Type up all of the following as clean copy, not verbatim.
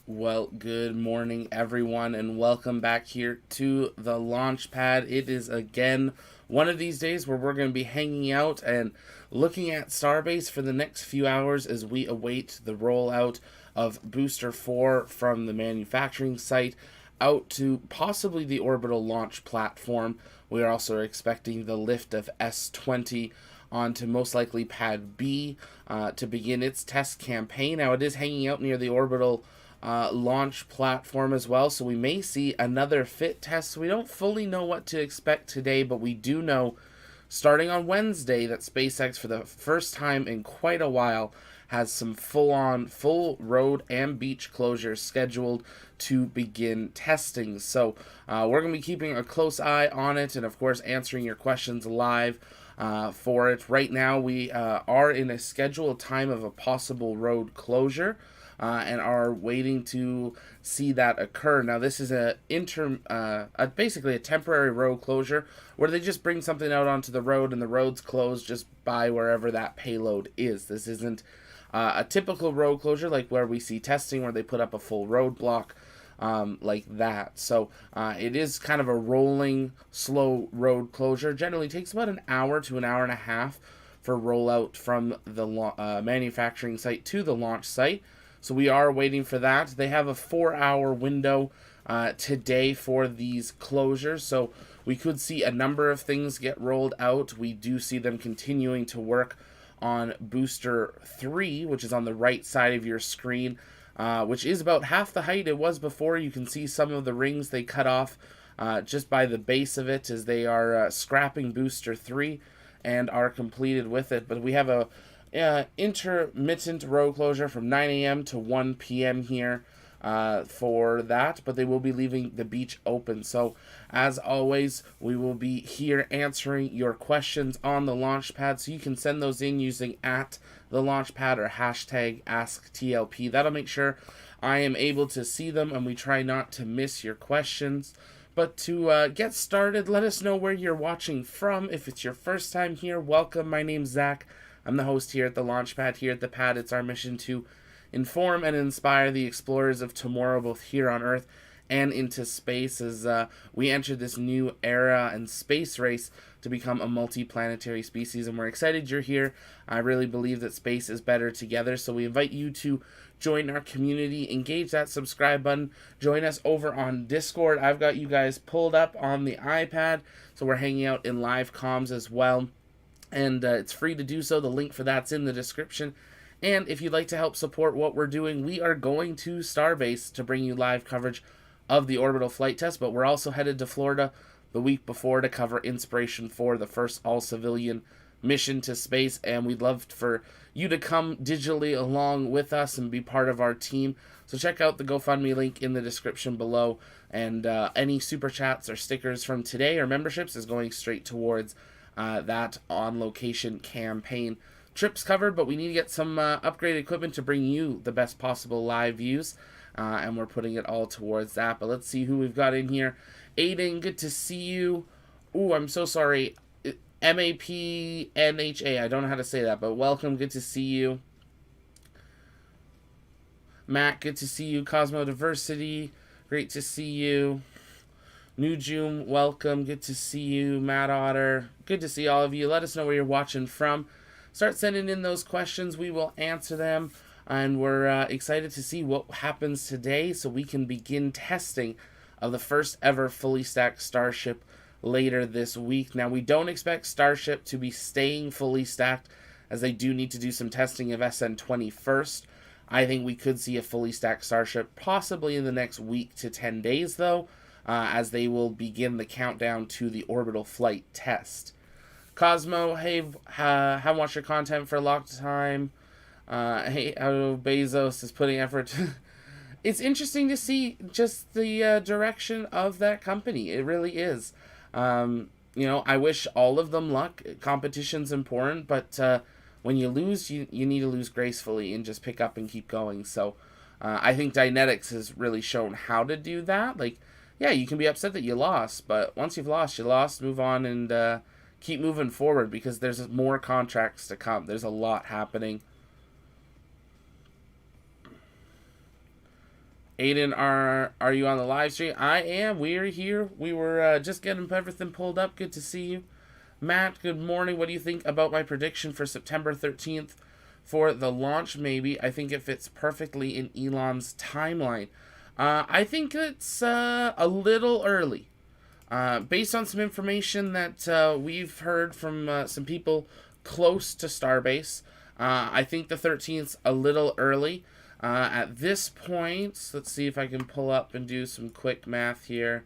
Well, good morning, everyone, and welcome back here to the Launchpad. It is again one of these days where we're going to be hanging out and looking at Starbase for the next few hours as we await the rollout of Booster 4 from the manufacturing site out to possibly the Orbital launch platform. We are also expecting the lift of S20 onto most likely Pad B to begin its test campaign. Now, it is hanging out near the Orbital launch platform as well, so we may see another fit test. We don't fully know what to expect today, but we do know starting on Wednesday that SpaceX, for the first time in quite a while, has some full road and beach closures scheduled to begin testing. So we're going to be keeping a close eye on it and, of course, answering your questions live for it. Right now, we are in a scheduled time of a possible road closure. And are waiting to see that occur. Now, this is basically a temporary road closure where they just bring something out onto the road and the road's closed just by wherever that payload is. This isn't a typical road closure like where we see testing where they put up a full roadblock like that. So it is kind of a rolling, slow road closure. Generally takes about an hour to an hour and a half for rollout from the manufacturing site to the launch site. So we are waiting for that. They have a 4-hour window today for these closures. So we could see a number of things get rolled out. We do see them continuing to work on Booster 3, which is on the right side of your screen, which is about half the height it was before. You can see some of the rings they cut off just by the base of it as they are scrapping Booster 3 and are completed with it. But we have a intermittent road closure from 9 a.m. to 1 p.m. here for that, but they will be leaving the beach open. So, as always, we will be here answering your questions on the Launchpad, so you can send those in using @the Launchpad or hashtag AskTLP. That'll make sure I am able to see them, and we try not to miss your questions. But to get started, let us know where you're watching from. If it's your first time here, welcome. My name's Zach. I'm the host here at the Launchpad. Here at the pad, it's our mission to inform and inspire the explorers of tomorrow, both here on Earth and into space, as we enter this new era and space race to become a multi-planetary species. And we're excited you're here. I really believe that space is better together, so we invite you to join our community, engage that subscribe button, join us over on Discord. I've got you guys pulled up on the iPad, so we're hanging out in live comms as well. And it's free to do so. The link for that's in the description. And if you'd like to help support what we're doing, we are going to Starbase to bring you live coverage of the orbital flight test, but we're also headed to Florida the week before to cover Inspiration 4, the first all-civilian mission to space, and we'd love for you to come digitally along with us and be part of our team. So check out the GoFundMe link in the description below, and any super chats or stickers from today or memberships is going straight towards that on-location campaign. Trips covered, but we need to get some upgraded equipment to bring you the best possible live views, and we're putting it all towards that. But let's see who we've got in here. Aiden, good to see you. Ooh, I'm so sorry. MAPNHA, I don't know how to say that, but welcome, good to see you. Matt, good to see you. Cosmo Diversity, great to see you. Nujum, welcome. Good to see you. Matt Otter, good to see all of you. Let us know where you're watching from. Start sending in those questions. We will answer them. And we're excited to see what happens today so we can begin testing of the first ever fully stacked Starship later this week. Now, we don't expect Starship to be staying fully stacked, as they do need to do some testing of SN20 first. I think we could see a fully stacked Starship possibly in the next week to 10 days, though. As they will begin the countdown to the orbital flight test. Cosmo, hey, haven't watched your content for a long time. Hey, Bezos is putting effort. It's interesting to see just the direction of that company. It really is. I wish all of them luck. Competition's important, but when you lose, you need to lose gracefully and just pick up and keep going. So I think Dynetics has really shown how to do that. Like, yeah, you can be upset that you lost, but once you've lost, you lost. Move on and keep moving forward, because there's more contracts to come. There's a lot happening. Aiden, are you on the live stream? I am. We are here. We were just getting everything pulled up. Good to see you. Matt, good morning. What do you think about my prediction for September 13th for the launch? Maybe. I think it fits perfectly in Elon's timeline. I think it's a little early. Based on some information that we've heard from some people close to Starbase, I think the 13th's a little early. At this point, let's see if I can pull up and do some quick math here.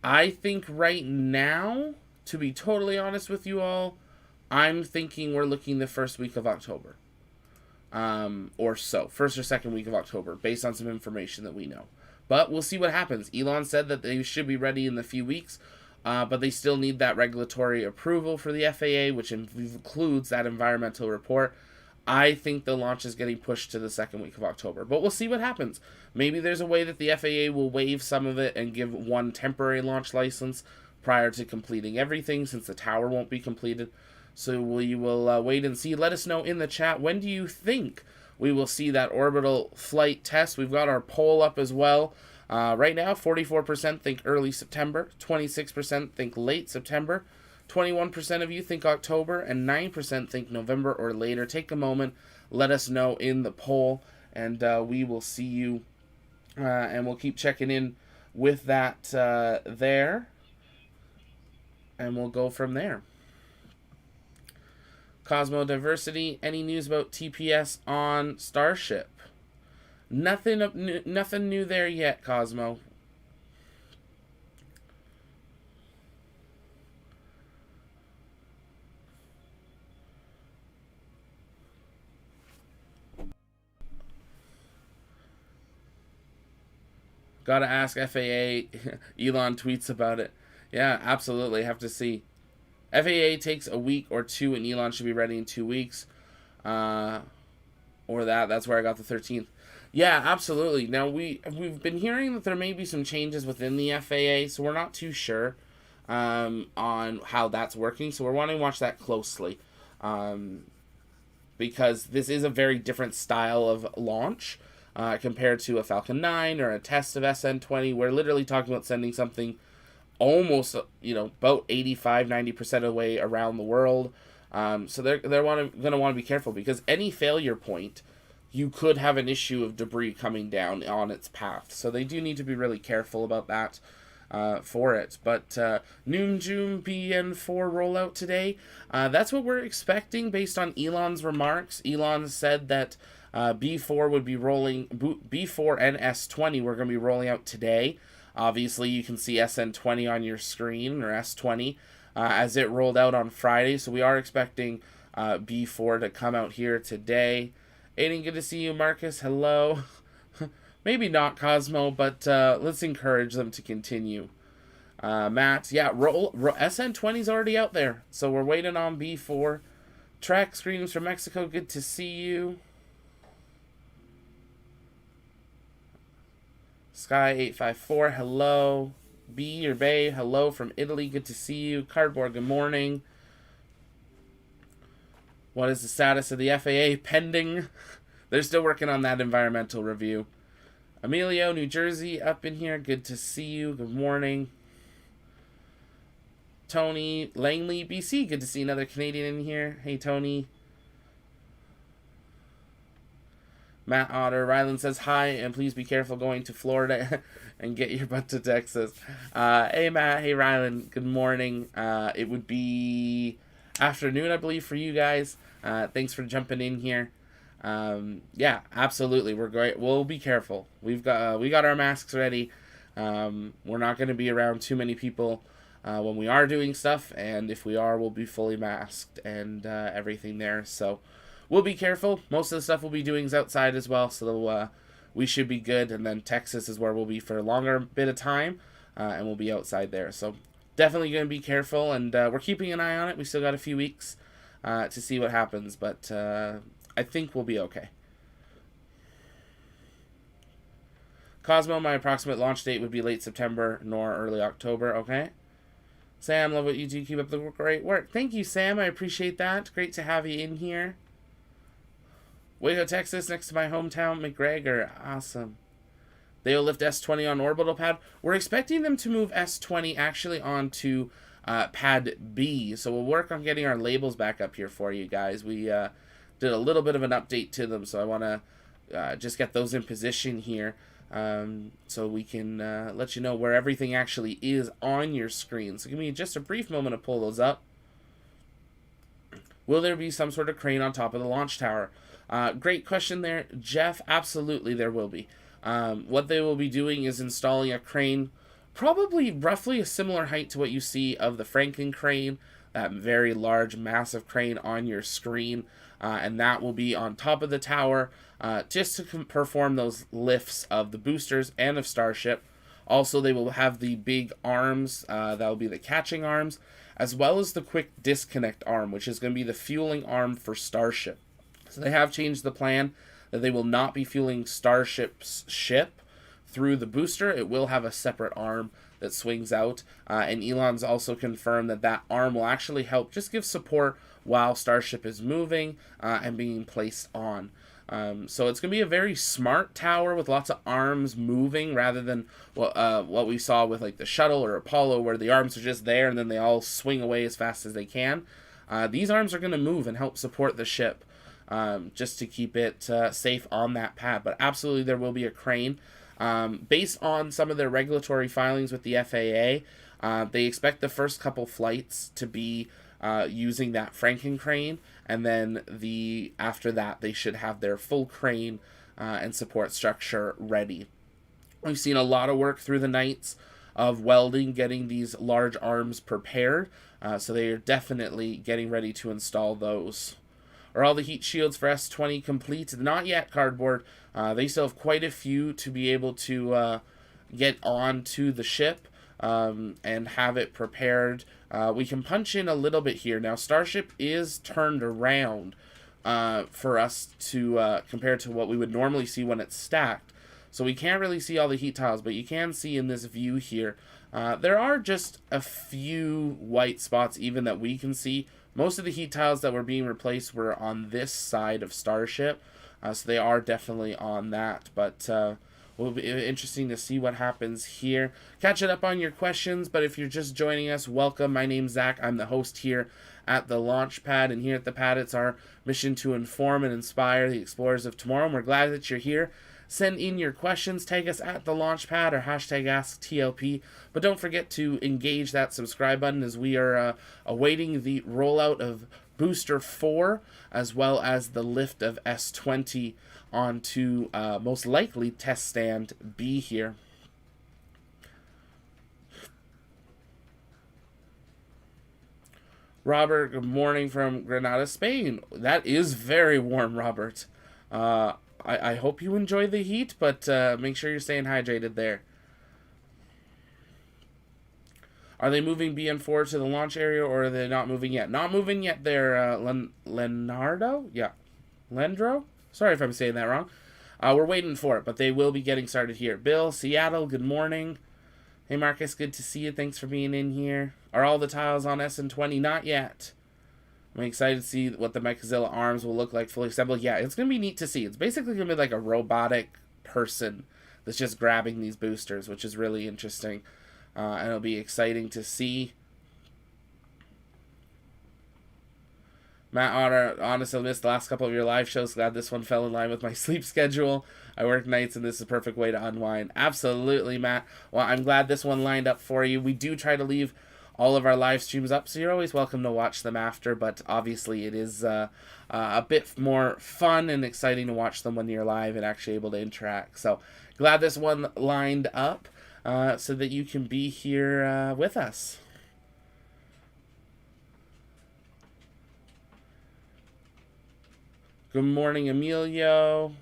I think right now, to be totally honest with you all, I'm thinking we're looking the first week of October. Or so. First or second week of October, based on some information that we know. But we'll see what happens. Elon said that they should be ready in a few weeks, but they still need that regulatory approval for the FAA, which includes that environmental report. I think the launch is getting pushed to the second week of October, but we'll see what happens. Maybe there's a way that the FAA will waive some of it and give one temporary launch license prior to completing everything, since the tower won't be completed. So we will wait and see. Let us know in the chat, when do you think we will see that orbital flight test? We've got our poll up as well. Right now, 44% think early September, 26% think late September, 21% of you think October, and 9% think November or later. Take a moment, let us know in the poll, and we will see you, and we'll keep checking in with that there, and we'll go from there. Cosmo Diversity, any news about TPS on Starship? Nothing new there yet, Cosmo. Gotta ask FAA. Elon tweets about it. Yeah, absolutely. Have to see. FAA takes a week or two, and Elon should be ready in 2 weeks. Or that's where I got the 13th. Yeah, absolutely. Now, we've been hearing that there may be some changes within the FAA, so we're not too sure on how that's working. So we're wanting to watch that closely, because this is a very different style of launch compared to a Falcon 9 or a test of SN20. We're literally talking about sending something almost, about 85-90% of the way around the world. So they're going to want to be careful, because any failure point, you could have an issue of debris coming down on its path. So they do need to be really careful about that for it. But Noonjoom BN4 rollout today, that's what we're expecting based on Elon's remarks. Elon said that B4 would be rolling, B4 and S20 we're going to be rolling out today. Obviously, you can see SN20 on your screen, or S20, as it rolled out on Friday. So we are expecting B4 to come out here today. Aiden, good to see you. Marcus, hello. Maybe not Cosmo, but let's encourage them to continue. Matt, yeah, SN20 is already out there, so we're waiting on B4. Track screams from Mexico, good to see you. Sky854, hello. B or Bay, hello from Italy, good to see you. Cardboard, good morning. What is the status of the FAA? Pending. They're still working on that environmental review. Emilio, New Jersey, up in here. Good to see you. Good morning. Tony Langley, BC. Good to see another Canadian in here. Hey, Tony. Matt Otter. Ryland says hi, and please be careful going to Florida and get your butt to Texas. Hey, Matt. Hey, Ryland. Good morning. It would be afternoon, I believe, for you guys. Thanks for jumping in here. Yeah, absolutely. We're great. We'll be careful. We got our masks ready. We're not going to be around too many people when we are doing stuff, and if we are, we'll be fully masked and everything there. So we'll be careful. Most of the stuff we'll be doing is outside as well, so we should be good. And then Texas is where we'll be for a longer bit of time, and we'll be outside there. So definitely going to be careful, and we're keeping an eye on it. We still got a few weeks to see what happens, but I think we'll be okay. Cosmo, my approximate launch date would be late September nor early October. Okay. Sam, love what you do. Keep up the great work. Thank you, Sam. I appreciate that. Great to have you in here. Waco, Texas, next to my hometown, McGregor. Awesome. They will lift S20 on orbital pad. We're expecting them to move S20 actually onto pad B. So we'll work on getting our labels back up here for you guys. We did a little bit of an update to them, so I want to just get those in position here so we can let you know where everything actually is on your screen. So give me just a brief moment to pull those up. Will there be some sort of crane on top of the launch tower? Great question there, Jeff. Absolutely there will be. What they will be doing is installing a crane, probably roughly a similar height to what you see of the Franklin crane, that very large, massive crane on your screen, and that will be on top of the tower just to perform those lifts of the boosters and of Starship. Also, they will have the big arms, that will be the catching arms, as well as the quick disconnect arm, which is going to be the fueling arm for Starship. So they have changed the plan that they will not be fueling Starship's ship through the booster. It will have a separate arm that swings out, and Elon's also confirmed that that arm will actually help just give support while Starship is moving and being placed on. So it's going to be a very smart tower with lots of arms moving rather than what we saw with like the shuttle or Apollo, where the arms are just there and then they all swing away as fast as they can. These arms are going to move and help support the ship just to keep it safe on that pad. But absolutely there will be a crane. Based on some of their regulatory filings with the FAA, they expect the first couple flights to be using that Franken crane, and then after that they should have their full crane and support structure ready. We've seen a lot of work through the nights of welding, getting these large arms prepared, so they are definitely getting ready to install those. Are all the heat shields for S20 complete? Not yet, Cardboard. They still have quite a few to be able to get onto the ship and have it prepared. We can punch in a little bit here. Now, Starship is turned around for us to compare to what we would normally see when it's stacked. So we can't really see all the heat tiles, but you can see in this view here, there are just a few white spots even that we can see. Most of the heat tiles that were being replaced were on this side of Starship, so they are definitely on that, but will be interesting to see what happens here. Catching up on your questions, but if you're just joining us, welcome. My name's Zach. I'm the host here at the Launchpad, and here at the pad, it's our mission to inform and inspire the explorers of tomorrow, and we're glad that you're here. Send in your questions, tag us at the Launchpad or hashtag AskTLP, but don't forget to engage that subscribe button as we are awaiting the rollout of Booster 4, as well as the lift of S20 onto most likely test stand B here. Robert, good morning from Granada, Spain. That is very warm, Robert. I hope you enjoy the heat, but make sure you're staying hydrated there. Are they moving BN4 to the launch area, or are they not moving yet? Not moving yet. They're Leonardo? Yeah. Lendro? Sorry if I'm saying that wrong. We're waiting for it, but they will be getting started here. Bill, Seattle, good morning. Hey, Marcus, good to see you. Thanks for being in here. Are all the tiles on SN20? Not yet. I'm excited to see what the Mechazilla arms will look like fully assembled. Yeah, it's going to be neat to see. It's basically going to be like a robotic person that's just grabbing these boosters, which is really interesting. And it'll be exciting to see. Matt Otter, honestly, I missed the last couple of your live shows. Glad this one fell in line with my sleep schedule. I work nights, and this is a perfect way to unwind. Absolutely, Matt. Well, I'm glad this one lined up for you. We do try to leave all of our live streams up, so you're always welcome to watch them after, but obviously it is a bit more fun and exciting to watch them when you're live and actually able to interact. So glad this one lined up so that you can be here with us. Good morning, Emilio.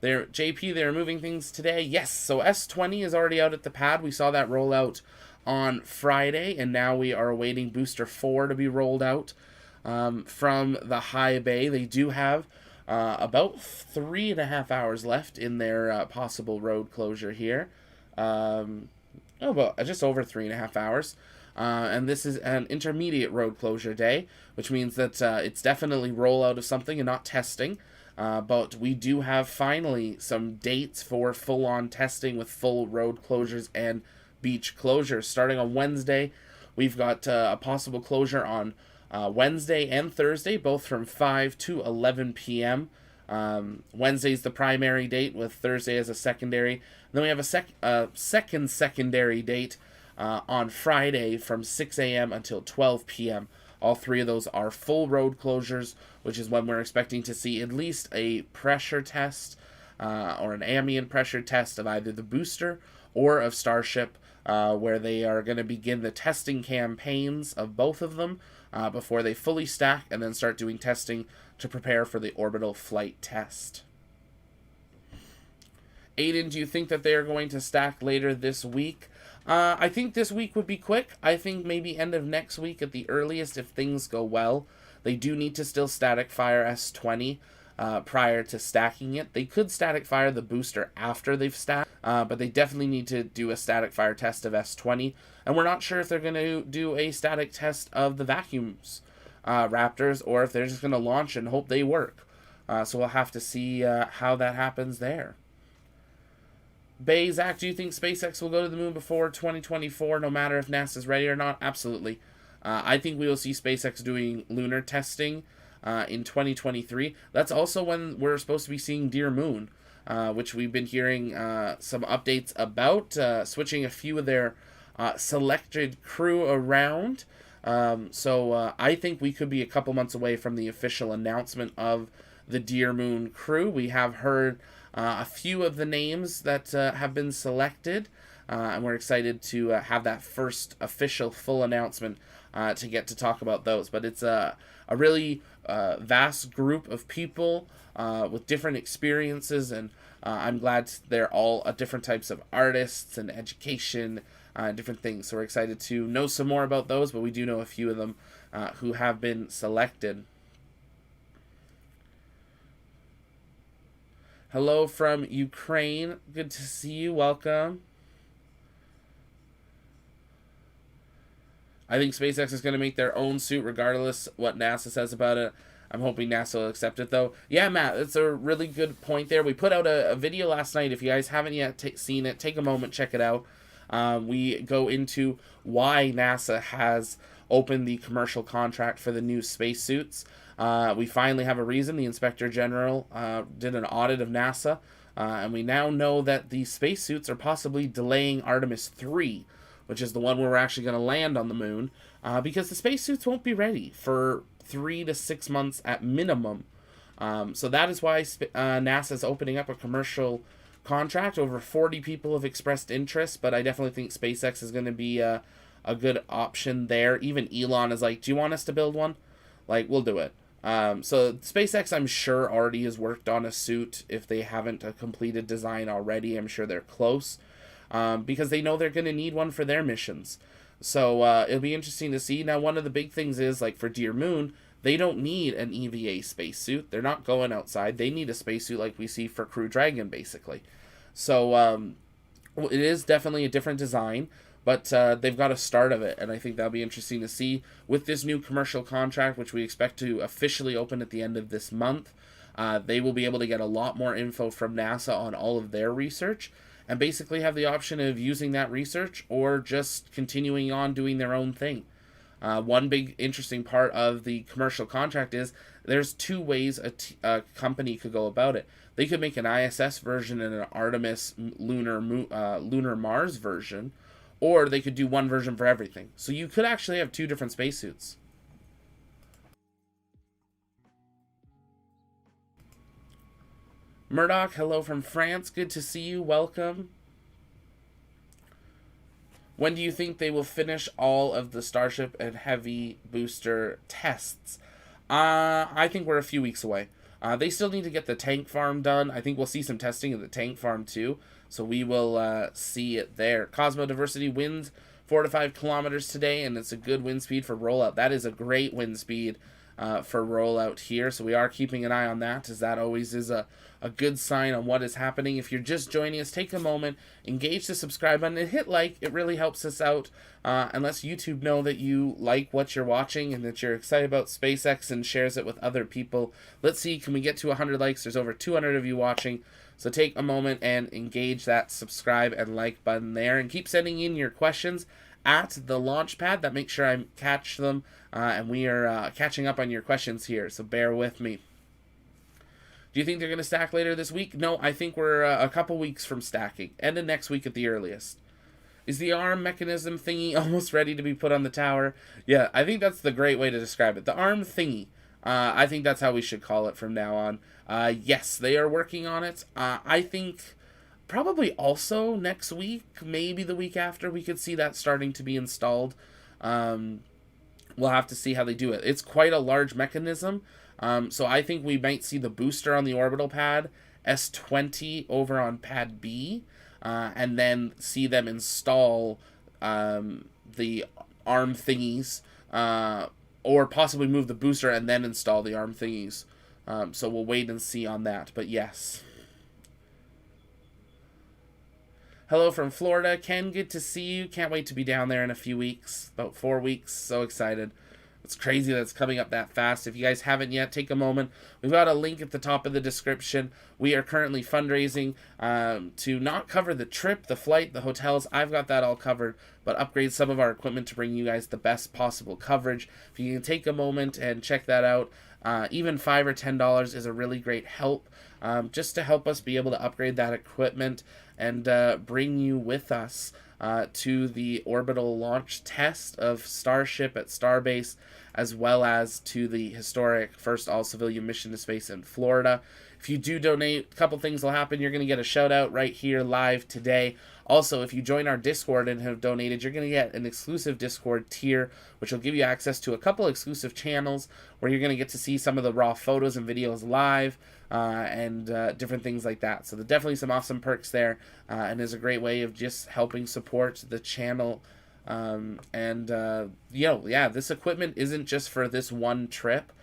JP, they're moving things today. Yes, so S20 is already out at the pad. We saw that roll out on Friday, and now we are awaiting Booster 4 to be rolled out from the high bay. They do have about 3.5 hours left in their possible road closure here. About just over 3.5 hours. And this is an intermediate road closure day, which means that it's definitely rollout of something and not testing. But we do have finally some dates for full-on testing with full road closures and beach closures. Starting on Wednesday, we've got a possible closure on Wednesday and Thursday, both from 5 to 11 p.m. Wednesday's the primary date, with Thursday as a secondary. And then we have a second secondary date on Friday from 6 a.m. until 12 p.m. All three of those are full road closures, which is when we're expecting to see at least a pressure test or an ambient pressure test of either the booster or of Starship, where they are going to begin the testing campaigns of both of them before they fully stack and then start doing testing to prepare for the orbital flight test. Aiden, do you think that they are going to stack later this week? I think this week would be quick. I think maybe end of next week at the earliest if things go well. They do need to still static fire S20 prior to stacking it. They could static fire the booster after they've stacked, but they definitely need to do a static fire test of S20. And we're not sure if they're going to do a static test of the vacuums Raptors, or if they're just going to launch and hope they work. So we'll have to see how that happens there. Zach, do you think SpaceX will go to the moon before 2024, no matter if NASA's ready or not? Absolutely. I think we will see SpaceX doing lunar testing in 2023. That's also when we're supposed to be seeing Dear Moon, which we've been hearing some updates about, switching a few of their selected crew around. So I think we could be a couple months away from the official announcement of the Dear Moon crew. We have heard a few of the names that have been selected, and we're excited to have that first official full announcement to get to talk about those. But it's a really vast group of people with different experiences, and I'm glad they're all different types of artists and education, different things. So we're excited to know some more about those, but we do know a few of them who have been selected. Hello from Ukraine. Good to see you. Welcome. I think SpaceX is going to make their own suit regardless what NASA says about it. I'm hoping NASA will accept it, though. Yeah, Matt, that's a really good point there. We put out a video last night. If you guys haven't yet seen it, take a moment, check it out. We go into why NASA has opened the commercial contract for the new spacesuits. We finally have a reason. The Inspector General did an audit of NASA, and we now know that the spacesuits are possibly delaying Artemis 3, which is the one where we're actually going to land on the moon, because the spacesuits won't be ready for 3 to 6 months at minimum. So that is why NASA is opening up a commercial contract. Over 40 people have expressed interest, but I definitely think SpaceX is going to be a good option there. Even Elon is like, do you want us to build one? Like, we'll do it. So SpaceX, I'm sure, already has worked on a suit. If they haven't a completed design already, I'm sure they're close, because they know they're going to need one for their missions. So it'll be interesting to see. Now, one of the big things is, like for Dear Moon, they don't need an EVA spacesuit. They're not going outside. They need a spacesuit like we see for Crew Dragon, basically. So it is definitely a different design, but they've got a start of it, and I think that'll be interesting to see with this new commercial contract, which we expect to officially open at the end of this month. They will be able to get a lot more info from NASA on all of their research, and basically have the option of using that research or just continuing on doing their own thing. One big interesting part of the commercial contract is there's two ways a company could go about it. They could make an ISS version and an Artemis Lunar Mars version, or they could do one version for everything. So you could actually have two different spacesuits. Murdoch, hello from France. Good to see you. Welcome. When do you think they will finish all of the Starship and Heavy booster tests? I think we're a few weeks away. They still need to get the tank farm done. I think we'll see some testing of the tank farm too. So we will see it there. Cosmo Diversity winds 4 to 5 kilometers today, and it's a good wind speed for rollout. That is a great wind speed for rollout here. So we are keeping an eye on that, as that always is a good sign on what is happening. If you're just joining us, take a moment, engage the subscribe button, and hit like. It really helps us out. And lets YouTube know that you like what you're watching and that you're excited about SpaceX and shares it with other people. Let's see, can we get to 100 likes? There's over 200 of you watching. So take a moment and engage that subscribe and like button there. And keep sending in your questions at the Launchpad. That makes sure I catch them. And we are catching up on your questions here, so bear with me. Do you think they're going to stack later this week? No, I think we're a couple weeks from stacking. End of next week at the earliest. Is the arm mechanism thingy almost ready to be put on the tower? Yeah, I think that's the great way to describe it. The arm thingy. I think that's how we should call it from now on. Yes, they are working on it. I think probably also next week, maybe the week after, we could see that starting to be installed. We'll have to see how they do it. It's quite a large mechanism. So I think we might see the booster on the orbital pad, S20 over on pad B, and then see them install the arm thingies, or possibly move the booster and then install the arm thingies. So we'll wait and see on that, but yes. Hello from Florida. Ken, good to see you. Can't wait to be down there in a few weeks, about 4 weeks. So excited. It's crazy that it's coming up that fast. If you guys haven't yet, take a moment. We've got a link at the top of the description. We are currently fundraising to not cover the trip, the flight, the hotels. I've got that all covered, but upgrade some of our equipment to bring you guys the best possible coverage. If you can take a moment and check that out, even $5 or $10 is a really great help, just to help us be able to upgrade that equipment and bring you with us to the orbital launch test of Starship at Starbase, as well as to the historic first all-civilian mission to space in Florida. If you do donate, a couple things will happen. You're going to get a shout-out right here live today. Also, if you join our Discord and have donated, you're going to get an exclusive Discord tier, which will give you access to a couple exclusive channels where you're going to get to see some of the raw photos and videos live, and different things like that. So there's definitely some awesome perks there, and is a great way of just helping support the channel. This equipment isn't just for this one trip.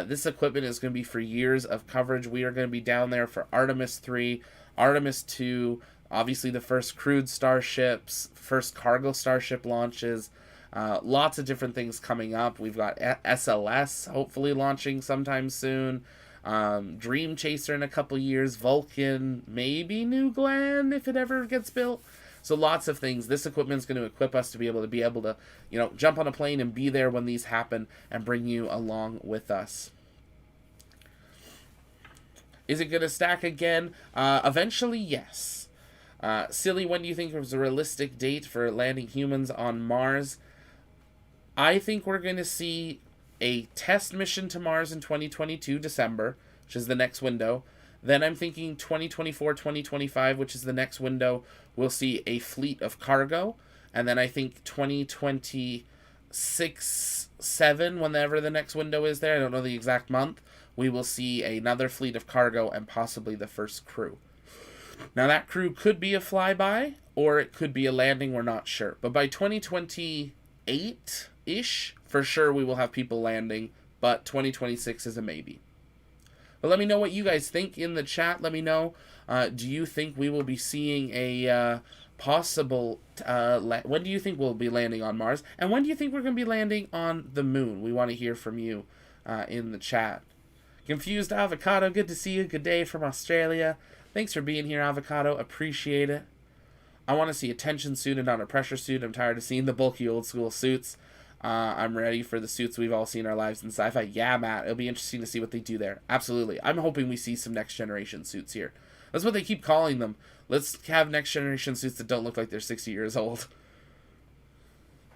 This equipment is going to be for years of coverage. We are going to be down there for Artemis 3, Artemis 2, obviously the first crewed starships, first cargo starship launches, lots of different things coming up. We've got SLS hopefully launching sometime soon, Dream Chaser in a couple years, Vulcan, maybe New Glenn if it ever gets built. So lots of things. This equipment is going to equip us to be able to, jump on a plane and be there when these happen and bring you along with us. Is it going to stack again? Eventually, yes. Silly, when do you think was a realistic date for landing humans on Mars? I think we're going to see a test mission to Mars in 2022, December, which is the next window. Then I'm thinking 2024, 2025, which is the next window, we'll see a fleet of cargo. And then I think 2026, 7, whenever the next window is there, I don't know the exact month, we will see another fleet of cargo and possibly the first crew. Now that crew could be a flyby or it could be a landing, we're not sure. But by 2028-ish, for sure we will have people landing, but 2026 is a maybe. But let me know what you guys think in the chat. Let me know, do you think we will be seeing a possible, when do you think we'll be landing on Mars? And when do you think we're going to be landing on the moon? We want to hear from you in the chat. Confused Avocado, good to see you. Good day from Australia. Thanks for being here, Avocado. Appreciate it. I want to see a tension suit and not a pressure suit. I'm tired of seeing the bulky old school suits. I'm ready for the suits we've all seen in our lives in sci-fi. Yeah, Matt, it'll be interesting to see what they do there. Absolutely. I'm hoping we see some next generation suits here. That's what they keep calling them. Let's have next generation suits that don't look like they're 60 years old.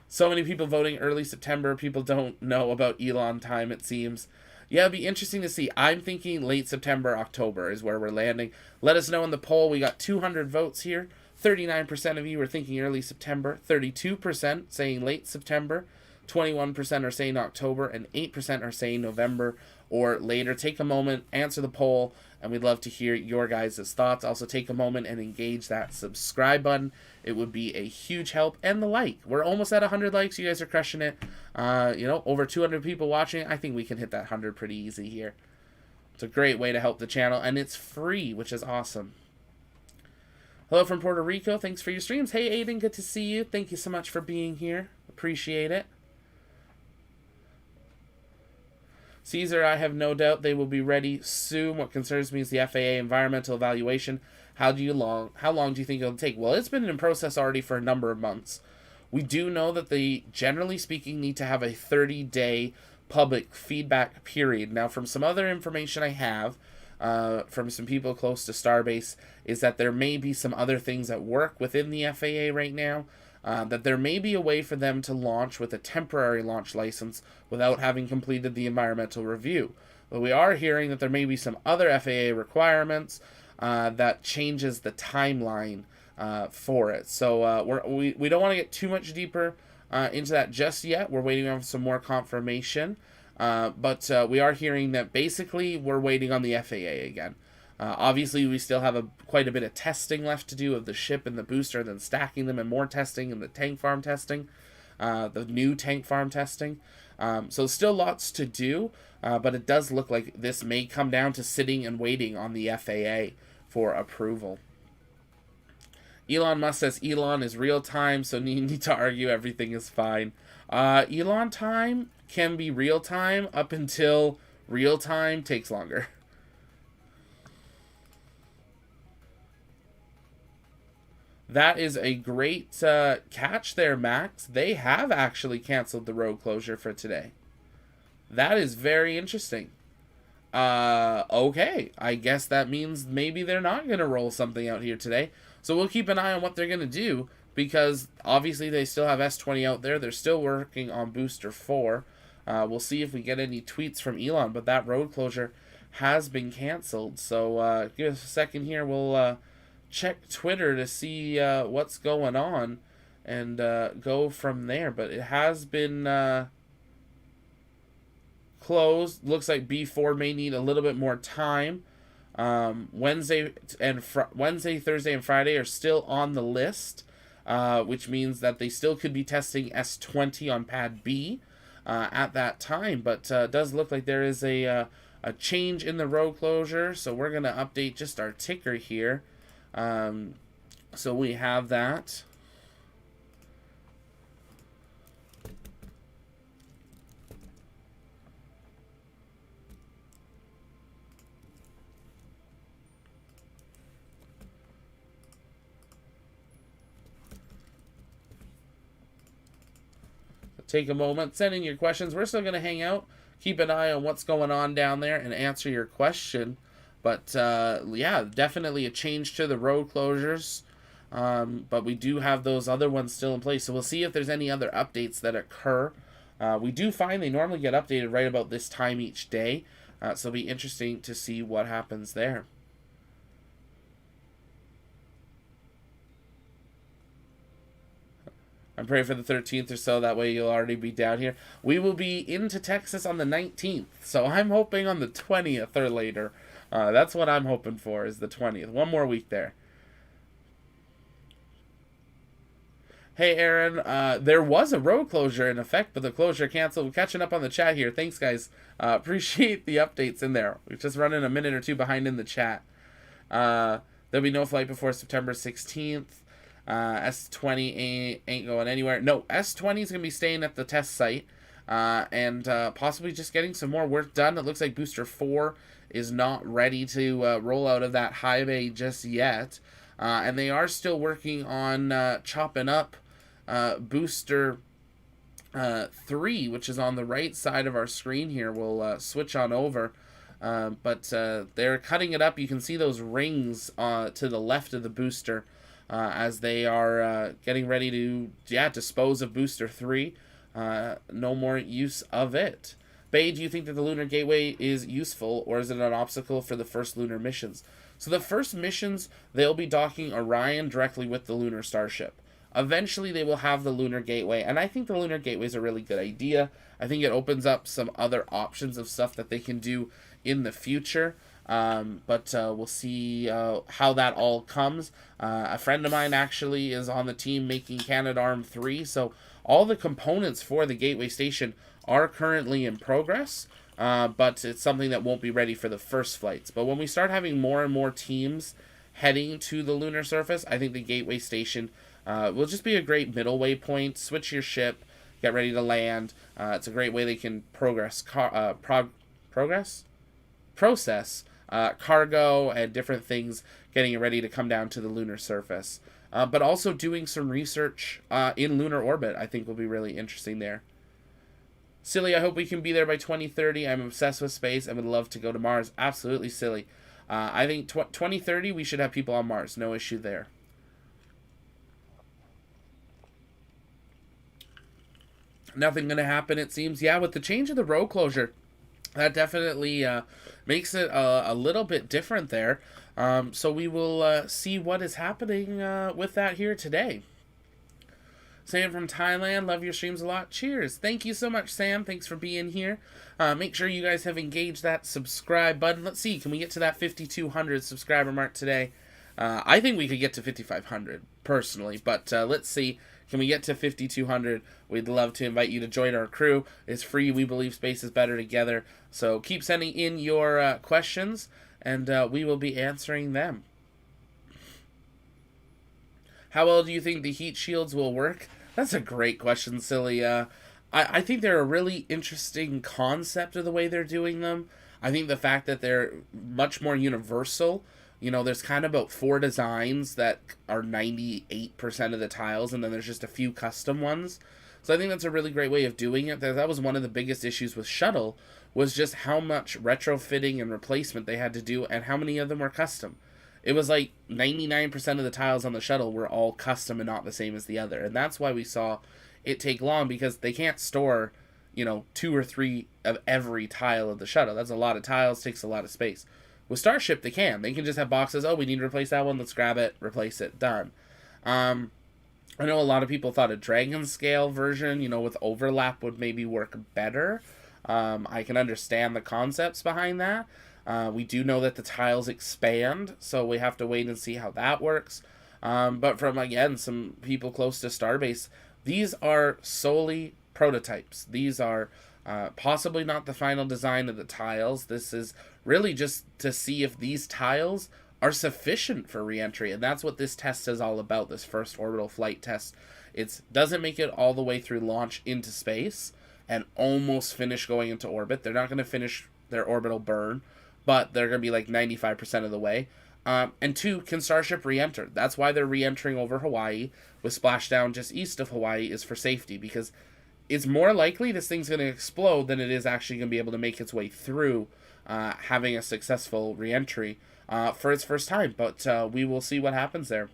So many people voting early September. People don't know about Elon time, it seems. Yeah, it'll be interesting to see. I'm thinking late September, October is where we're landing. Let us know in the poll. We got 200 votes here. 39% of you are thinking early September. 32% saying late September. 21% are saying October, and 8% are saying November or later, take a moment, answer the poll, and we'd love to hear your guys' thoughts. Also, take a moment and engage that subscribe button. It would be a huge help. And the like. We're almost at 100 likes. You guys are crushing it. Over 200 people watching. I think we can hit that 100 pretty easy here. It's a great way to help the channel, and it's free, which is awesome. Hello from Puerto Rico. Thanks for your streams. Hey, Aiden, good to see you. Thank you so much for being here. Appreciate it. Caesar, I have no doubt they will be ready soon. What concerns me is the FAA environmental evaluation. How long do you think it'll take? Well, it's been in process already for a number of months. We do know that they, generally speaking, need to have a 30-day public feedback period. Now, from some other information I have, from some people close to Starbase, is that there may be some other things at work within the FAA right now, that there may be a way for them to launch with a temporary launch license without having completed the environmental review. But we are hearing that there may be some other FAA requirements that changes the timeline for it. So we don't want to get too much deeper into that just yet. We're waiting on some more confirmation. But we are hearing that basically we're waiting on the FAA again. Obviously, we still have quite a bit of testing left to do of the ship and the booster, then stacking them, and more testing and the tank farm testing, the new tank farm testing. So still lots to do, but it does look like this may come down to sitting and waiting on the FAA for approval. Elon Musk says Elon is real time, so you need to argue everything is fine. Elon time can be real time up until real time takes longer. That is a great catch there, Max. They have actually canceled the road closure for today. That is very interesting. Okay, I guess that means maybe they're not going to roll something out here today. So we'll keep an eye on what they're going to do, because obviously they still have S20 out there. They're still working on Booster 4. We'll see if we get any tweets from Elon, but that road closure has been canceled. So give us a second here. We'll check Twitter to see what's going on and go from there. But it has been closed. Looks like B4 may need a little bit more time. Wednesday, Thursday, and Friday are still on the list, which means that they still could be testing S20 on Pad B at that time. But it does look like there is a change in the road closure, so we're going to update just our ticker here. So we have that. Take a moment, send in your questions. We're still going to hang out, keep an eye on what's going on down there, and answer your question. But, yeah, definitely a change to the road closures. But we do have those other ones still in place. So we'll see if there's any other updates that occur. We do find they normally get updated right about this time each day. So it'll be interesting to see what happens there. I'm praying for the 13th or so. That way you'll already be down here. We will be into Texas on the 19th. So I'm hoping on the 20th or later. That's what I'm hoping for, is the 20th. One more week there. Hey, Aaron. There was a road closure in effect, but the closure canceled. We're catching up on the chat here. Thanks, guys. Appreciate the updates in there. We're just running a minute or two behind in the chat. There'll be no flight before September 16th. S20 ain't going anywhere. No, S20 is going to be staying at the test site and possibly just getting some more work done. It looks like Booster 4 is not ready to roll out of that high bay just yet. And they are still working on chopping up Booster 3, which is on the right side of our screen here. We'll switch on over. But they're cutting it up. You can see those rings to the left of the booster as they are getting ready to dispose of Booster 3. No more use of it. Bay, do you think that the Lunar Gateway is useful, or is it an obstacle for the first lunar missions? So the first missions, they'll be docking Orion directly with the Lunar Starship. Eventually, they will have the Lunar Gateway, and I think the Lunar Gateway is a really good idea. I think it opens up some other options of stuff that they can do in the future. But we'll see how that all comes. A friend of mine actually is on the team making Canadarm3, so all the components for the Gateway Station are currently in progress, but it's something that won't be ready for the first flights. But when we start having more and more teams heading to the lunar surface, I think the Gateway Station will just be a great middle way point. Switch your ship, get ready to land. It's a great way they can process cargo and different things, getting it ready to come down to the lunar surface. But also doing some research in lunar orbit, I think will be really interesting there. Silly, I hope we can be there by 2030. I'm obsessed with space and would love to go to Mars. Absolutely, Silly. I think 2030 we should have people on Mars. No issue there. Nothing going to happen, it seems. Yeah, with the change of the road closure, that definitely makes it a little bit different there. So we will see what is happening with that here today. Sam from Thailand, love your streams a lot. Cheers. Thank you so much, Sam. Thanks for being here. Make sure you guys have engaged that subscribe button. Let's see, can we get to that 5,200 subscriber mark today? I think we could get to 5,500, personally. But let's see. Can we get to 5,200? We'd love to invite you to join our crew. It's free. We believe space is better together. So keep sending in your questions, and we will be answering them. How well do you think the heat shields will work? That's a great question, Silly. I think they're a really interesting concept of the way they're doing them. I think the fact that they're much more universal. You know, there's kind of about 4 designs that are 98% of the tiles, and then there's just a few custom ones. So I think that's a really great way of doing it. That was one of the biggest issues with Shuttle, was just how much retrofitting and replacement they had to do, and how many of them were custom. It was like 99% of the tiles on the Shuttle were all custom and not the same as the other. And that's why we saw it take long, because they can't store, 2 or 3 of every tile of the Shuttle. That's a lot of tiles, takes a lot of space. With Starship, they can. They can just have boxes. Oh, we need to replace that one. Let's grab it, replace it, done. I know a lot of people thought a Dragon scale version, with overlap would maybe work better. I can understand the concepts behind that. We do know that the tiles expand, so we have to wait and see how that works. But from, again, some people close to Starbase, these are solely prototypes. These are possibly not the final design of the tiles. This is really just to see if these tiles are sufficient for re-entry, and that's what this test is all about, this first orbital flight test. It doesn't make it all the way through launch into space and almost finish going into orbit. They're not going to finish their orbital burn, but they're going to be like 95% of the way. And 2, can Starship re-enter? That's why they're re-entering over Hawaii, with splashdown just east of Hawaii is for safety, because it's more likely this thing's going to explode than it is actually going to be able to make its way through having a successful re-entry for its first time. But we will see what happens there.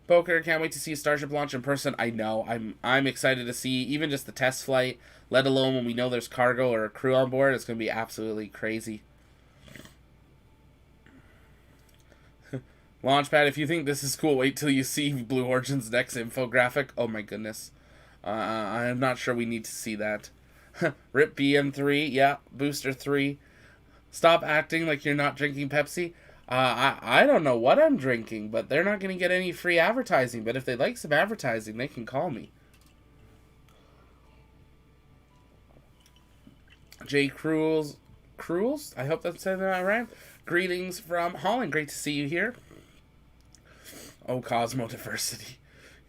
Poker, can't wait to see Starship launch in person. I know. I'm excited to see even just the test flight, let alone when we know there's cargo or a crew on board. It's going to be absolutely crazy. Launchpad, if you think this is cool, wait till you see Blue Origin's next infographic. Oh my goodness. I'm not sure we need to see that. Rip BM3, yeah, Booster 3. Stop acting like you're not drinking Pepsi. I don't know what I'm drinking, but they're not going to get any free advertising. But if they like some advertising, they can call me. Jay Cruels, I hope that's saying that right. Greetings from Holland. Great to see you here. Oh, Cosmo Diversity.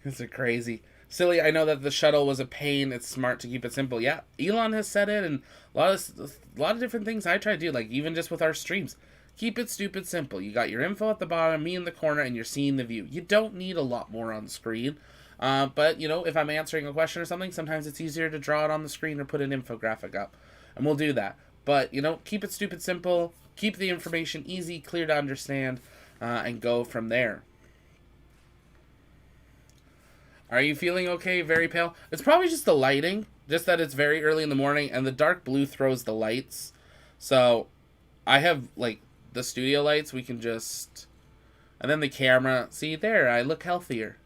This is crazy. Silly, I know that the shuttle was a pain. It's smart to keep it simple. Yeah, Elon has said it, and a lot of different things I try to do, like even just with our streams. Keep it stupid simple. You got your info at the bottom, me in the corner, and you're seeing the view. You don't need a lot more on the screen. But, if I'm answering a question or something, sometimes it's easier to draw it on the screen or put an infographic up. And we'll do that. But, keep it stupid simple. Keep the information easy, clear to understand, and go from there. Are you feeling okay? Very pale? It's probably just the lighting. Just that it's very early in the morning, and the dark blue throws the lights. So, I have, the studio lights. We can just... And then the camera. See, there, I look healthier.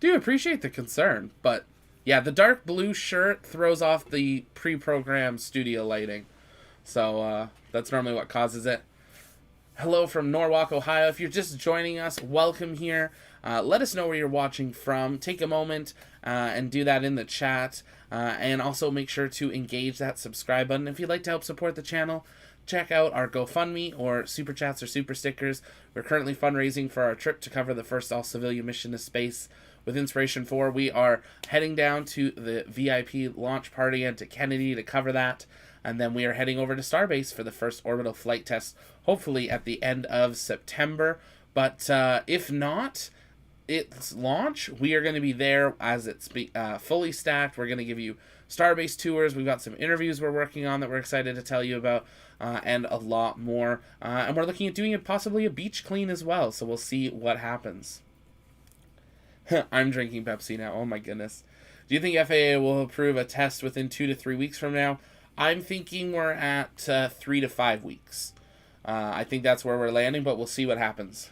Do appreciate the concern, but yeah, the dark blue shirt throws off the pre-programmed studio lighting. So that's normally what causes it. Hello from Norwalk, Ohio. If you're just joining us, welcome here. Let us know where you're watching from. Take a moment and do that in the chat. And also make sure to engage that subscribe button. If you'd like to help support the channel, check out our GoFundMe or Super Chats or Super Stickers. We're currently fundraising for our trip to cover the first all-civilian mission to space with Inspiration 4. We are heading down to the VIP launch party and to Kennedy to cover that. And then we are heading over to Starbase for the first orbital flight test, hopefully at the end of September. But if not, its launch, we are going to be there as it's fully stacked. We're going to give you Starbase tours. We've got some interviews we're working on that we're excited to tell you about, and a lot more. And we're looking at doing possibly a beach clean as well, so we'll see what happens. I'm drinking Pepsi now. Oh my goodness. Do you think FAA will approve a test within 2 to 3 weeks from now? I'm thinking we're at 3 to 5 weeks. I think that's where we're landing, but we'll see what happens.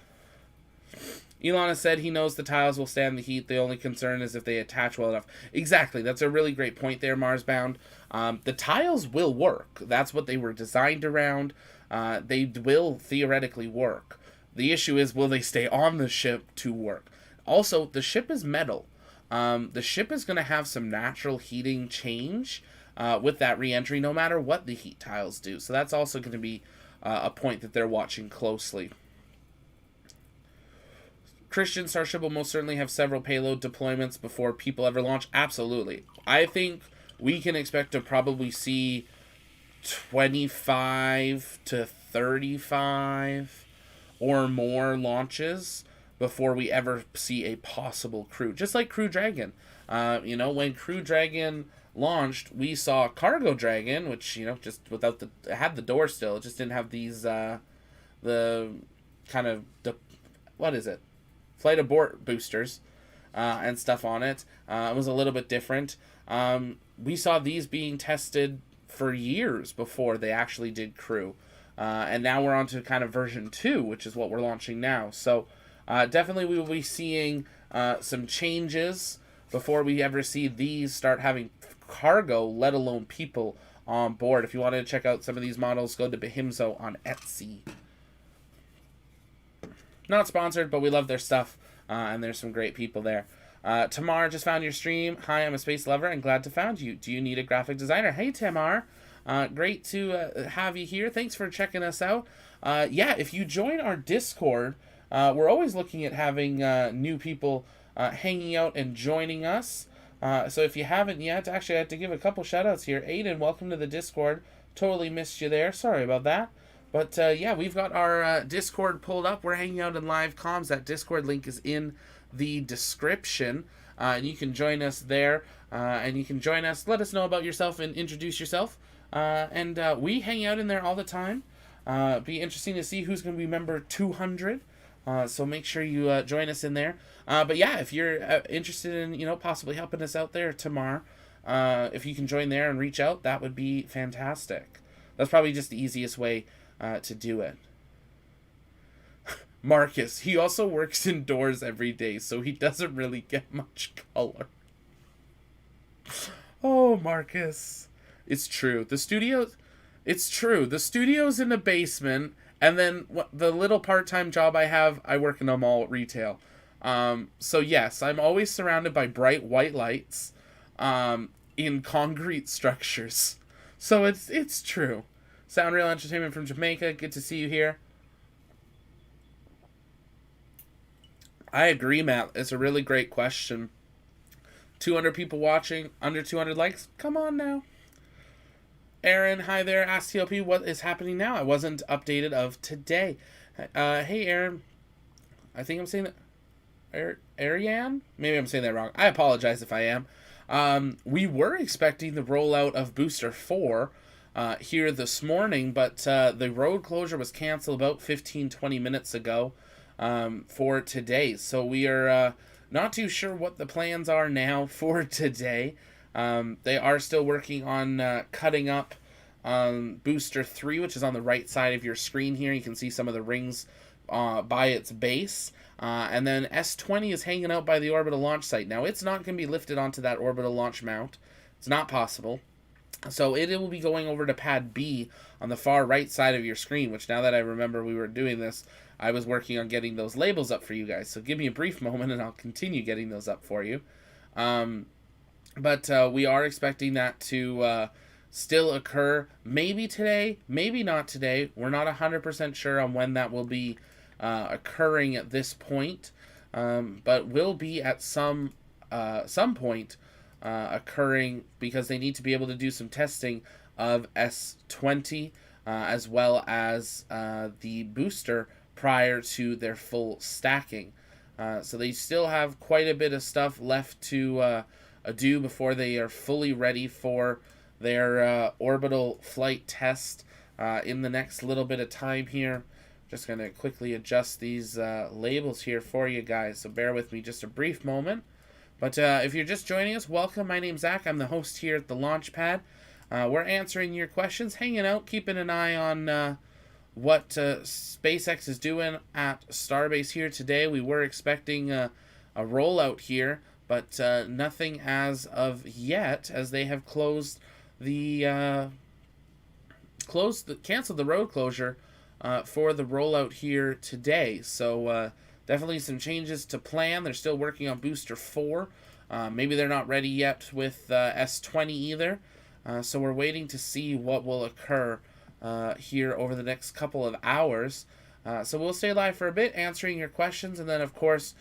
Elon has said he knows the tiles will stand the heat. The only concern is if they attach well enough. Exactly. That's a really great point there, Marsbound. The tiles will work. That's what they were designed around. They will theoretically work. The issue is, will they stay on the ship to work? Also, the ship is metal. The ship is going to have some natural heating change with that re-entry, no matter what the heat tiles do. So that's also going to be a point that they're watching closely. Christian, Starship will most certainly have several payload deployments before people ever launch. Absolutely. I think we can expect to probably see 25 to 35 or more launches before we ever see a possible crew. Just like Crew Dragon. When Crew Dragon launched, we saw Cargo Dragon, which, just without it had the door still. It just didn't have these, the kind of, what is it? Flight abort boosters and stuff on it. It was a little bit different. We saw these being tested for years before they actually did crew. And now we're on to kind of version 2, which is what we're launching now. So definitely we will be seeing some changes before we ever see these start having cargo, let alone people on board. If you want to check out some of these models, go to Behimzo on Etsy. Not sponsored, but we love their stuff, and there's some great people there. Tamar, just found your stream. Hi, I'm a space lover and glad to found you. Do you need a graphic designer? Hey, Tamar. Great to have you here. Thanks for checking us out. If you join our Discord, we're always looking at having new people hanging out and joining us. So if you haven't yet, actually I have to give a couple shout-outs here. Aiden, welcome to the Discord. Totally missed you there. Sorry about that. But we've got our Discord pulled up. We're hanging out in live comms. That Discord link is in the description. And you can join us there. And you can join us. Let us know about yourself and introduce yourself. And we hang out in there all the time. Be interesting to see who's going to be member 200. So make sure you join us in there. If you're interested in, possibly helping us out there tomorrow, if you can join there and reach out, that would be fantastic. That's probably just the easiest way to do it. Marcus, he also works indoors every day, so he doesn't really get much color. Oh, Marcus. It's true. It's true. The studio's in the basement, and then the little part-time job I have, I work in a mall retail. So yes, I'm always surrounded by bright white lights in concrete structures. So it's true. Sound Real Entertainment from Jamaica. Good to see you here. I agree, Matt. It's a really great question. 200 people watching, under 200 likes. Come on now. Aaron, hi there. Ask TLP, what is happening now? I wasn't updated of today. Hey, Aaron. I think I'm saying that. Ariane? Maybe I'm saying that wrong. I apologize if I am. We were expecting the rollout of Booster 4 here this morning, but the road closure was canceled about 15-20 minutes ago for today. So we are not too sure what the plans are now for today. They are still working on cutting up Booster 3, which is on the right side of your screen here. You can see some of the rings by its base. And then S20 is hanging out by the orbital launch site. Now, it's not going to be lifted onto that orbital launch mount. It's not possible. So it will be going over to pad B on the far right side of your screen, which now that I remember we were doing this, I was working on getting those labels up for you guys. So give me a brief moment and I'll continue getting those up for you. But we are expecting that to still occur maybe today, maybe not today. We're not 100% sure on when that will be occurring at this point, but will be at some point occurring, because they need to be able to do some testing of S20 as well as the booster prior to their full stacking. So they still have quite a bit of stuff left to do before they are fully ready for their orbital flight test in the next little bit of time here. Just going to quickly adjust these labels here for you guys, so bear with me just a brief moment. But if you're just joining us, welcome. My name's Zach. I'm the host here at the Launchpad. We're answering your questions, hanging out, keeping an eye on what SpaceX is doing at Starbase here today. We were expecting a rollout here, but nothing as of yet, as they have canceled the road closure for the rollout here today. So definitely some changes to plan. They're still working on Booster 4. Maybe they're not ready yet with S20 either. So we're waiting to see what will occur here over the next couple of hours. So we'll stay live for a bit, answering your questions. And then, of course,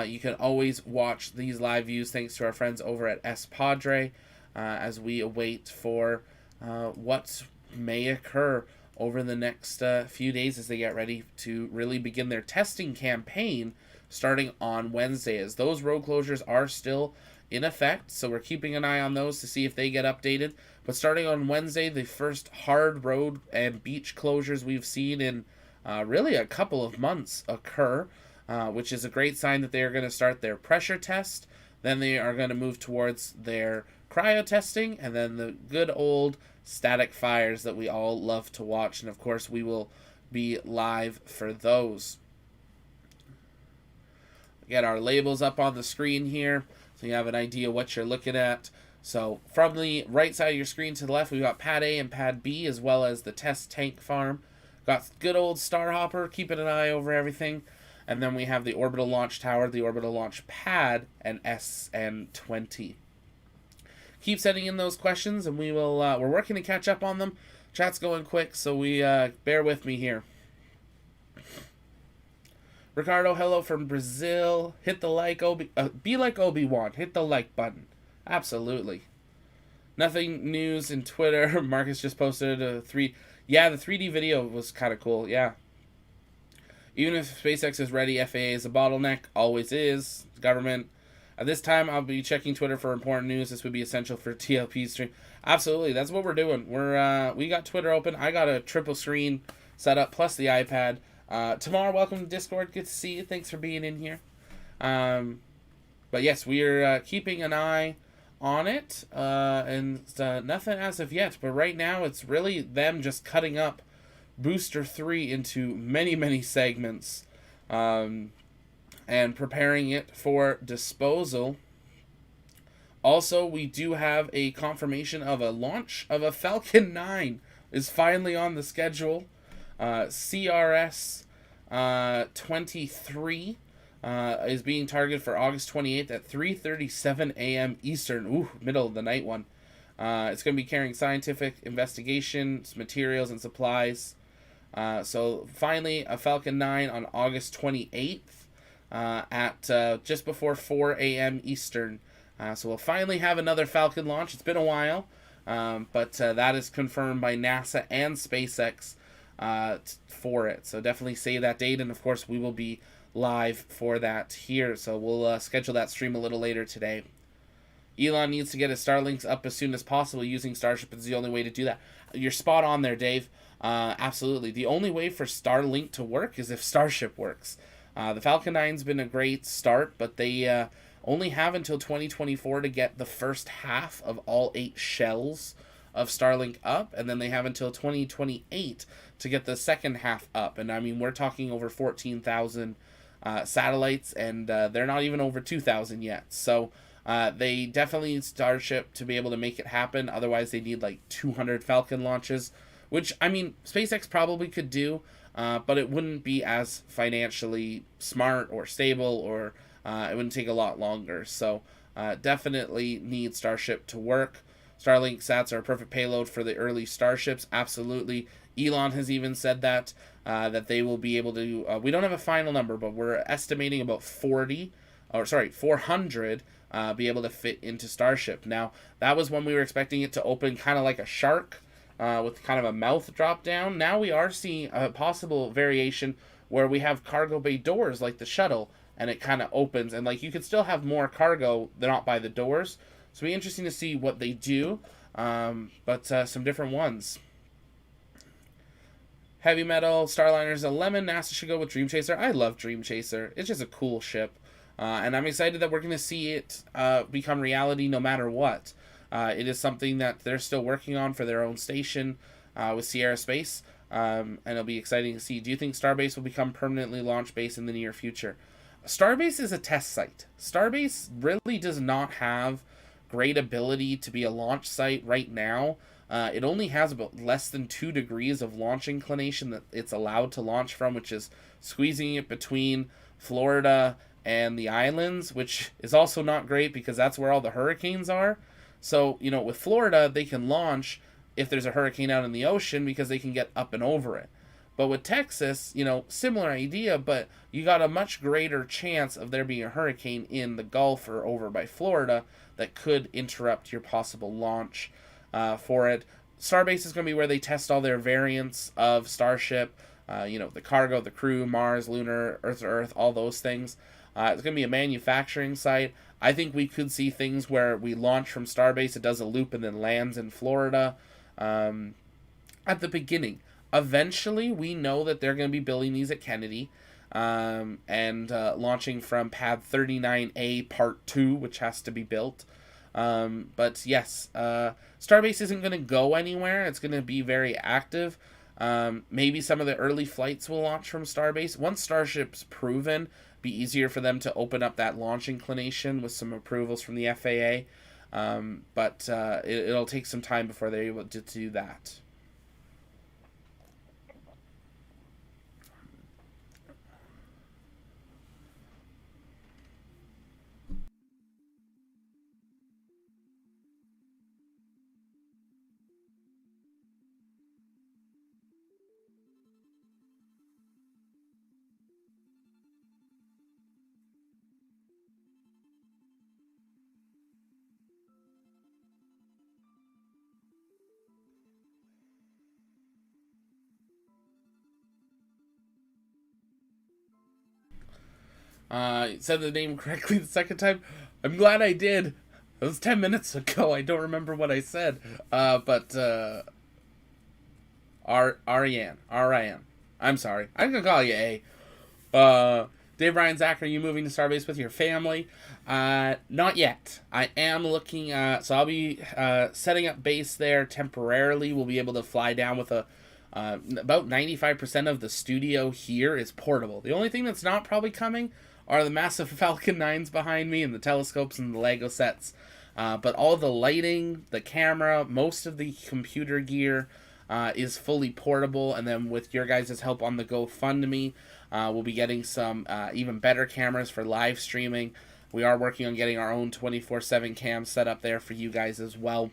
you can always watch these live views thanks to our friends over at S Padre as we await for what may occur over the next few days as they get ready to really begin their testing campaign starting on Wednesday, as those road closures are still in effect. So we're keeping an eye on those to see if they get updated. But starting on Wednesday, the first hard road and beach closures we've seen in really a couple of months occur, which is a great sign that they are going to start their pressure test. Then they are going to move towards their cryo testing, and then the good old static fires that we all love to watch. And of course, we will be live for those. Get our labels up on the screen here so you have an idea what you're looking at. So from the right side of your screen to the left, we've got Pad A and Pad B, as well as the test tank farm. Got good old Starhopper keeping an eye over everything. And then we have the orbital launch tower, the orbital launch pad, and SN20. Keep sending in those questions, and we will. We're working to catch up on them. Chat's going quick, so we bear with me here. Ricardo, hello from Brazil. Hit the like, be like Obi-Wan. Hit the like button. Absolutely. Nothing news in Twitter. Marcus just posted a 3. Yeah, the 3D video was kind of cool. Yeah. Even if SpaceX is ready, FAA is a bottleneck. Always is. Government. At this time, I'll be checking Twitter for important news. This would be essential for TLP stream. Absolutely. That's what we're doing. We got Twitter open. I got a triple screen set up, plus the iPad. Tomorrow, welcome to Discord. Good to see you. Thanks for being in here. But yes, we are keeping an eye on it. And nothing as of yet. But right now, it's really them just cutting up Booster 3 into many, many segments. And preparing it for disposal. Also, we do have a confirmation of a launch of a Falcon 9 is finally on the schedule. CRS 23 is being targeted for August 28th at 3:37 a.m. Eastern. Ooh, middle of the night one. It's going to be carrying scientific investigations, materials, and supplies. So finally, a Falcon 9 on August 28th. At just before 4 a.m. Eastern. So we'll finally have another Falcon launch. It's been a while, but that is confirmed by NASA and SpaceX for it. So definitely save that date, and of course we will be live for that here. So we'll schedule that stream a little later today. Elon needs to get his Starlinks up as soon as possible. Using Starship is the only way to do that. You're spot on there, Dave. Absolutely. The only way for Starlink to work is if Starship works. The Falcon 9's been a great start, but they only have until 2024 to get the first half of all 8 shells of Starlink up, and then they have until 2028 to get the second half up. And I mean, we're talking over 14,000 satellites, and they're not even over 2,000 yet. So they definitely need Starship to be able to make it happen. Otherwise, they need like 200 Falcon launches, which, I mean, SpaceX probably could do, but it wouldn't be as financially smart or stable, or it wouldn't take a lot longer. So definitely need Starship to work. Starlink sats are a perfect payload for the early Starships. Absolutely. Elon has even said that they will be able to. We don't have a final number, but we're estimating about 400 be able to fit into Starship. Now, that was when we were expecting it to open kind of like a shark, with kind of a mouth drop down. Now we are seeing a possible variation where we have cargo bay doors like the shuttle, and it kind of opens, and like you could still have more cargo, they're not by the doors. So it'll be interesting to see what they do, but some different ones. Heavy Metal, Starliner's a lemon. NASA should go with Dream Chaser. I love Dream Chaser. It's just a cool ship. And I'm excited that we're going to see it become reality no matter what. It is something that they're still working on for their own station with Sierra Space. And it'll be exciting to see. Do you think Starbase will become permanently launch base in the near future? Starbase is a test site. Starbase really does not have great ability to be a launch site right now. It only has about less than 2 degrees of launch inclination that it's allowed to launch from, which is squeezing it between Florida and the islands, which is also not great because that's where all the hurricanes are. So, you know, with Florida, they can launch if there's a hurricane out in the ocean because they can get up and over it. But with Texas, you know, similar idea, but you got a much greater chance of there being a hurricane in the Gulf or over by Florida that could interrupt your possible launch for it. Starbase is going to be where they test all their variants of Starship, you know, the cargo, the crew, Mars, Lunar, Earth to Earth, all those things. It's going to be a manufacturing site. I think we could see things where we launch from Starbase, it does a loop, and then lands in Florida at the beginning. Eventually, we know that they're going to be building these at Kennedy and launching from Pad 39A Part 2, which has to be built. But yes, Starbase isn't going to go anywhere. It's going to be very active. Maybe some of the early flights will launch from Starbase. Once Starship's proven, be easier for them to open up that launch inclination with some approvals from the FAA. But it'll take some time before they're able to do that. Said the name correctly the second time. I'm glad I did. It was 10 minutes ago. I don't remember what I said. But Ariane. I'm sorry. I'm going to call you A. Dave Ryan, Zach, are you moving to Starbase with your family? Not yet. I am looking so I'll be setting up base there temporarily. We'll be able to fly down with about 95% of the studio here is portable. The only thing that's not probably coming are the massive Falcon 9s behind me and the telescopes and the Lego sets. But all the lighting, the camera, most of the computer gear is fully portable. And then with your guys' help on the GoFundMe, we'll be getting some even better cameras for live streaming. We are working on getting our own 24/7 cam set up there for you guys as well.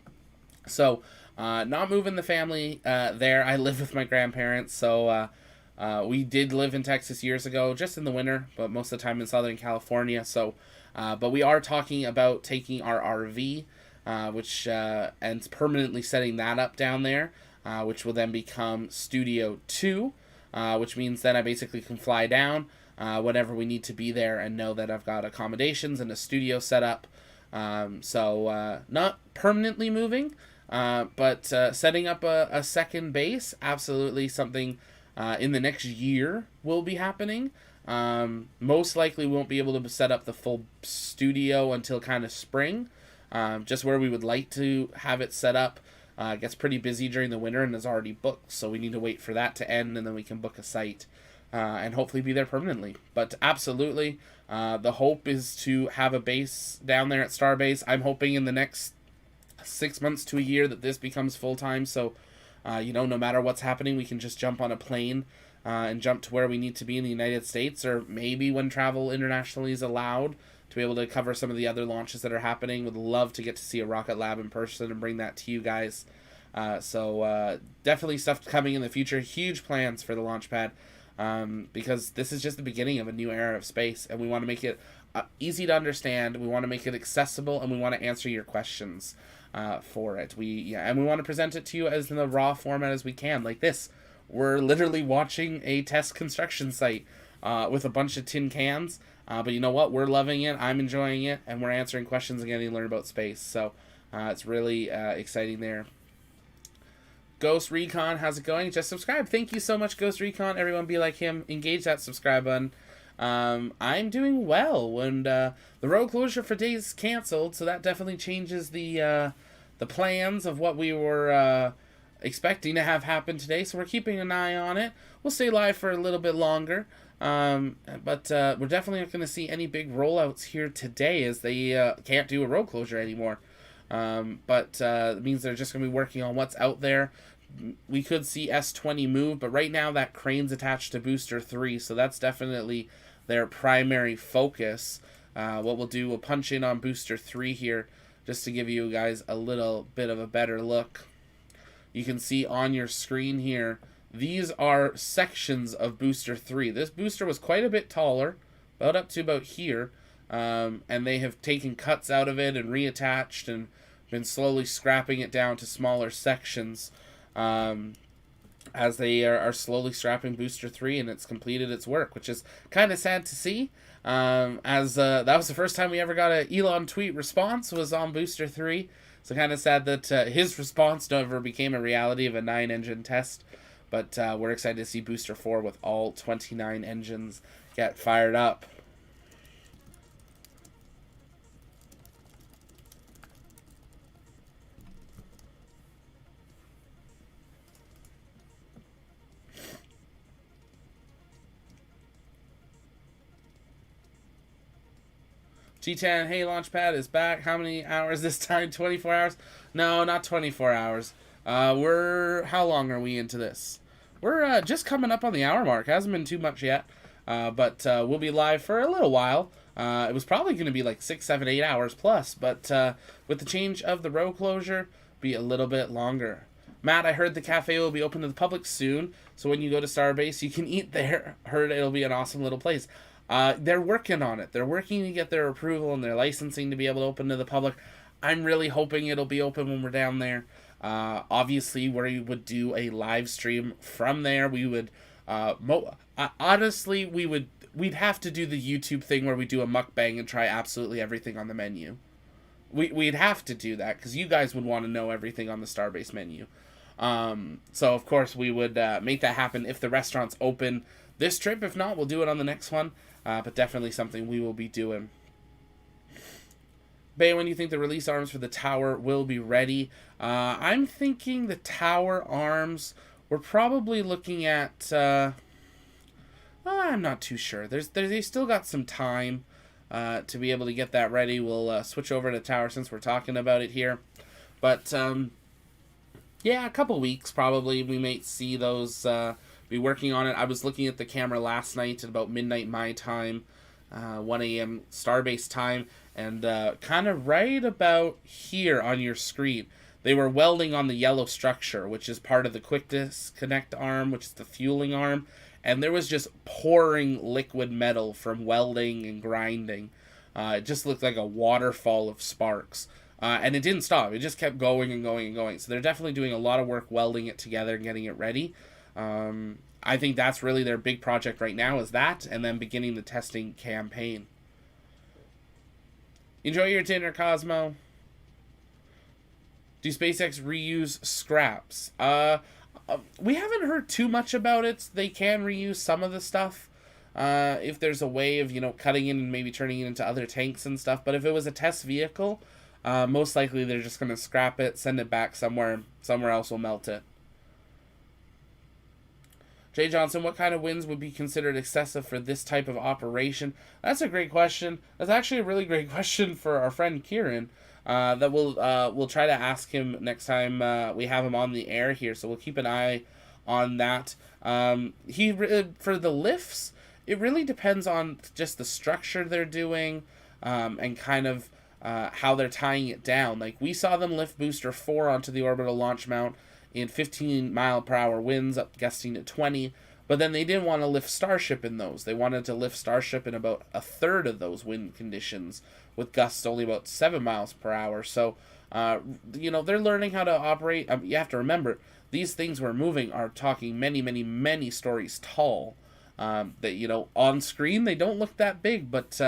So, not moving the family there. I live with my grandparents, so we did live in Texas years ago, just in the winter, but most of the time in Southern California. So, but we are talking about taking our RV, which and permanently setting that up down there, which will then become Studio 2, which means then I basically can fly down whenever we need to be there and know that I've got accommodations and a studio set up. So not permanently moving, but setting up a second base, absolutely something in the next year will be happening. Most likely won't be able to set up the full studio until kind of spring, just where we would like to have it set up. It gets pretty busy during the winter and is already booked, so we need to wait for that to end, and then we can book a site and hopefully be there permanently. But absolutely, the hope is to have a base down there at Starbase. I'm hoping in the next 6 months to a year that this becomes full-time, so no matter what's happening, we can just jump on a plane and jump to where we need to be in the United States, or maybe when travel internationally is allowed, to be able to cover some of the other launches that are happening. Would love to get to see a rocket lab in person and bring that to you guys. So definitely stuff coming in the future. Huge plans for the Launchpad, because this is just the beginning of a new era of space, and we want to make it easy to understand. We want to make it accessible, and we want to answer your questions for it. And we want to present it to you as in the raw format as we can, like this. We're literally watching a test construction site with a bunch of tin cans. But you know what? We're loving it. I'm enjoying it. And we're answering questions and getting to learn about space. So it's really exciting there. Ghost Recon, how's it going? Just subscribe. Thank you so much, Ghost Recon. Everyone be like him. Engage that subscribe button. I'm doing well. And the road closure for days is canceled. So that definitely changes the plans of what we were expecting to have happen today. So we're keeping an eye on it. We'll stay live for a little bit longer. But we're definitely not going to see any big rollouts here today, as they can't do a road closure anymore. But it means they're just going to be working on what's out there. We could see S20 move, but right now that crane's attached to Booster 3, so that's definitely their primary focus. What we'll do, we'll punch in on Booster 3 here, just to give you guys a little bit of a better look. You can see on your screen here, these are sections of Booster 3. This booster was quite a bit taller, up to about here, and they have taken cuts out of it and reattached and been slowly scrapping it down to smaller sections as they are slowly scrapping Booster 3, and it's completed its work, which is kind of sad to see, as that was the first time we ever got an Elon tweet response, was on Booster 3. So kind of sad that his response never became a reality of a 9-engine test. But we're excited to see Booster 4 with all 29 engines get fired up. G10, hey, Launchpad is back. How many hours this time? 24 hours? No, not 24 hours. How long are we into this? We're just coming up on the hour mark. Hasn't been too much yet, but we'll be live for a little while. It was probably going to be like 6, 7, 8 hours plus, but with the change of the road closure, be a little bit longer. Matt, I heard the cafe will be open to the public soon, so when you go to Starbase, you can eat there. Heard it'll be an awesome little place. They're working on it. They're working to get their approval and their licensing to be able to open to the public. I'm really hoping it'll be open when we're down there. Obviously, we would do a live stream from there. We would, honestly, we'd have to do the YouTube thing where we do a mukbang and try absolutely everything on the menu. We'd have to do that because you guys would want to know everything on the Starbase menu. So of course we would make that happen if the restaurant's open this trip. If not, we'll do it on the next one. But definitely something we will be doing. Bay, when do you think the release arms for the tower will be ready? I'm thinking the tower arms, we're probably looking at, I'm not too sure. They still got some time to be able to get that ready. We'll switch over to tower since we're talking about it here. But, yeah, a couple weeks probably. We might see those, be working on it. I was looking at the camera last night at about midnight my time, 1 a.m. Starbase time. And kind of right about here on your screen, they were welding on the yellow structure, which is part of the quick disconnect arm, which is the fueling arm. And there was just pouring liquid metal from welding and grinding. It just looked like a waterfall of sparks. And it didn't stop. It just kept going and going and going. So they're definitely doing a lot of work welding it together and getting it ready. I think that's really their big project right now, is that, and then beginning the testing campaign. Enjoy your dinner, Cosmo. Do SpaceX reuse scraps? We haven't heard too much about it. They can reuse some of the stuff. If there's a way of, cutting in and maybe turning it into other tanks and stuff. But if it was a test vehicle, Most likely they're just going to scrap it, send it back somewhere else will melt it. Jay Johnson, what kind of winds would be considered excessive for this type of operation? That's a great question. That's actually a really great question for our friend Kieran. That we'll try to ask him next time we have him on the air here. So we'll keep an eye on that. For the lifts, it really depends on just the structure they're doing, and kind of how they're tying it down. Like, we saw them lift booster 4 onto the orbital launch mount in 15 mile per hour winds, up gusting to 20. But then they didn't want to lift Starship in those. They wanted to lift Starship in about a third of those wind conditions, with gusts only about 7 miles per hour. So, they're learning how to operate. You have to remember, these things we're moving are talking many, many, many stories tall. That, on screen, they don't look that big. But,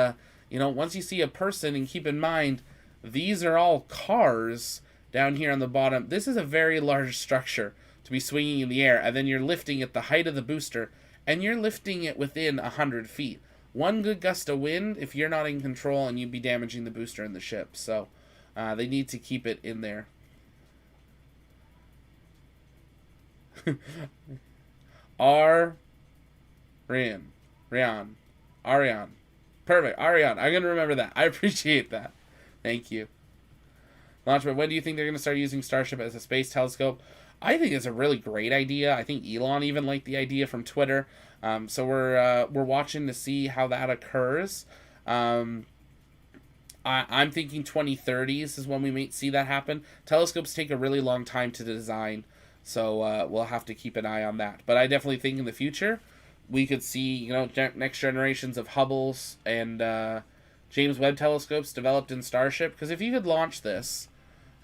once you see a person, and keep in mind, these are all cars down here on the bottom. This is a very large structure to be swinging in the air, and then you're lifting at the height of the booster, and you're lifting it within 100 feet. One good gust of wind, if you're not in control, and you'd be damaging the booster and the ship. So they need to keep it in there. Ariane. Perfect. Ariane. I'm going to remember that. I appreciate that. Thank you. Launchpad, when do you think they're going to start using Starship as a space telescope? I think it's a really great idea. I think Elon even liked the idea from Twitter. So we're watching to see how that occurs. I'm thinking 2030s is when we might see that happen. Telescopes take a really long time to design, so we'll have to keep an eye on that. But I definitely think in the future we could see next generations of Hubbles and James Webb telescopes developed in Starship. Because if you could launch this,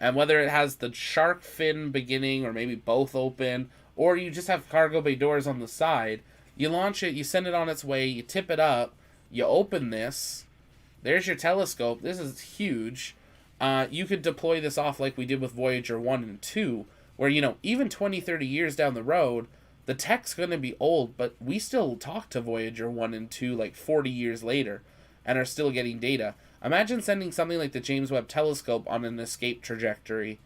and whether it has the shark fin beginning or maybe both open, or you just have cargo bay doors on the side, you launch it, you send it on its way, you tip it up, you open this, there's your telescope. This is huge. You could deploy this off like we did with Voyager 1 and 2, where, even 20, 30 years down the road, the tech's going to be old, but we still talk to Voyager 1 and 2 like 40 years later and are still getting data. Imagine sending something like the James Webb Telescope on an escape trajectory,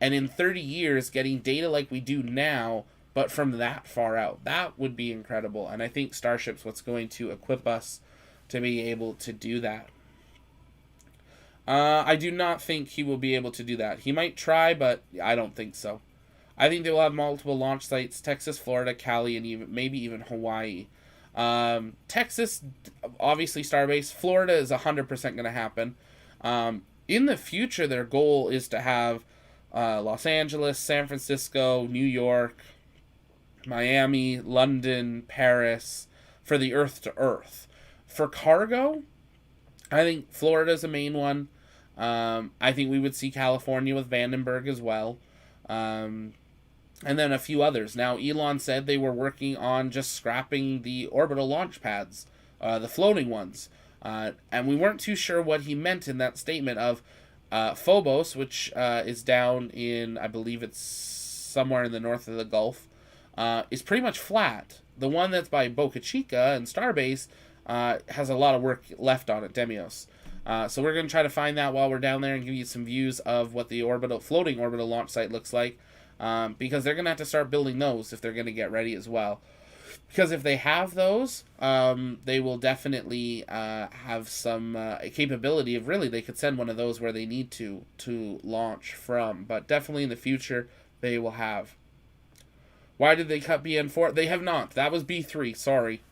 and in 30 years getting data like we do now, but from that far out. That would be incredible, and I think Starship's what's going to equip us to be able to do that. I do not think he will be able to do that. He might try, but I don't think so. I think they will have multiple launch sites: Texas, Florida, Cali, and maybe even Hawaii. Texas, obviously Starbase. Florida is 100% going to happen. In the future, their goal is to have Los Angeles, San Francisco, New York, Miami, London, Paris, for the Earth to Earth. For cargo, I think Florida is a main one. I think we would see California with Vandenberg as well. And then a few others. Now, Elon said they were working on just scrapping the orbital launch pads, the floating ones. And we weren't too sure what he meant in that statement of Phobos, which is down in, I believe it's somewhere in the north of the Gulf, is pretty much flat. The one that's by Boca Chica and Starbase has a lot of work left on it, Demios. So we're going to try to find that while we're down there and give you some views of what the floating orbital launch site looks like. Because they're going to have to start building those if they're going to get ready as well. Because if they have those, they will definitely have some capability of they could send one of those where they need to launch from. But definitely in the future, they will have. Why did they cut BN4? They have not. That was B3. Sorry.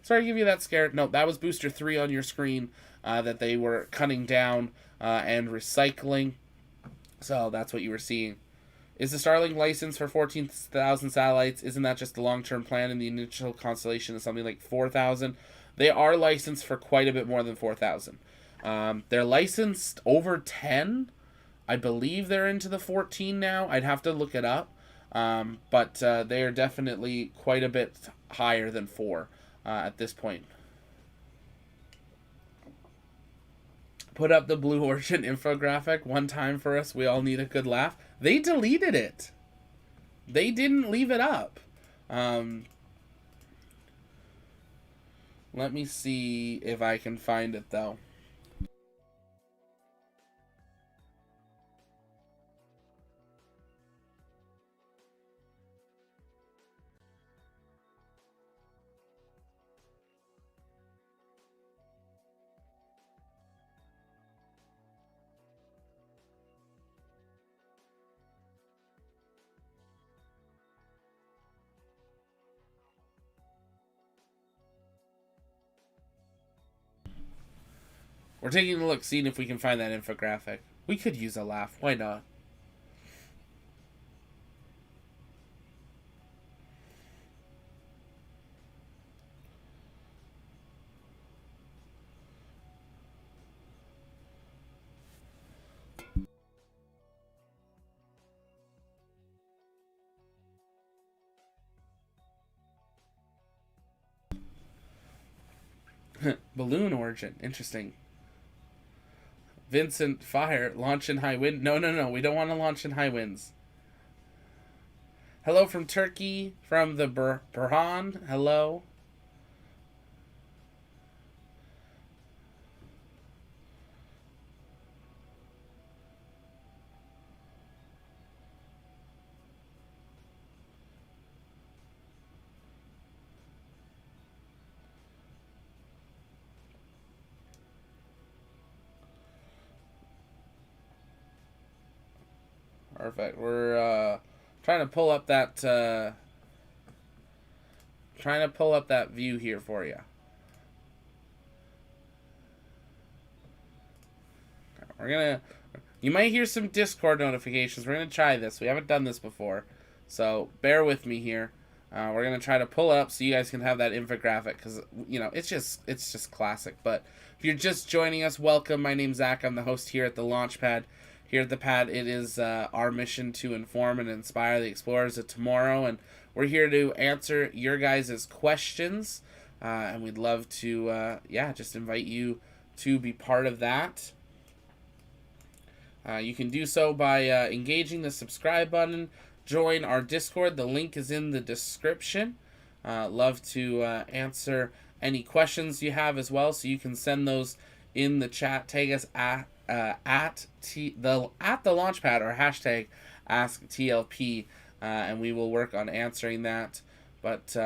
Sorry to give you that scare. No, that was Booster 3 on your screen that they were cutting down and recycling. So that's what you were seeing. Is the Starlink license for 14,000 satellites? Isn't that just the long-term plan, and the initial constellation is something like 4,000? They are licensed for quite a bit more than 4,000. They're licensed over 10. I believe they're into the 14 now. I'd have to look it up. But they are definitely quite a bit higher than 4 at this point. Put up the Blue Origin infographic one time for us. We all need a good laugh. They deleted it. They didn't leave it up. Let me see if I can find it, though. We're taking a look, seeing if we can find that infographic. We could use a laugh. Why not? Balloon origin. Interesting. Vincent, fire. Launch in high wind. No, no, no. We don't want to launch in high winds. Hello from Turkey. From the Burhan. Hello. Perfect. We're trying to pull up that view here for you. You might hear some Discord notifications. We're gonna try this. We haven't done this before, so bear with me here. We're gonna try to pull it up so you guys can have that infographic, because it's just classic. But if you're just joining us, welcome. My name's Zach. I'm the host here at the Launchpad. Here at the pad, it is our mission to inform and inspire the explorers of tomorrow, and we're here to answer your guys' questions, and we'd love to, just invite you to be part of that. You can do so by engaging the subscribe button, join our Discord. The link is in the description. Love to answer any questions you have as well, so you can send those in the chat. Tag us at the Launchpad or hashtag AskTLP, and we will work on answering that. But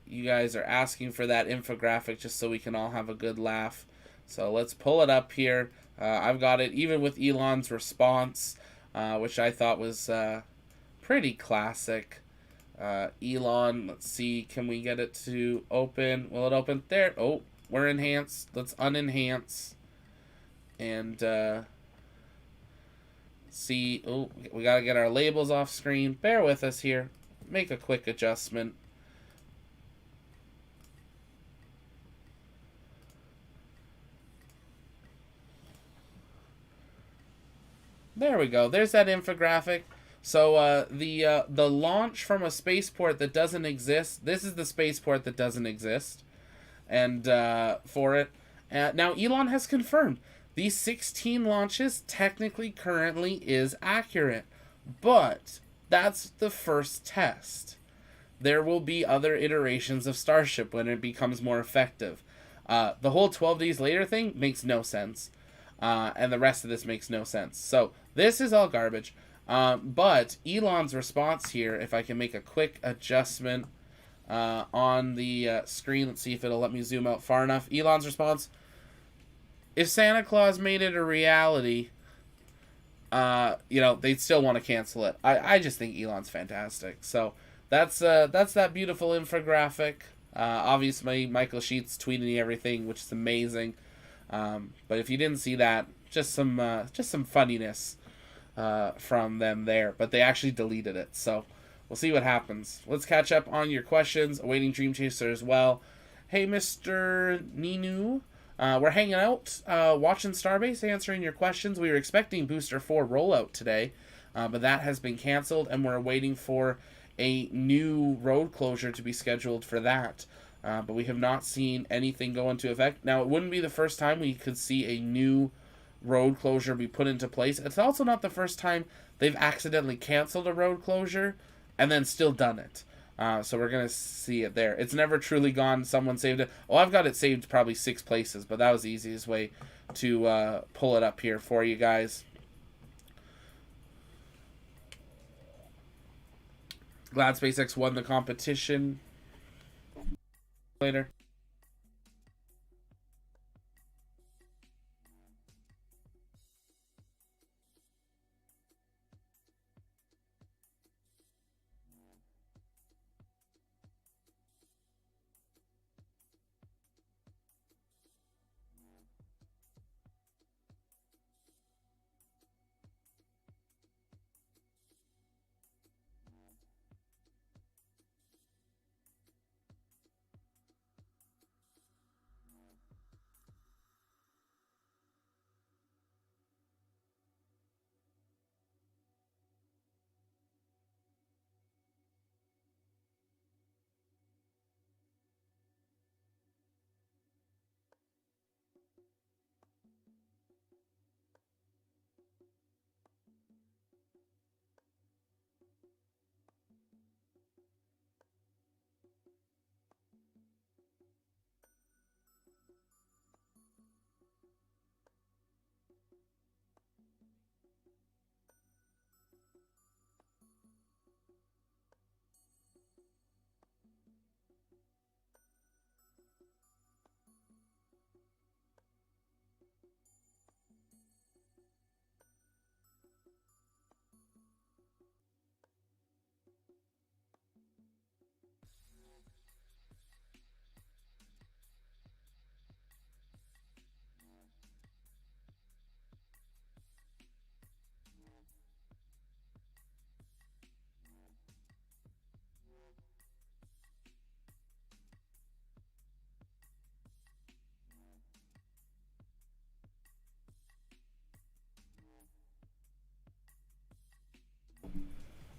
you guys are asking for that infographic just so we can all have a good laugh. So let's pull it up here. I've got it even with Elon's response, which I thought was pretty classic. Elon, let's see, can we get it to open? Will it open? There. Oh, we're enhanced. Let's unenhance. And see, oh, we gotta get our labels off screen. Bear with us here. Make a quick adjustment. There we go. There's that infographic. So the launch from a spaceport that doesn't exist. This is the spaceport that doesn't exist, and for it. Now Elon has confirmed these 16 launches technically currently is accurate, but that's the first test. There will be other iterations of Starship when it becomes more effective. The whole 12 days later thing makes no sense, and the rest of this makes no sense. So this is all garbage. But Elon's response here, if I can make a quick adjustment on the screen, let's see if it'll let me zoom out far enough. Elon's response: if Santa Claus made it a reality, they'd still want to cancel it. I just think Elon's fantastic. So that's that beautiful infographic. Obviously, Michael Sheets tweeting everything, which is amazing. But if you didn't see that, just some funniness from them there. But they actually deleted it, so we'll see what happens. Let's catch up on your questions. Awaiting Dream Chaser as well. Hey, Mr. Ninu. We're hanging out, watching Starbase, answering your questions. We were expecting Booster 4 rollout today, but that has been canceled, and we're waiting for a new road closure to be scheduled for that. But we have not seen anything go into effect. Now, it wouldn't be the first time we could see a new road closure be put into place. It's also not the first time they've accidentally canceled a road closure and then still done it. So we're going to see it there. It's never truly gone. Someone saved it. Oh, I've got it saved probably 6 places, but that was the easiest way to pull it up here for you guys. Glad SpaceX won the competition. Later.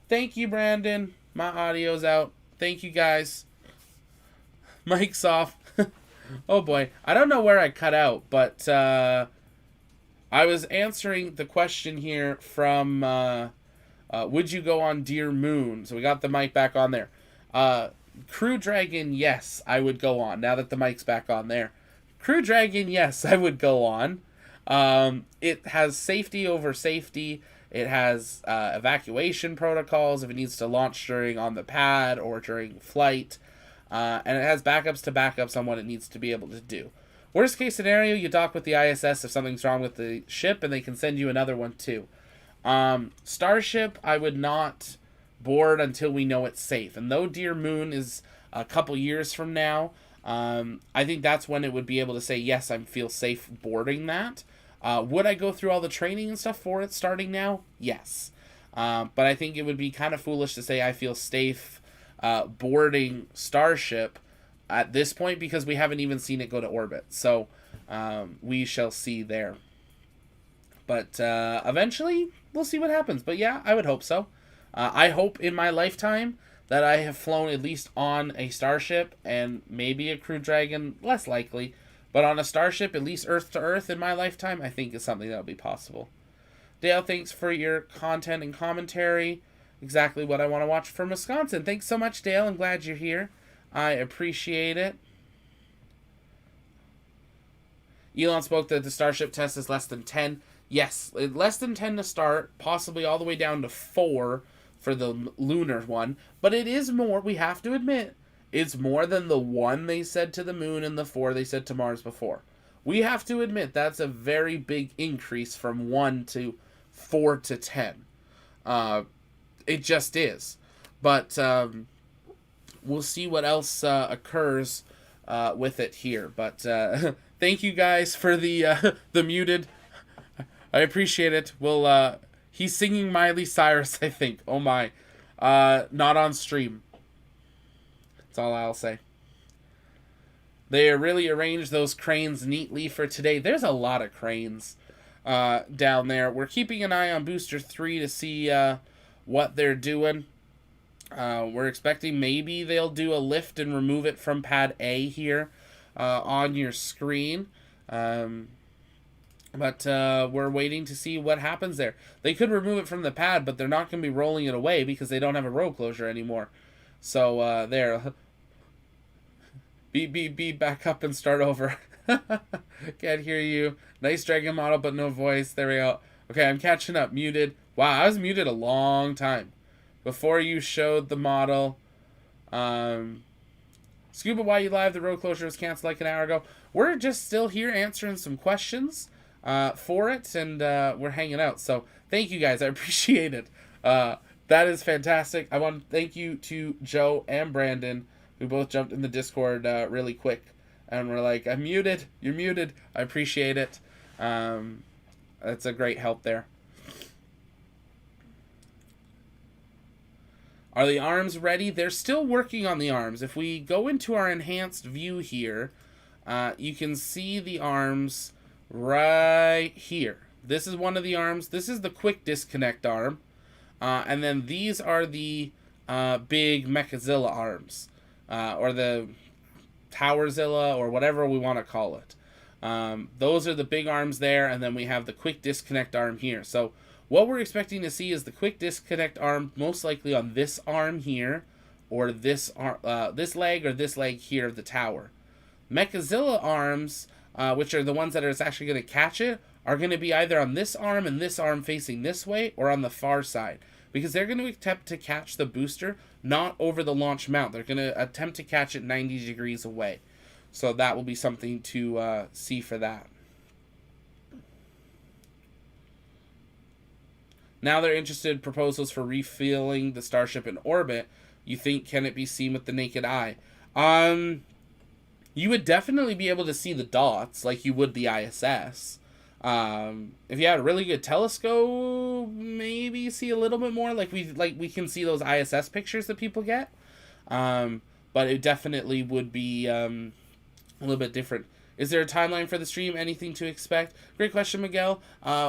Thank you, Brandon. My audio's out. Thank you, guys. Mic's off. Oh, boy. I don't know where I cut out, but I was answering the question here from would you go on Dear Moon? So we got the mic back on there. Crew Dragon, yes, I would go on. Now that the mic's back on there. Crew Dragon, yes, I would go on. It has safety over safety. It has evacuation protocols if it needs to launch during on the pad or during flight. And it has backups to backups on what it needs to be able to do. Worst case scenario, you dock with the ISS if something's wrong with the ship, and they can send you another one too. Starship, I would not board until we know it's safe. And though Dear Moon is a couple years from now, I think that's when it would be able to say, yes, I feel safe boarding that. Would I go through all the training and stuff for it starting now? Yes. But I think it would be kind of foolish to say I feel safe boarding Starship at this point because we haven't even seen it go to orbit. So we shall see there. But eventually, we'll see what happens. But yeah, I would hope so. I hope in my lifetime that I have flown at least on a Starship and maybe a Crew Dragon, less likely. But on a Starship, at least Earth to Earth in my lifetime, I think is something that will be possible. Dale, thanks for your content and commentary. Exactly what I want to watch from Wisconsin. Thanks so much, Dale. I'm glad you're here. I appreciate it. Elon spoke that the Starship test is less than 10. Yes, less than 10 to start, possibly all the way down to 4 for the Lunar one. But it is more, we have to admit, it's more than the 1 they said to the moon and the 4 they said to Mars before. We have to admit that's a very big increase from 1 to 4 to 10. It just is. But we'll see what else occurs with it here. But thank you guys for the muted. I appreciate it. We'll he's singing Miley Cyrus, I think. Oh my. Not on stream. That's all I'll say. They really arranged those cranes neatly for today. There's a lot of cranes down there. We're keeping an eye on Booster 3 to see what they're doing. We're expecting maybe they'll do a lift and remove it from Pad A here on your screen. But we're waiting to see what happens there. They could remove it from the pad, but they're not going to be rolling it away because they don't have a roll closure anymore. So there. Beep, back up and start over. Can't hear you. Nice dragon model, but no voice. There we go. Okay, I'm catching up. Muted. Wow, I was muted a long time. Before you showed the model. Scuba, why you live? The road closure was canceled like an hour ago. We're just still here answering some questions for it, and we're hanging out. So thank you guys. I appreciate it. That is fantastic. I want to thank you to Joe and Brandon, who both jumped in the Discord really quick. And we're like, I'm muted. You're muted. I appreciate it. That's a great help there. Are the arms ready? They're still working on the arms. If we go into our enhanced view here, you can see the arms right here. This is one of the arms. This is the quick disconnect arm. And then these are the big Mechazilla arms. Or the Towerzilla, or whatever we want to call it. Those are the big arms there, and then we have the quick disconnect arm here. So what we're expecting to see is the quick disconnect arm most likely on this arm here, or this leg, or this leg here of the tower. Mechazilla arms, which are the ones that are actually going to catch it, are going to be either on this arm and this arm facing this way, or on the far side. Because they're going to attempt to catch the booster, not over the launch mount. They're going to attempt to catch it 90 degrees away. So that will be something to see for that. Now they're interested in proposals for refueling the Starship in orbit. You think, can it be seen with the naked eye? You would definitely be able to see the dots like you would the ISS. If you had a really good telescope, maybe see a little bit more. Like we can see those ISS pictures that people get. But it definitely would be a little bit different. Is there a timeline for the stream? Anything to expect? Great question, Miguel.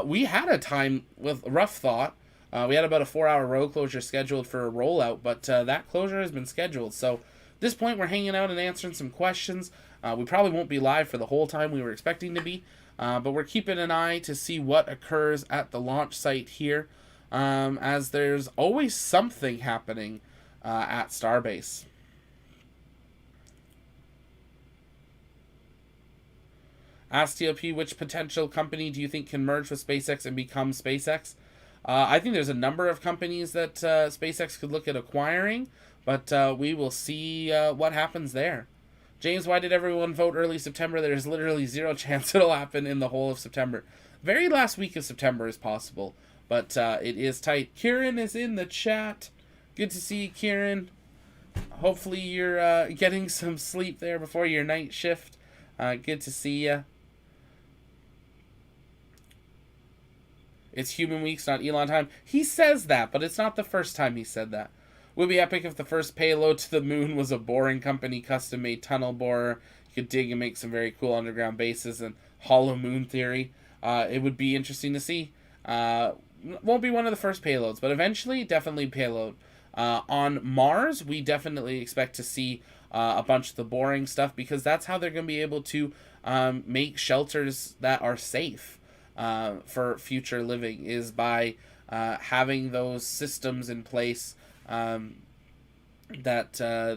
We had a time with Rough Thought. We had about a 4-hour road closure scheduled for a rollout, but that closure has been scheduled. So at this point, we're hanging out and answering some questions. We probably won't be live for the whole time we were expecting to be, but we're keeping an eye to see what occurs at the launch site here, as there's always something happening at Starbase. Ask TLP, which potential company do you think can merge with SpaceX and become SpaceX? I think there's a number of companies that SpaceX could look at acquiring, but we will see what happens there. James, why did everyone vote early September? There's literally zero chance it'll happen in the whole of September. Very last week of September is possible, but it is tight. Kieran is in the chat. Good to see you, Kieran. Hopefully you're getting some sleep there before your night shift. Good to see you. It's human weeks, not Elon time. He says that, but it's not the first time he said that. Would be epic if the first payload to the moon was a boring company custom-made tunnel borer. You could dig and make some very cool underground bases and hollow moon theory. It would be interesting to see. Won't be one of the first payloads, but eventually, definitely payload. On Mars, we definitely expect to see a bunch of the boring stuff, because that's how they're going to be able to make shelters that are safe for future living, is by having those systems in place that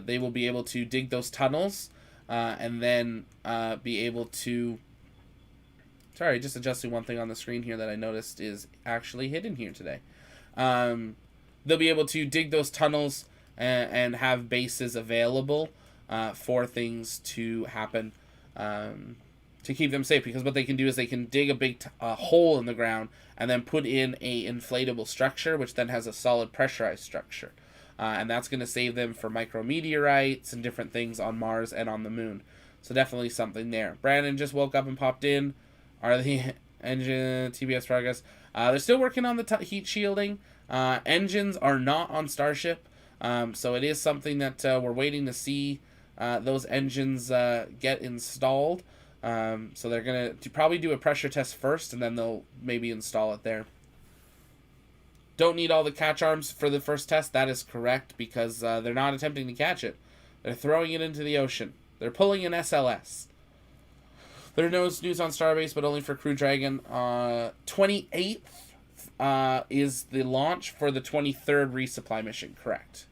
they will be able to dig those tunnels and then be able to... Sorry, just adjusting one thing on the screen here that I noticed is actually hidden here today. They'll be able to dig those tunnels and have bases available for things to happen to keep them safe. Because what they can do is they can dig a big hole in the ground and then put in a inflatable structure, which then has a solid pressurized structure. And that's going to save them for micrometeorites and different things on Mars and on the moon. So definitely something there. Brandon just woke up and popped in. Are the engine TBS progress? They're still working on the heat shielding. Engines are not on Starship. So it is something that we're waiting to see those engines get installed. So they're going to probably do a pressure test first, and then they'll maybe install it there. Don't need all the catch arms for the first test. That is correct, because they're not attempting to catch it. They're throwing it into the ocean. They're pulling an SLS. There's no news on Starbase, but only for Crew Dragon. 28th is the launch for the 23rd resupply mission, correct?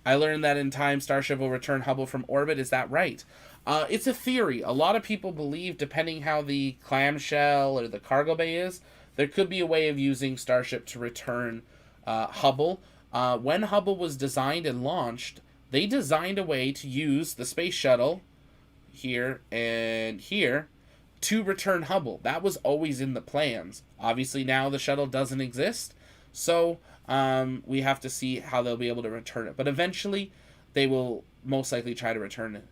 I learned that in time Starship will return Hubble from orbit. Is that right? It's a theory. A lot of people believe, depending how the clamshell or the cargo bay is, there could be a way of using Starship to return Hubble. When Hubble was designed and launched, they designed a way to use the space shuttle here and here to return Hubble. That was always in the plans. Obviously now the shuttle doesn't exist, so we have to see how they'll be able to return it. But eventually they will most likely try to return it.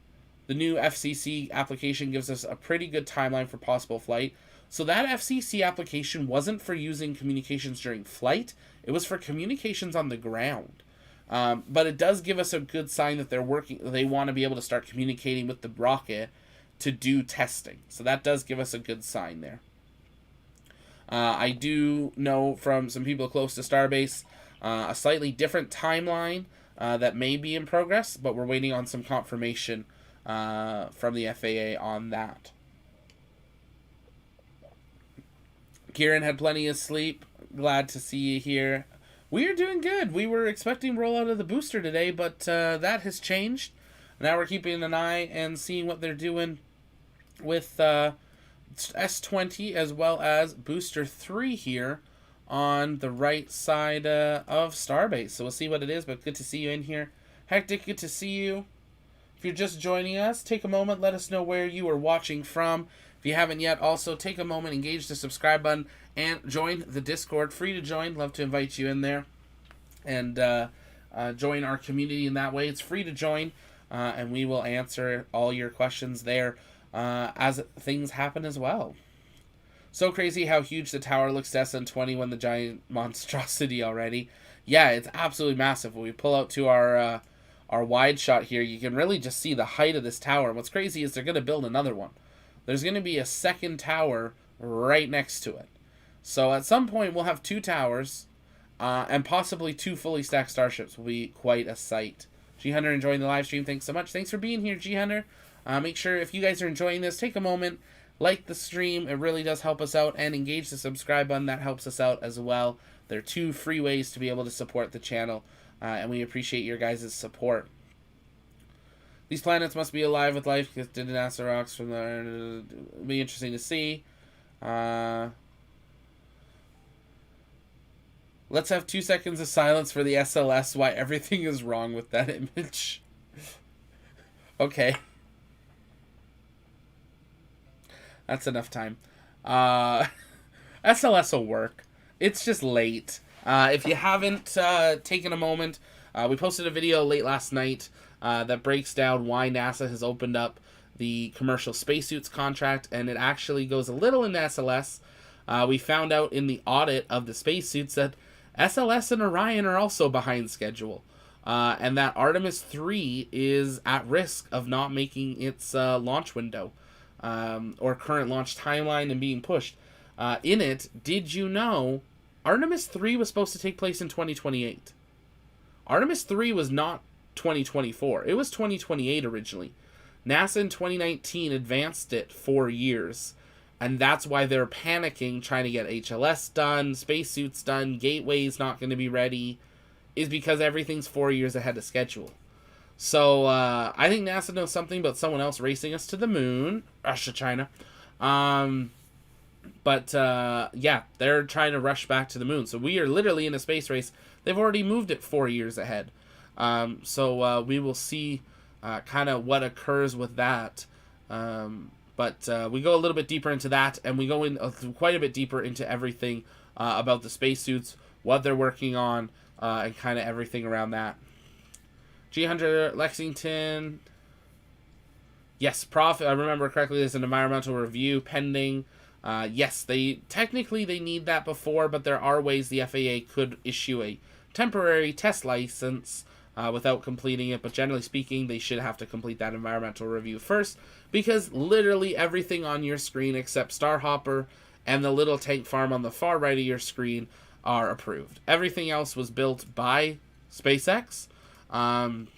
The new FCC application gives us a pretty good timeline for possible flight. So that FCC application wasn't for using communications during flight. It was for communications on the ground. But it does give us a good sign that they're working. They want to be able to start communicating with the rocket to do testing. So that does give us a good sign there. I do know from some people close to Starbase a slightly different timeline that may be in progress, but we're waiting on some confirmation from the FAA on that. Kieran had plenty of sleep. Glad to see you here. We are doing good. We were expecting rollout of the booster today, but that has changed. Now we're keeping an eye and seeing what they're doing with S20 as well as Booster 3 here on the right side of Starbase. So we'll see what it is, but good to see you in here. Hectic, good to see you. If you're just joining us, take a moment, let us know where you are watching from. If you haven't yet, also take a moment, engage the subscribe button, and join the Discord. Free to join. Love to invite you in there and join our community in that way. It's free to join, and we will answer all your questions there as things happen as well. So crazy how huge the tower looks to SN20 when the giant monstrosity already. Yeah, it's absolutely massive. When we pull out to our wide shot here, you can really just see the height of this tower. What's crazy is they're going to build another one. There's going to be a second tower right next to it. So at some point we'll have two towers, and possibly 2 fully stacked starships will be quite a sight. G Hunter enjoying the live stream. Thanks so much. Thanks for being here, G Hunter. Make sure if you guys are enjoying this, take a moment, like the stream. It really does help us out, and engage the subscribe button. That helps us out as well. There are 2 free ways to be able to support the channel, and we appreciate your guys' support. These planets must be alive with life because did NASA rocks from there. It'll be interesting to see. Let's have 2 seconds of silence for the SLS. Why everything is wrong with that image. Okay. That's enough time. SLS will work. It's just late. If you haven't taken a moment, we posted a video late last night that breaks down why NASA has opened up the commercial spacesuits contract, and it actually goes a little into SLS. We found out in the audit of the spacesuits that SLS and Orion are also behind schedule, and that Artemis 3 is at risk of not making its launch window or current launch timeline and being pushed. In it, did you know Artemis 3 was supposed to take place in 2028? Artemis 3 was not 2024. It was 2028 originally. NASA in 2019 advanced it 4 years. And that's why they're panicking, trying to get HLS done, spacesuits done, Gateway's not going to be ready, is because everything's 4 years ahead of schedule. So, I think NASA knows something about someone else racing us to the moon. Russia, China. Yeah, they're trying to rush back to the moon. So we are literally in a space race. They've already moved it 4 years ahead. We will see kind of what occurs with that. We go a little bit deeper into that, and we go in quite a bit deeper into everything about the spacesuits, what they're working on, and kind of everything around that. G100 Lexington. Yes, Prof. I remember correctly, there's an environmental review pending. Yes, they need that before, but there are ways the FAA could issue a temporary test license without completing it. But generally speaking, they should have to complete that environmental review first, because literally everything on your screen except Starhopper and the little tank farm on the far right of your screen are approved. Everything else was built by SpaceX and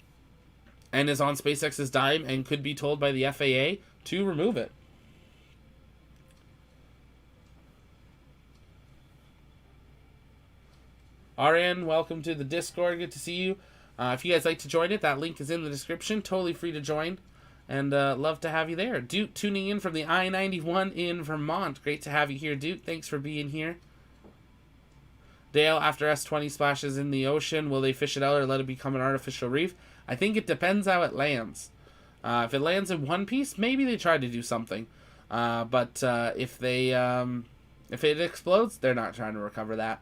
is on SpaceX's dime and could be told by the FAA to remove it. Ariane, welcome to the Discord. Good to see you. If you guys like to join it, that link is in the description. Totally free to join. And love to have you there. Duke tuning in from the I-91 in Vermont. Great to have you here, Duke. Thanks for being here. Dale, after S-20 splashes in the ocean, will they fish it out or let it become an artificial reef? I think it depends how it lands. If it lands in one piece, maybe they try to do something. If it explodes, they're not trying to recover that.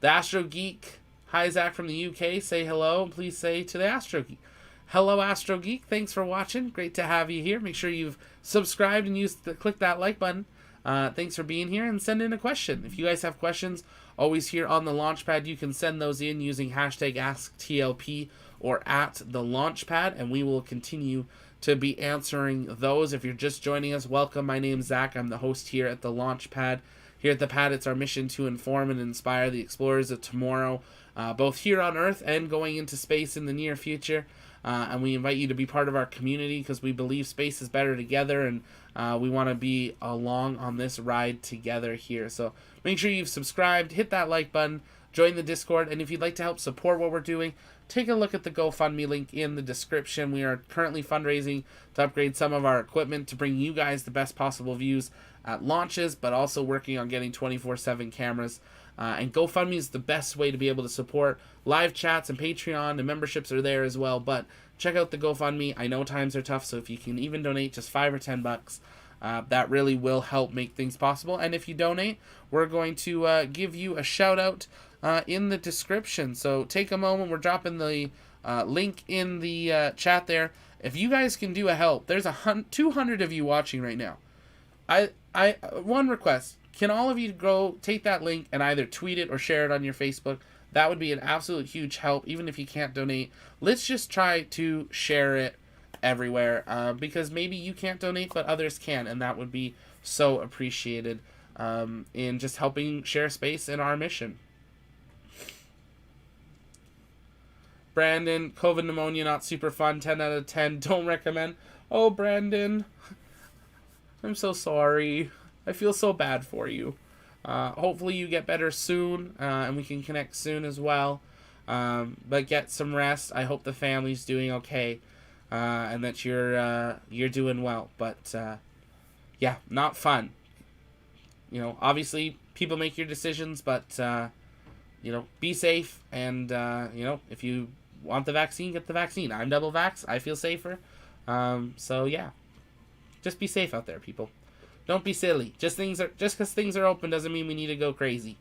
The Astro Geek, hi Zach from the UK, say hello. Please say to the Astro Geek. Hello, Astro Geek. Thanks for watching. Great to have you here. Make sure you've subscribed and click that like button. Thanks for being here, and send in a question. If you guys have questions, always here on the Launchpad, you can send those in using hashtag AskTLP or at the Launchpad, and we will continue to be answering those. If you're just joining us, welcome. My name's Zach. I'm the host here at the Launchpad. Here at the pad, it's our mission to inform and inspire the explorers of tomorrow, both here on Earth and going into space in the near future. And we invite you to be part of our community because we believe space is better together, and we want to be along on this ride together here. So make sure you've subscribed, hit that like button, join the Discord, and if you'd like to help support what we're doing, take a look at the GoFundMe link in the description. We are currently fundraising to upgrade some of our equipment to bring you guys the best possible views at launches, but also working on getting 24/7 cameras. And GoFundMe is the best way to be able to support live chats, and Patreon and memberships are there as well. But check out the GoFundMe. I know times are tough, so if you can even donate just $5 or $10, that really will help make things possible. And if you donate, we're going to give you a shout out in the description. So take a moment. We're dropping the link in the chat there. If you guys can do a help, there's 200 of you watching right now. One request. Can all of you go take that link and either tweet it or share it on your Facebook? That would be an absolute huge help, even if you can't donate. Let's just try to share it everywhere, because maybe you can't donate, but others can, and that would be so appreciated in just helping share space in our mission. Brandon, COVID pneumonia, not super fun. 10 out of 10. Don't recommend. Oh, Brandon. I'm so sorry. I feel so bad for you. Hopefully you get better soon, and we can connect soon as well. But get some rest. I hope the family's doing okay, and that you're doing well. But yeah, not fun. You know, obviously people make your decisions, but you know, be safe. And you know, if you want the vaccine, get the vaccine. I'm double vax. I feel safer. So yeah, just be safe out there, people. Don't be silly. Just because things are open doesn't mean we need to go crazy.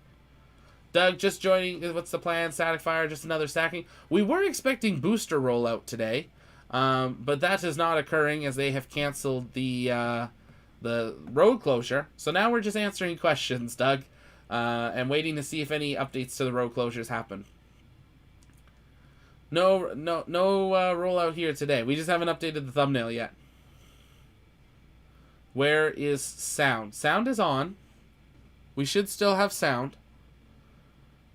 Doug, just joining. What's the plan? Static fire, just another stacking. We were expecting booster rollout today, but that is not occurring as they have canceled the road closure. So now we're just answering questions, Doug, and waiting to see if any updates to the road closures happen. No rollout here today. We just haven't updated the thumbnail yet. Where is sound? Sound is on. We should still have sound.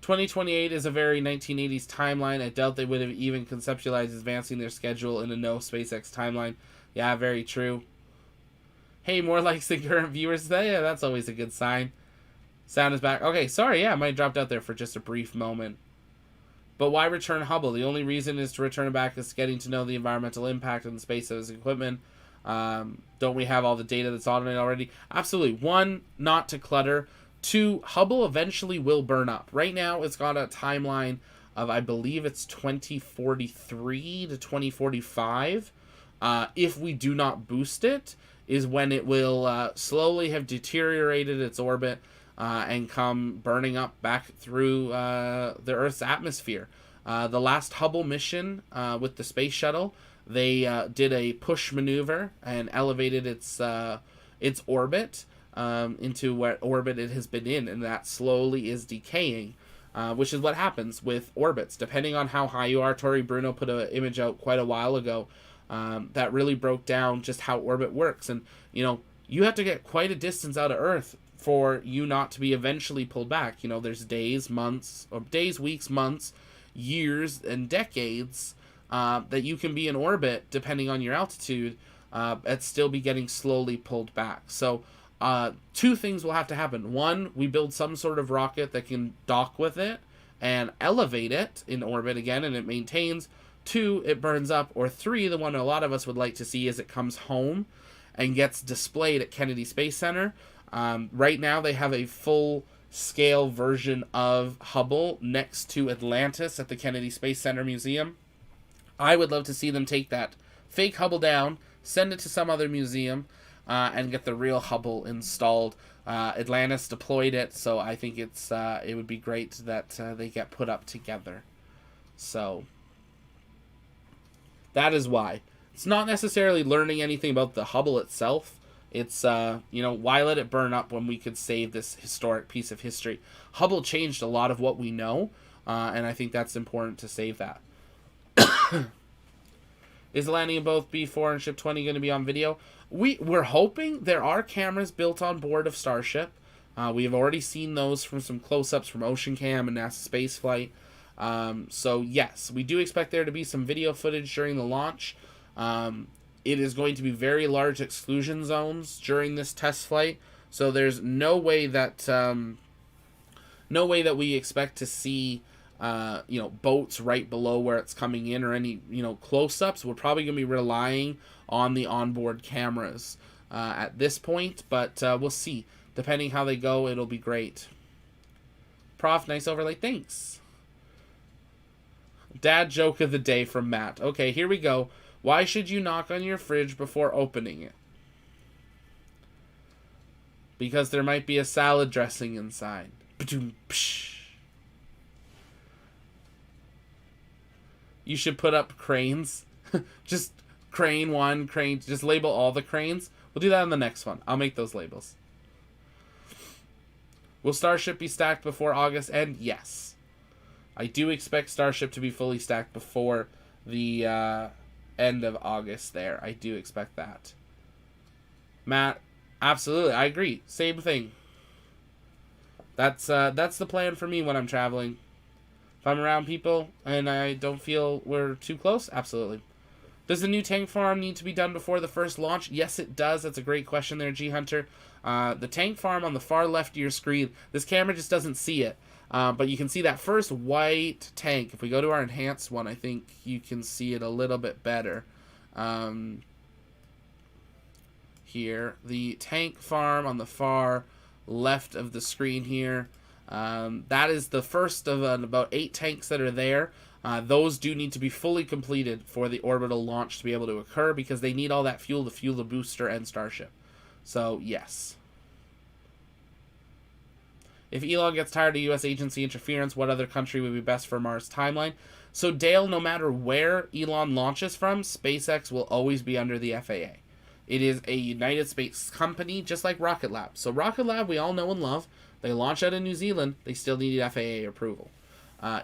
2028 is a very 1980s timeline. I doubt they would have even conceptualized advancing their schedule in a no SpaceX timeline. Yeah, very true. Hey, more likes than current viewers today? Yeah, that's always a good sign. Sound is back. Okay, sorry, yeah, I might have dropped out there for just a brief moment. But why return Hubble? The only reason is to return it back is getting to know the environmental impact of the space of its equipment. Don't we have all the data that's on it already? Absolutely. One, not to clutter. Two, Hubble eventually will burn up. Right now, it's got a timeline of, I believe it's 2043 to 2045. If we do not boost it, is when it will slowly have deteriorated its orbit and come burning up back through the Earth's atmosphere. The last Hubble mission with the space shuttle, they did a push maneuver and elevated its orbit into what orbit it has been in, and that slowly is decaying, which is what happens with orbits. Depending on how high you are, Tori Bruno put an image out quite a while ago that really broke down just how orbit works. And, you know, you have to get quite a distance out of Earth for you not to be eventually pulled back. You know, there's days, weeks, months, years, and decades that you can be in orbit, depending on your altitude, and still be getting slowly pulled back. So two things will have to happen. One, we build some sort of rocket that can dock with it and elevate it in orbit again, and it maintains. Two, it burns up. Or three, the one a lot of us would like to see is it comes home and gets displayed at Kennedy Space Center. Right now they have a full-scale version of Hubble next to Atlantis at the Kennedy Space Center Museum. I would love to see them take that fake Hubble down, send it to some other museum, and get the real Hubble installed. Atlantis deployed it, so I think it would be great that they get put up together. So that is why. It's not necessarily learning anything about the Hubble itself. It's, you know, why let it burn up when we could save this historic piece of history? Hubble changed a lot of what we know, and I think that's important to save that. Is the landing of both B4 and Ship 20 going to be on video? We're hoping. There are cameras built on board of Starship. We have already seen those from some close-ups from Ocean Cam and NASA Spaceflight. So yes, we do expect there to be some video footage during the launch. It is going to be very large exclusion zones during this test flight. So there's no way that we expect to see you know, boats right below where it's coming in, or any, you know, close-ups. We're probably going to be relying on the onboard cameras at this point, but we'll see. Depending how they go, it'll be great. Prof, nice overlay. Thanks. Dad joke of the day from Matt. Okay, here we go. Why should you knock on your fridge before opening it? Because there might be a salad dressing inside. You should put up cranes. Just crane 1, crane... Just label all the cranes. We'll do that on the next one. I'll make those labels. Will Starship be stacked before August end? Yes. I do expect Starship to be fully stacked before the end of August there. I do expect that. Matt, absolutely. I agree. Same thing. That's the plan for me when I'm traveling. If I'm around people and I don't feel we're too close, absolutely. Does the new tank farm need to be done before the first launch? Yes, it does. That's a great question there, G Hunter. The tank farm on the far left of your screen, this camera just doesn't see it. But you can see that first white tank. If we go to our enhanced one, I think you can see it a little bit better. Here, the tank farm on the far left of the screen here. That is the first of about 8 tanks that are there. Those do need to be fully completed for the orbital launch to be able to occur, because they need all that fuel to fuel the booster and Starship. So, yes. If Elon gets tired of U.S. agency interference, what other country would be best for Mars timeline? So, Dale, no matter where Elon launches from, SpaceX will always be under the FAA. It is a United States company, just like Rocket Lab. So, Rocket Lab, we all know and love. They launch out of New Zealand. They still need FAA approval.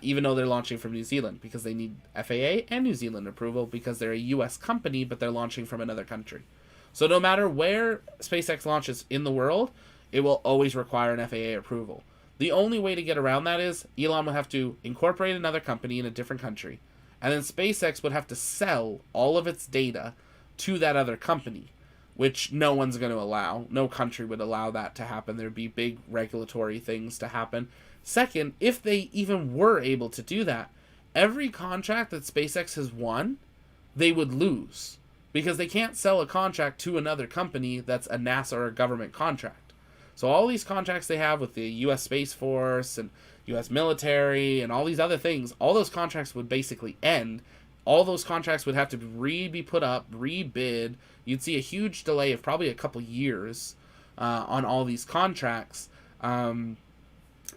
Even though they're launching from New Zealand, because they need FAA and New Zealand approval, because they're a U.S. company, but they're launching from another country. So no matter where SpaceX launches in the world, it will always require an FAA approval. The only way to get around that is Elon will have to incorporate another company in a different country, and then SpaceX would have to sell all of its data to that other company, which no one's going to allow. No country would allow that to happen. There'd be big regulatory things to happen. Second, if they even were able to do that, every contract that SpaceX has won, they would lose, because they can't sell a contract to another company that's a NASA or a government contract. So all these contracts they have with the U.S. Space Force and U.S. military and all these other things, all those contracts would basically end. All those contracts would have to be put up, rebid. You'd see a huge delay of probably a couple years on all these contracts.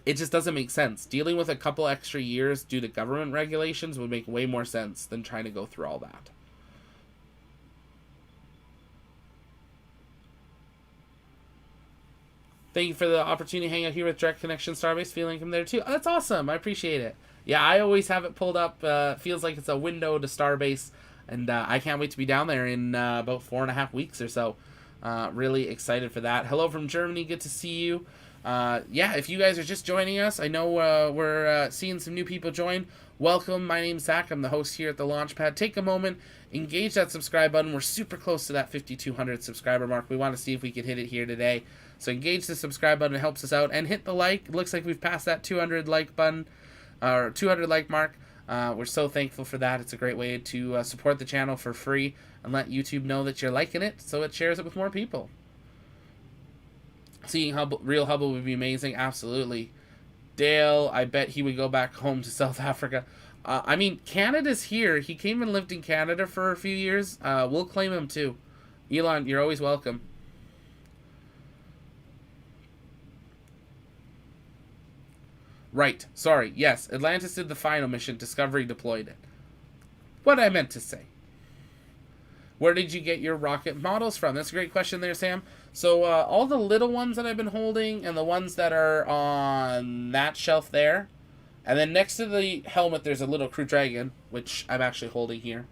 It just doesn't make sense. Dealing with a couple extra years due to government regulations would make way more sense than trying to go through all that. Thank you for the opportunity to hang out here with Direct Connection Starbase. Feeling I'm there too. Oh, that's awesome. I appreciate it. Yeah, I always have it pulled up. Feels like it's a window to Starbase. And I can't wait to be down there in about 4.5 weeks or so. Really excited for that. Hello from Germany. Good to see you. Yeah, if you guys are just joining us, I know we're seeing some new people join. Welcome. My name's Zach. I'm the host here at the Launchpad. Take a moment, engage that subscribe button. We're super close to that 5,200 subscriber mark. We want to see if we can hit it here today. So engage the subscribe button. It helps us out. And hit the like. It looks like we've passed that 200 like button, or 200 like mark. We're so thankful for that. It's a great way to support the channel for free and let YouTube know that you're liking it, so it shares it with more people. Seeing real Hubble would be amazing. Absolutely. Dale, I bet he would go back home to South Africa. I mean, Canada's here. He came and lived in Canada for a few years. We'll claim him too. Elon, you're always welcome. Right. Sorry. Yes, Atlantis did the final mission. Discovery deployed it. What I meant to say. Where did you get your rocket models from? That's a great question there, Sam. So all the little ones that I've been holding and the ones that are on that shelf there. And then next to the helmet, there's a little Crew Dragon, which I'm actually holding here.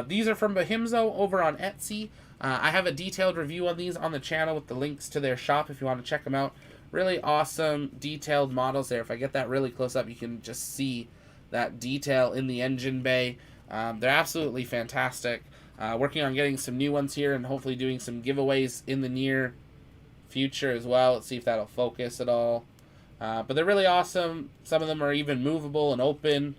These are from Bahimzo over on Etsy. I have a detailed review on these on the channel with the links to their shop if you want to check them out. Really awesome detailed models there. If I get that really close up, you can just see that detail in the engine bay. They're absolutely fantastic. Working on getting some new ones here and hopefully doing some giveaways in the near future as well. Let's see if that'll focus at all. But they're really awesome. Some of them are even movable and open.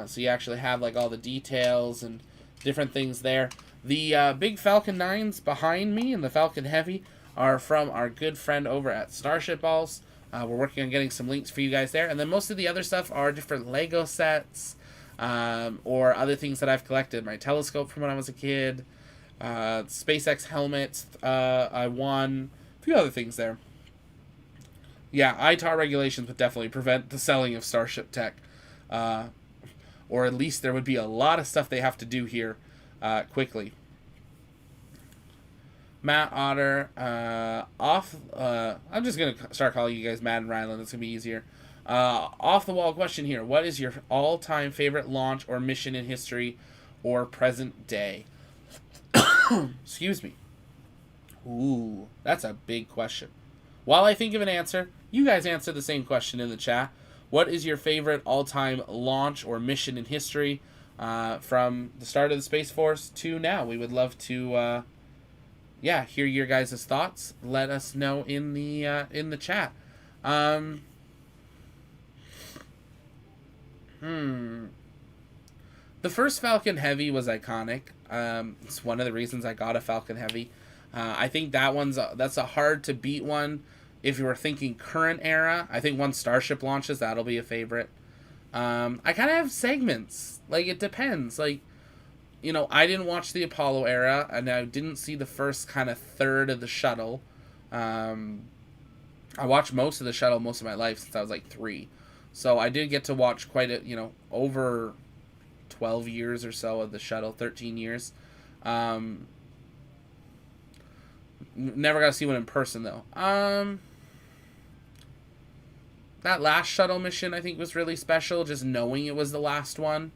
So you actually have like all the details and different things there. The big Falcon 9s behind me and the Falcon Heavy are from our good friend over at Starship Balls. We're working on getting some links for you guys there. And then most of the other stuff are different Lego sets. Or other things that I've collected. My telescope from when I was a kid, SpaceX helmets I won, a few other things there. Yeah, ITAR regulations would definitely prevent the selling of Starship tech. Or at least there would be a lot of stuff they have to do here quickly. Matt Otter, I'm just going to start calling you guys Matt and Ryland. It's going to be easier. Off the wall question here. What is your all-time favorite launch or mission in history or present day? Excuse me. Ooh, that's a big question. While I think of an answer, you guys answer the same question in the chat. What is your favorite all-time launch or mission in history from the start of the Space Force to now? We would love to, yeah, hear your guys' thoughts. Let us know in the chat. The first Falcon Heavy was iconic. It's one of the reasons I got a Falcon Heavy. I think that's a hard to beat one. If you were thinking current era, I think once Starship launches, that'll be a favorite. I kind of have segments. Like, it depends. Like, you know, I didn't watch the Apollo era, and I didn't see the first kind of third of the shuttle. I watched most of the shuttle most of my life since I was like 3. So I did get to watch quite a, you know, over 12 years or so of the shuttle, 13 years. Never got to see one in person, though. That last shuttle mission, I think, was really special, just knowing it was the last one.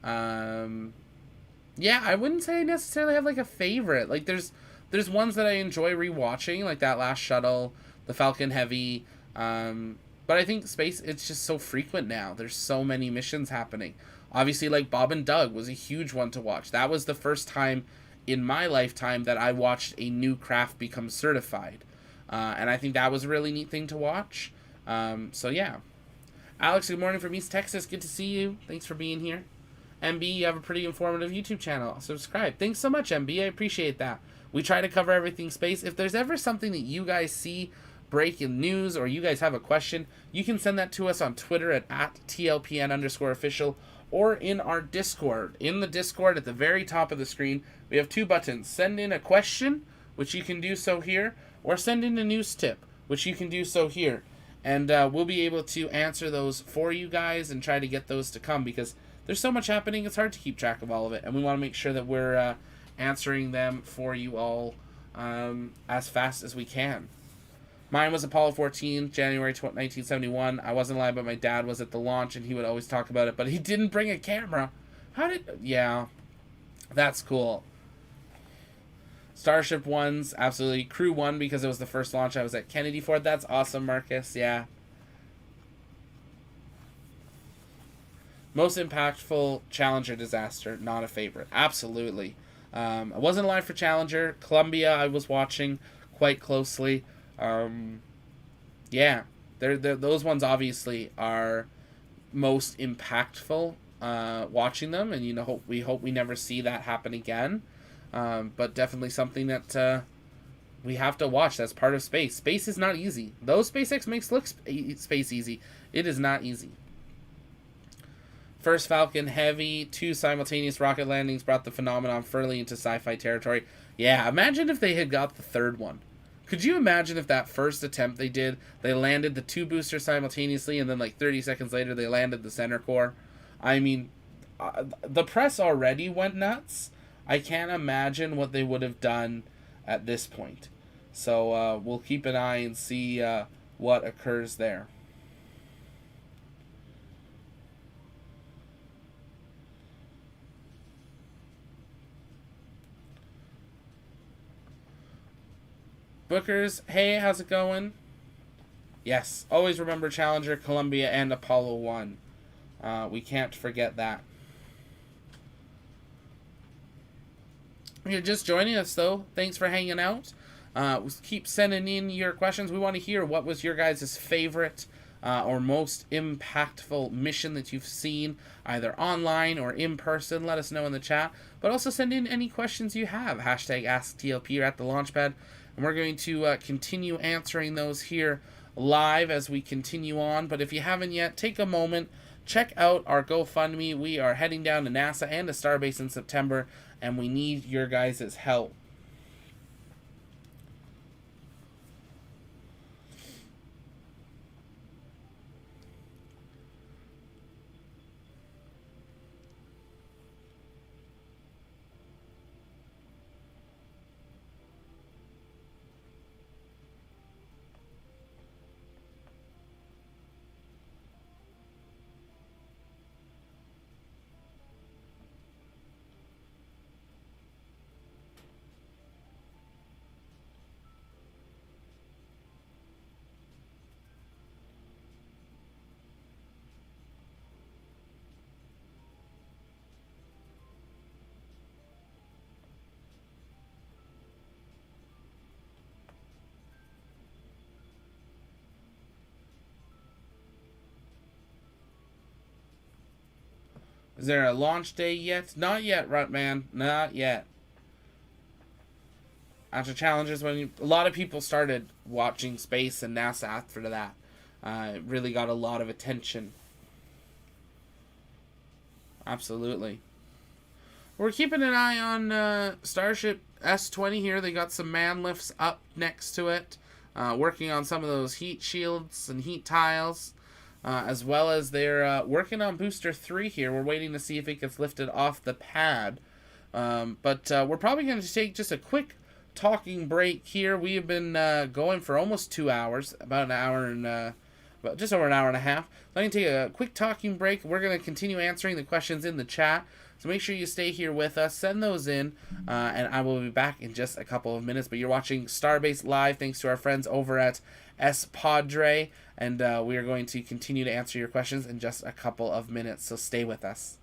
Yeah, I wouldn't say I necessarily have, like, a favorite. Like, there's ones that I enjoy rewatching, like that last shuttle, the Falcon Heavy. But I think space, it's just so frequent now. There's so many missions happening. Obviously, like, Bob and Doug was a huge one to watch. That was the first time in my lifetime that I watched a new craft become certified. And I think that was a really neat thing to watch. So, yeah. Alex, good morning from East Texas. Good to see you. Thanks for being here. MB, you have a pretty informative YouTube channel. Subscribe. Thanks so much, MB. I appreciate that. We try to cover everything space. If there's ever something that you guys see breaking news or you guys have a question, you can send that to us on Twitter at @TLPN_official or in our Discord. In the Discord at the very top of the screen, we have 2 buttons. Send in a question, which you can do so here, or send in a news tip, which you can do so here. And we'll be able to answer those for you guys and try to get those to come because there's so much happening, it's hard to keep track of all of it. And we want to make sure that we're answering them for you all as fast as we can. Mine was Apollo 14, January 1971. I wasn't alive, but my dad was at the launch, and he would always talk about it. But he didn't bring a camera. Yeah, that's cool. Starship 1's, absolutely. Crew 1, because it was the first launch I was at Kennedy for. That's awesome, Marcus. Yeah. Most impactful Challenger disaster, not a favorite. Absolutely. I wasn't alive for Challenger. Columbia, I was watching quite closely. Yeah, those ones obviously are most impactful watching them, and you know, we hope we never see that happen again. But definitely something that we have to watch. That's part of space. Space is not easy. Though SpaceX makes space easy, it is not easy. First Falcon Heavy, 2 simultaneous rocket landings brought the phenomenon firmly into sci-fi territory. Yeah, imagine if they had got the third one. Could you imagine if that first attempt they did, they landed the 2 boosters simultaneously, and then like 30 seconds later they landed the center core? I mean, the press already went nuts. I can't imagine what they would have done at this point. So we'll keep an eye and see what occurs there. Bookers, hey, how's it going? Yes, always remember Challenger, Columbia, and Apollo 1. We can't forget that. If you're just joining us, though, thanks for hanging out. Keep sending in your questions. We want to hear what was your guys' favorite or most impactful mission that you've seen, either online or in person. Let us know in the chat. But also send in any questions you have. Hashtag AskTLP or at the Launchpad. And we're going to continue answering those here live as we continue on. But if you haven't yet, take a moment, check out our GoFundMe. We are heading down to NASA and to Starbase in September, and we need your guys' help. Is there a launch day yet? Not yet, Rutman. Not yet. After challenges, a lot of people started watching space and NASA after that. It really got a lot of attention. Absolutely. We're keeping an eye on Starship S20 here. They got some man lifts up next to it. Working on some of those heat shields and heat tiles. As well as they're working on Booster 3 here. We're waiting to see if it gets lifted off the pad. But we're probably going to take just a quick talking break here. We have been going for almost 2 hours. About an hour and... just over an hour and a half. So I'm going to take a quick talking break. We're going to continue answering the questions in the chat. So make sure you stay here with us. Send those in. And I will be back in just a couple of minutes. But you're watching Starbase Live thanks to our friends over at S Padre. And we are going to continue to answer your questions in just a couple of minutes. So stay with us.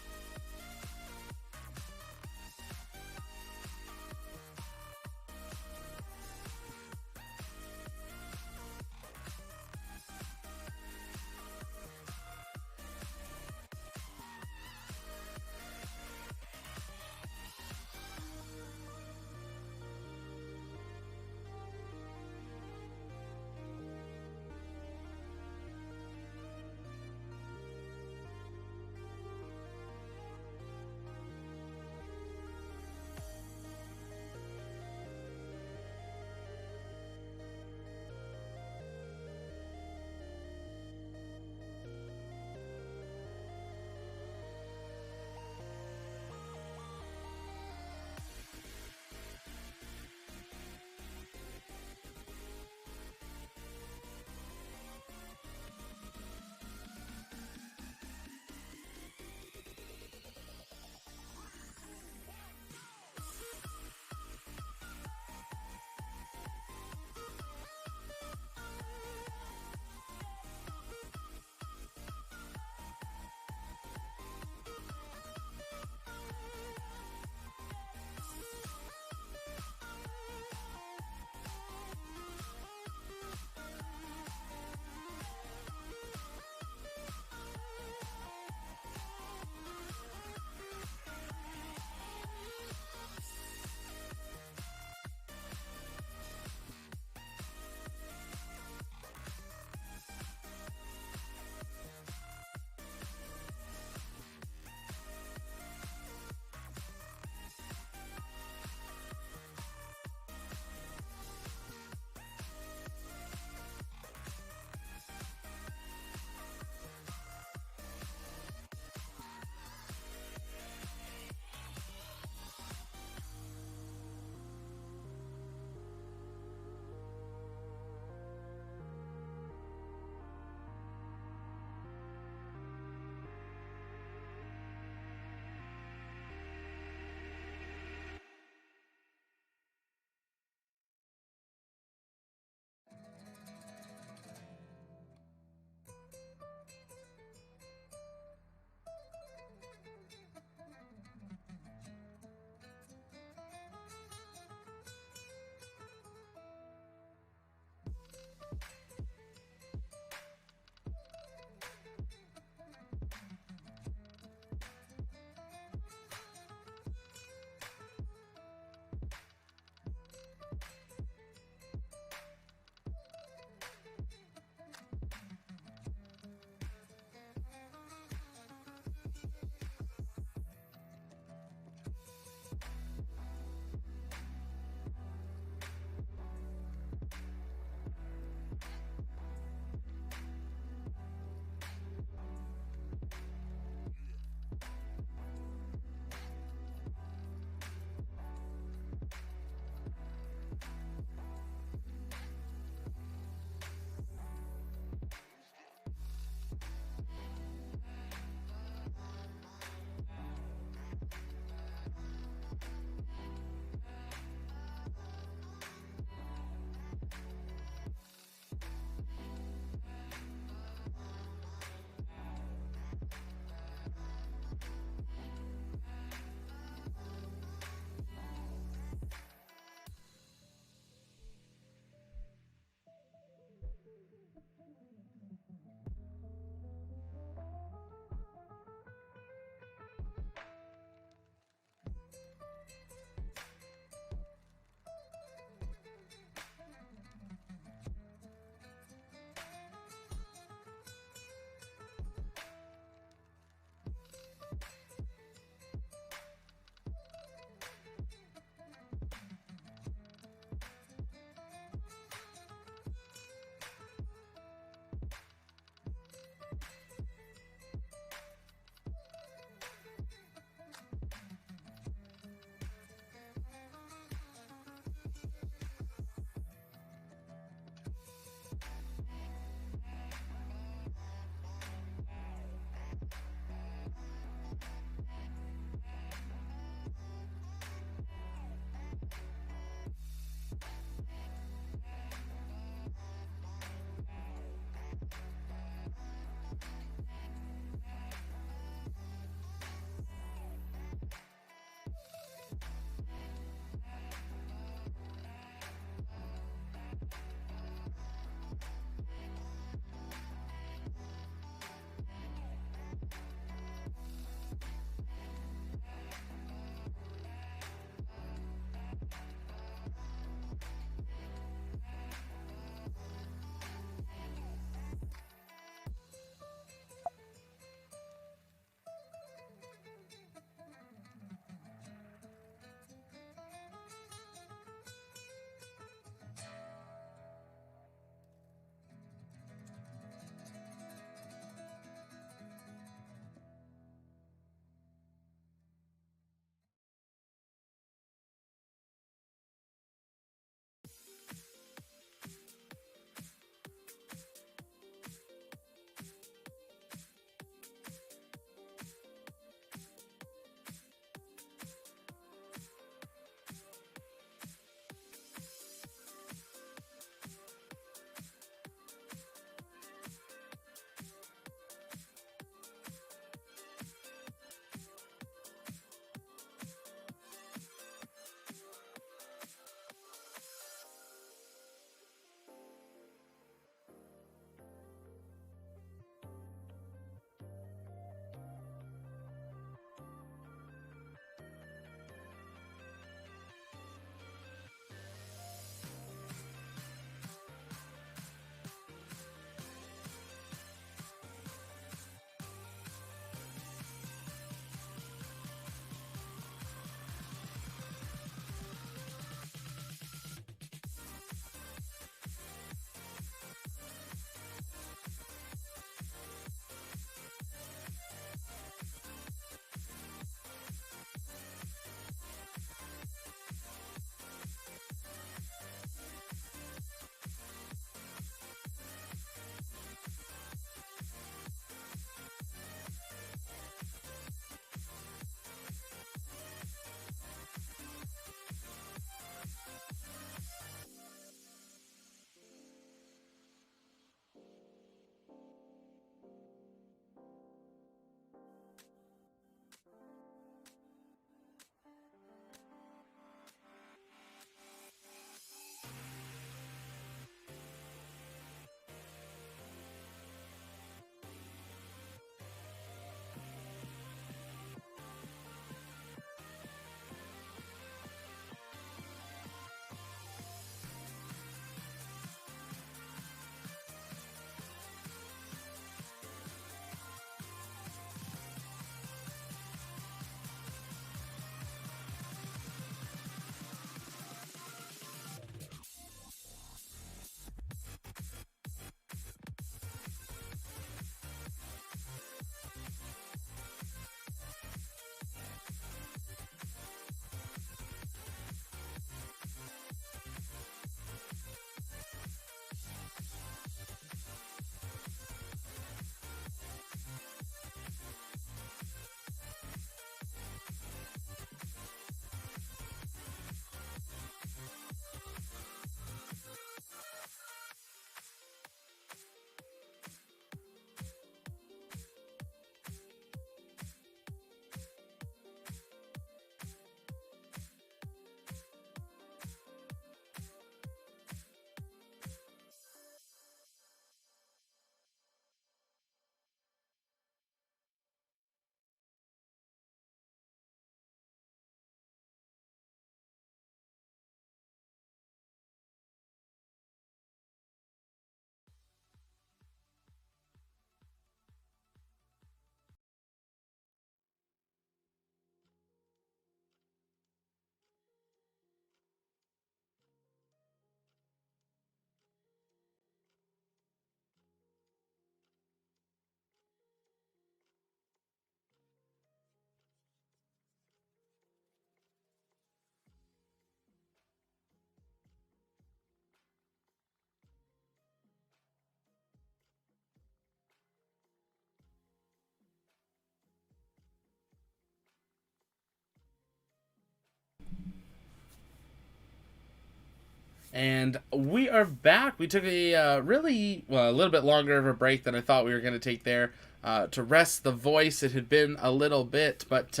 And we are back. We took a a little bit longer of a break than I thought we were going to take there to rest the voice. It had been a little bit, but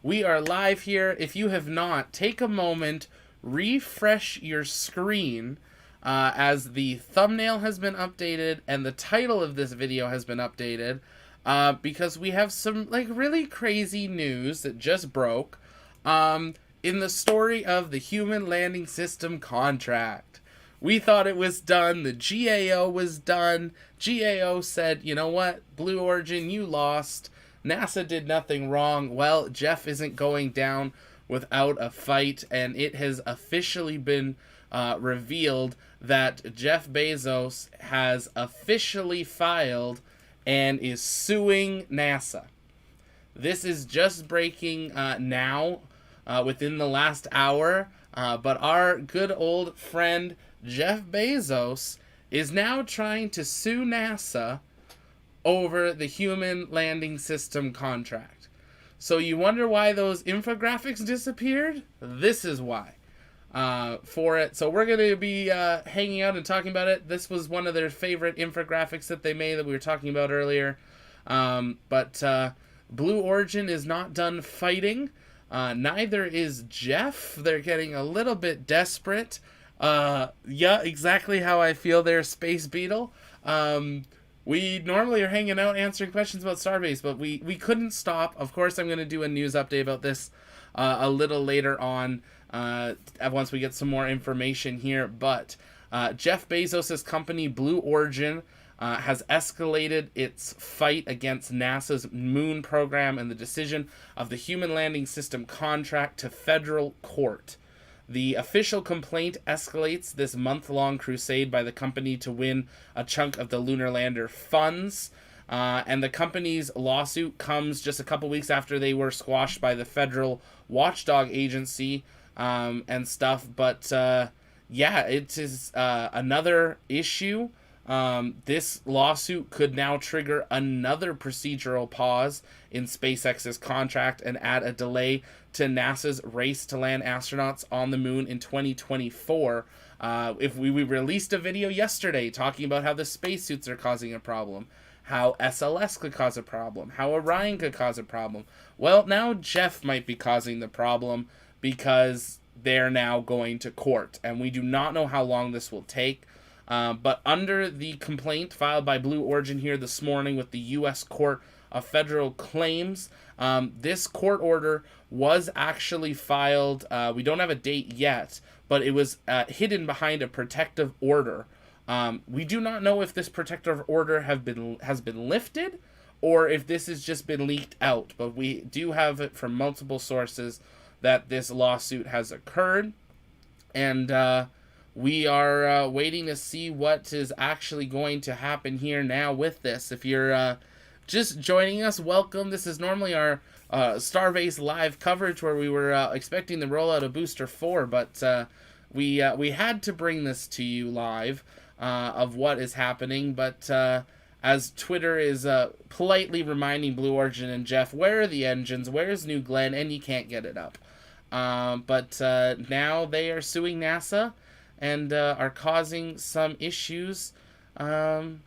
we are live here. If you have not, take a moment, refresh your screen as the thumbnail has been updated and the title of this video has been updated because we have some really crazy news that just broke. In the story of the Human Landing System contract. We thought it was done. The GAO was done. GAO said, you know what, Blue Origin, you lost. NASA did nothing wrong. Well, Jeff isn't going down without a fight, and it has officially been revealed that Jeff Bezos has officially filed and is suing NASA. This is just breaking now. Within the last hour, but our good old friend Jeff Bezos is now trying to sue NASA over the Human Landing System contract. So you wonder why those infographics disappeared? This is why. For it. So we're going to be hanging out and talking about it. This was one of their favorite infographics that they made that we were talking about earlier. But Blue Origin is not done fighting. Neither is Jeff. They're getting a little bit desperate. Yeah, exactly how I feel there, Space Beetle. We normally are hanging out answering questions about Starbase, but we couldn't stop. Of course, I'm going to do a news update about this a little later on once we get some more information here. But Jeff Bezos' company, Blue Origin, has escalated its fight against NASA's moon program and the decision of the Human Landing System contract to federal court. The official complaint escalates this month-long crusade by the company to win a chunk of the lunar lander funds. And the company's lawsuit comes just a couple weeks after they were squashed by the federal watchdog agency and stuff. But yeah, it is another issue. This lawsuit could now trigger another procedural pause in SpaceX's contract and add a delay to NASA's race to land astronauts on the moon in 2024. If we released a video yesterday talking about how the spacesuits are causing a problem, how SLS could cause a problem, how Orion could cause a problem. Well, now Jeff might be causing the problem because they're now going to court, and we do not know how long this will take. But under the complaint filed by Blue Origin here this morning with the U.S. Court of Federal Claims, this court order was actually filed. We don't have a date yet, but it was hidden behind a protective order. We do not know if this protective order has been lifted or if this has just been leaked out, but we do have it from multiple sources that this lawsuit has occurred, and we are waiting to see what is actually going to happen here now with this. If you're just joining us, welcome. This is normally our Starbase live coverage where we were expecting the rollout of Booster 4, but we had to bring this to you live of what is happening. But as Twitter is politely reminding Blue Origin and Jeff, where are the engines? Where's New Glenn? And you can't get it up. But now they are suing NASA and are causing some issues on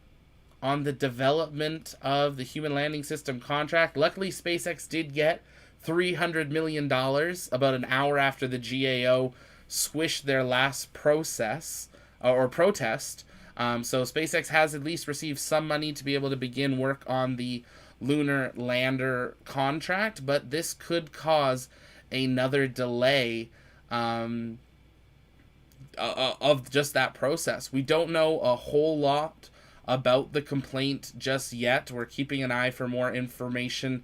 the development of the Human Landing System contract. Luckily, SpaceX did get $300 million about an hour after the GAO swished their last protest. So SpaceX has at least received some money to be able to begin work on the lunar lander contract, but this could cause another delay of just that process. We don't know a whole lot about the complaint just yet. We're keeping an eye for more information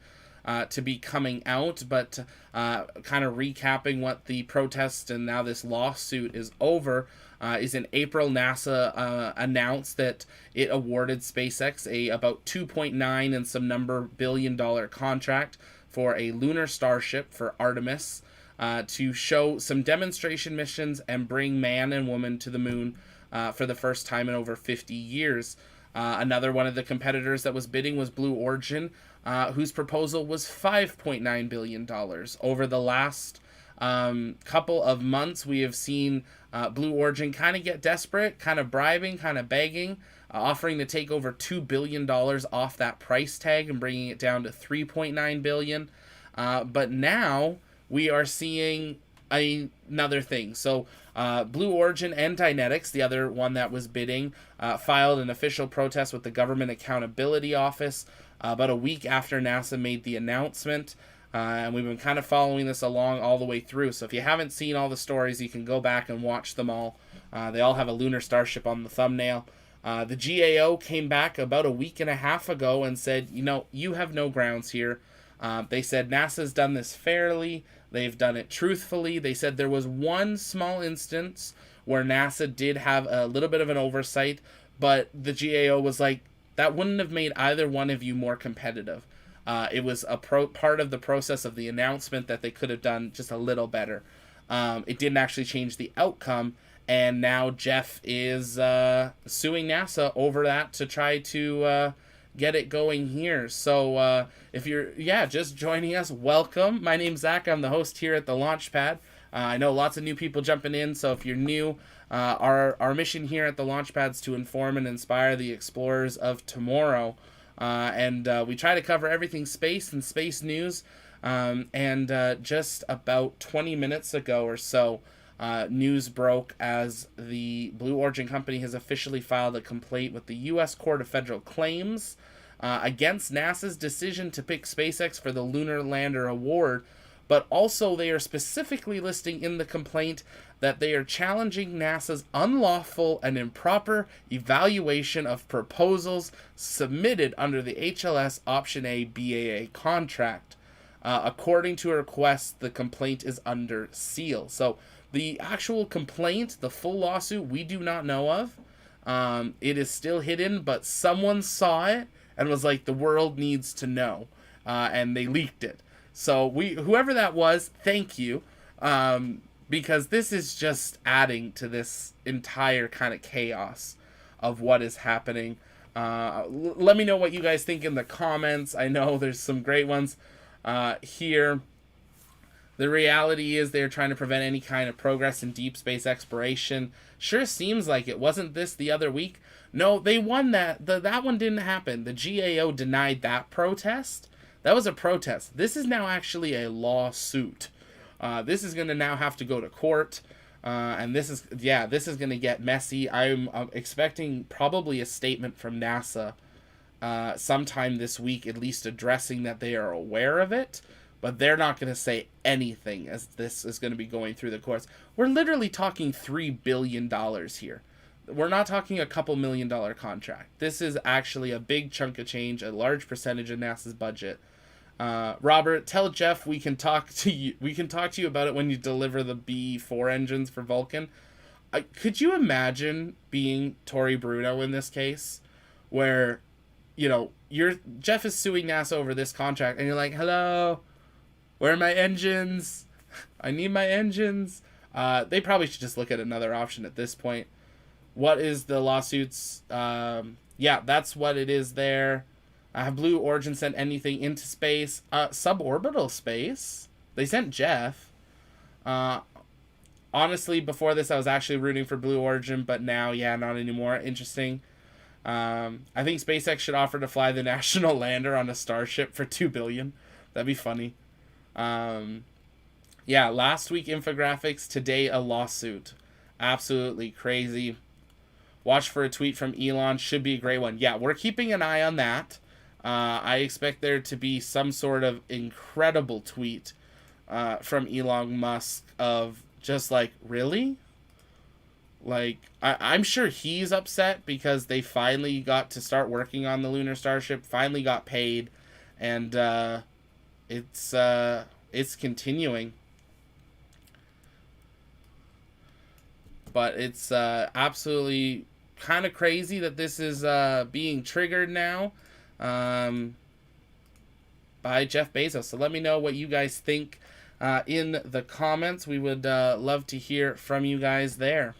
to be coming out, but kind of recapping what the protest and now this lawsuit is over is in April, NASA announced that it awarded SpaceX a about 2.9 and some number billion-dollar contract for a lunar Starship for Artemis to show some demonstration missions and bring man and woman to the moon for the first time in over 50 years. Another one of the competitors that was bidding was Blue Origin, whose proposal was $5.9 billion over the last couple of months, we have seen Blue Origin kind of get desperate, kind of bribing, kind of begging, offering to take over $2 billion off that price tag and bringing it down to $3.9 billion. But now we are seeing another thing. So Blue Origin and Dynetics, the other one that was bidding, filed an official protest with the Government Accountability Office about a week after NASA made the announcement. And we've been kind of following this along all the way through. So if you haven't seen all the stories, you can go back and watch them all. They all have a lunar starship on the thumbnail. The GAO came back about a week and a half ago and said, you have no grounds here. They said NASA's done this fairly. They've done it truthfully. They said there was one small instance where NASA did have a little bit of an oversight, but the GAO was like, that wouldn't have made either one of you more competitive. It was a part of the process of the announcement that they could have done just a little better. It didn't actually change the outcome, and now Jeff is suing NASA over that to try to get it going here. So if you're just joining us, welcome. My name's Zach. I'm the host here at the Launchpad. I know lots of new people jumping in, so if you're new, our mission here at the Launchpad is to inform and inspire the explorers of tomorrow. And we try to cover everything space and space news. And just about 20 minutes ago or so, news broke as the Blue Origin company has officially filed a complaint with the U.S. Court of Federal Claims against NASA's decision to pick SpaceX for the Lunar Lander Award. But also they are specifically listing in the complaint that they are challenging NASA's unlawful and improper evaluation of proposals submitted under the HLS Option A BAA contract. According to a request, the complaint is under seal. So the actual complaint, the full lawsuit, we do not know of. It is still hidden, but someone saw it and was like, the world needs to know. And they leaked it. So whoever that was, thank you. Because this is just adding to this entire kind of chaos of what is happening. Let me know what you guys think in the comments. I know there's some great ones here. The reality is they're trying to prevent any kind of progress in deep space exploration. Sure seems like it. Wasn't this the other week? No, they won that. That one didn't happen. The GAO denied that protest. That was a protest. This is now actually a lawsuit. This is going to now have to go to court. And this is going to get messy. I'm expecting probably a statement from NASA sometime this week, at least addressing that they are aware of it. But they're not going to say anything as this is going to be going through the courts. We're literally talking $3 billion here. We're not talking a couple $1 million contract. This is actually a big chunk of change, a large percentage of NASA's budget. Robert, tell Jeff we can talk to you. We can talk to you about it when you deliver the B4 engines for Vulcan. Could you imagine being Tory Bruno in this case, where, Jeff is suing NASA over this contract, and you're like, hello, where are my engines? I need my engines. They probably should just look at another option at this point. What is the lawsuits? That's what it is there. Have Blue Origin sent anything into space? Suborbital space? They sent Jeff. Honestly, before this, I was actually rooting for Blue Origin, but now, not anymore. Interesting. I think SpaceX should offer to fly the National Lander on a Starship for $2 billion. That'd be funny. Last week infographics, today a lawsuit. Absolutely crazy. Watch for a tweet from Elon. Should be a great one. Yeah, we're keeping an eye on that. I expect there to be some sort of incredible tweet from Elon Musk of just like, really? Like, I'm sure he's upset because they finally got to start working on the Lunar Starship, finally got paid, and it's continuing. But it's absolutely kind of crazy that this is being triggered now by Jeff Bezos. So let me know what you guys think in the comments. We would love to hear from you guys there.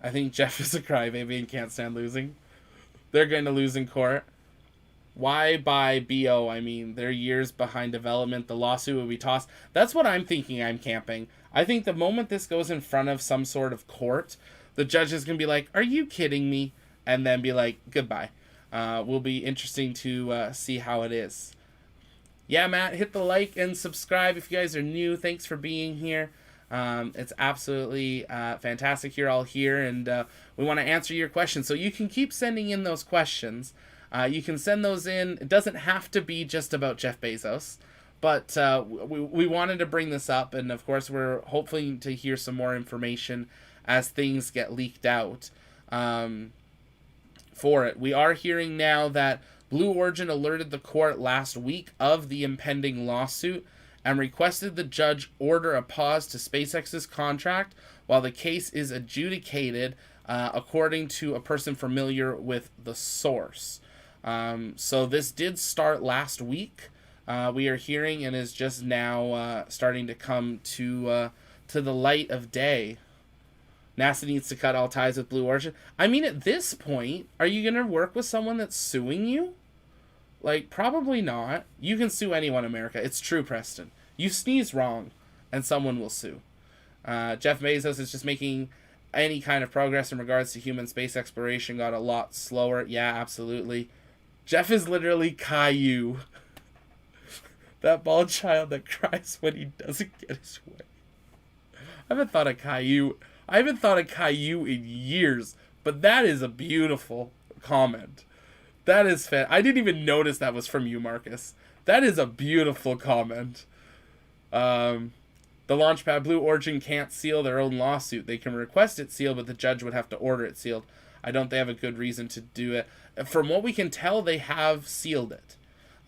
I think Jeff is a crybaby and can't stand losing. They're going to lose in court. Why buy BO? I mean, they're years behind development. The lawsuit will be tossed. That's what I'm thinking. I'm camping. I think the moment this goes in front of some sort of court, the judge is going to be like, are you kidding me? And then be like, goodbye. Will be interesting to see how it is. Yeah, Matt, hit the like and subscribe if you guys are new. Thanks for being here. It's absolutely fantastic you're all here, and we want to answer your questions. So you can keep sending in those questions. You can send those in. It doesn't have to be just about Jeff Bezos, but we wanted to bring this up, and of course we're hoping to hear some more information as things get leaked out for it. We are hearing now that Blue Origin alerted the court last week of the impending lawsuit and requested the judge order a pause to SpaceX's contract while the case is adjudicated, according to a person familiar with the source. So this did start last week, we are hearing, and is just now starting to come to the light of day. NASA needs to cut all ties with Blue Origin. I mean, at this point, are you going to work with someone that's suing you? Like, probably not. You can sue anyone in America. It's true, Preston. You sneeze wrong, and someone will sue. Jeff Bezos is just making any kind of progress in regards to human space exploration got a lot slower. Yeah, absolutely. Jeff is literally Caillou. That bald child that cries when he doesn't get his way. I haven't thought of Caillou in years, but that is a beautiful comment. That is I didn't even notice that was from you, Marcus. That is a beautiful comment. The Launchpad, Blue Origin can't seal their own lawsuit. They can request it sealed, but the judge would have to order it sealed. I don't think they have a good reason to do it. From what we can tell, they have sealed it.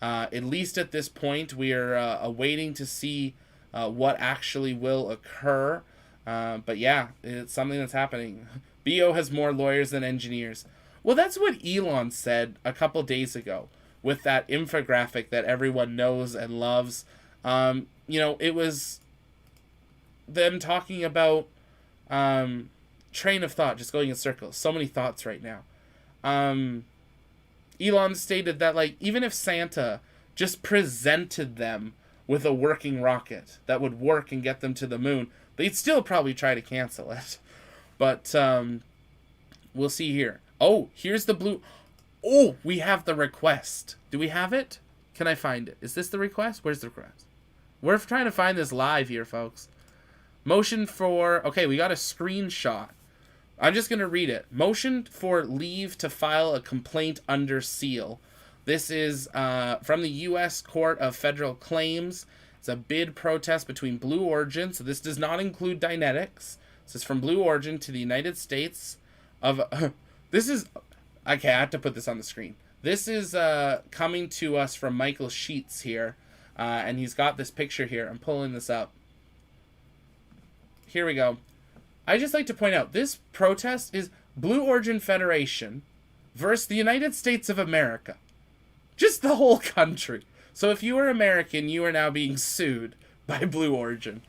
At least at this point, we are awaiting to see what actually will occur. But yeah, it's something that's happening. BO has more lawyers than engineers. Well, that's what Elon said a couple days ago with that infographic that everyone knows and loves. It was them talking about train of thought, just going in circles. So many thoughts right now. Elon stated that, like, even if Santa just presented them with a working rocket that would work and get them to the moon, they'd still probably try to cancel it. But we'll see here. Oh, here's the blue. Oh, we have the request. Do we have it? Can I find it? Is this the request? Where's the request? We're trying to find this live here, folks. Motion for... Okay, we got a screenshot. I'm just going to read it. Motion for leave to file a complaint under seal. This is from the U.S. Court of Federal Claims. It's a bid protest between Blue Origin. So this does not include Dynetics. This is from Blue Origin to the United States of... this is... Okay, I have to put this on the screen. This is coming to us from Michael Sheets here. And he's got this picture here. I'm pulling this up. Here we go. I just like to point out, this protest is Blue Origin Federation versus the United States of America. Just the whole country. So if you are American, you are now being sued by Blue Origin.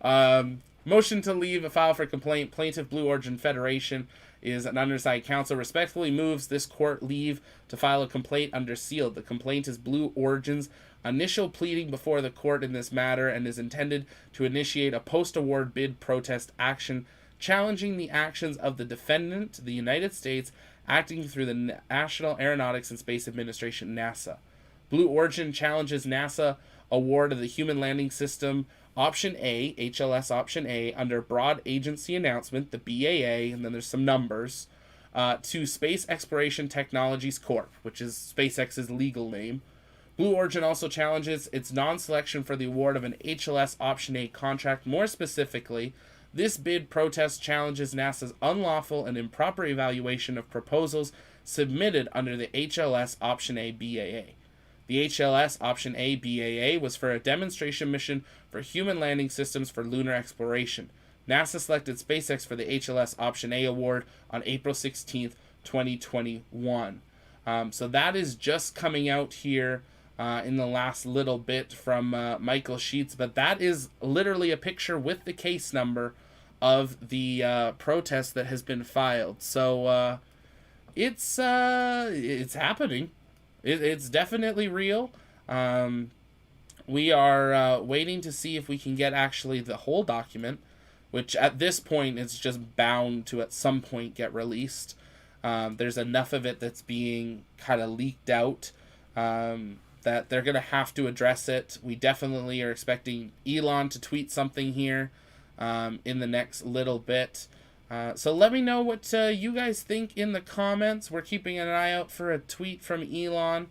Motion to leave a file for complaint. Plaintiff Blue Origin Federation is an undersigned counsel. Respectfully moves this court leave to file a complaint under seal. The complaint is Blue Origin's initial pleading before the court in this matter and is intended to initiate a post-award bid protest action challenging the actions of the defendant, the United States, acting through the National Aeronautics and Space Administration, NASA. Blue Origin challenges NASA award of the Human Landing System Option A, HLS Option A, under Broad Agency Announcement, the BAA, and then there's some numbers, to Space Exploration Technologies Corp., which is SpaceX's legal name. Blue Origin also challenges its non-selection for the award of an HLS Option A contract. More specifically, this bid protest challenges NASA's unlawful and improper evaluation of proposals submitted under the HLS Option A BAA. The HLS Option A BAA was for a demonstration mission for human landing systems for lunar exploration. NASA selected SpaceX for the HLS Option A award on April 16th, 2021. So that is just coming out here in the last little bit from Michael Sheets, but that is literally a picture with the case number of the protest that has been filed. So it's happening. It's definitely real. We are waiting to see if we can get actually the whole document, which at this point is just bound to at some point get released. There's enough of it that's being kind of leaked out that they're going to have to address it. We definitely are expecting Elon to tweet something here in the next little bit. So let me know what you guys think in the comments. We're keeping an eye out for a tweet from Elon,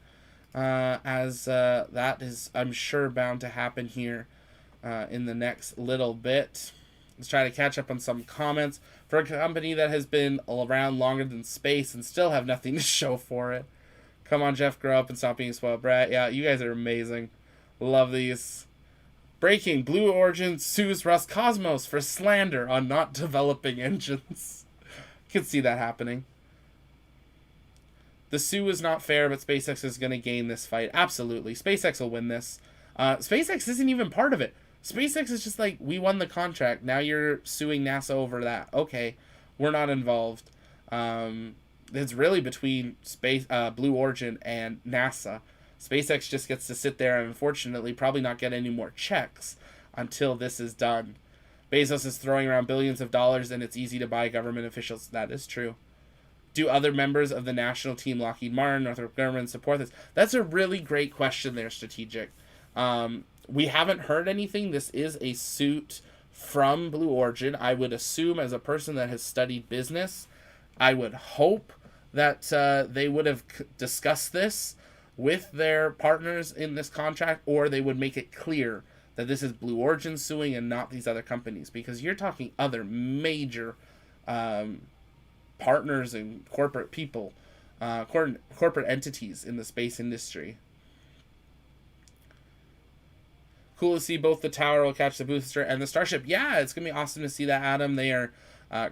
as that is, I'm sure, bound to happen here in the next little bit. Let's try to catch up on some comments. For a company that has been around longer than space and still have nothing to show for it. Come on, Jeff, grow up and stop being a spoiled brat. Yeah, you guys are amazing. Love these. Breaking: Blue Origin sues Roscosmos for slander on not developing engines. You can see that happening. The sue is not fair, but SpaceX is going to gain this fight. Absolutely. SpaceX will win this. SpaceX isn't even part of it. SpaceX is just like, we won the contract. Now you're suing NASA over that. Okay, we're not involved. It's really between Blue Origin and NASA. SpaceX just gets to sit there and unfortunately probably not get any more checks until this is done. Bezos is throwing around billions of dollars and it's easy to buy government officials. That is true. Do other members of the national team, Lockheed Martin, Northrop Grumman, support this? That's a really great question there, Strategic. We haven't heard anything. This is a suit from Blue Origin. I would assume, as a person that has studied business, I would hope that they would have discussed this with their partners in this contract, or they would make it clear that this is Blue Origin suing and not these other companies, because you're talking other major partners and corporate people, corporate entities in the space industry. Cool to see both the tower will catch the booster and the Starship. Yeah, it's going to be awesome to see that, Adam. They are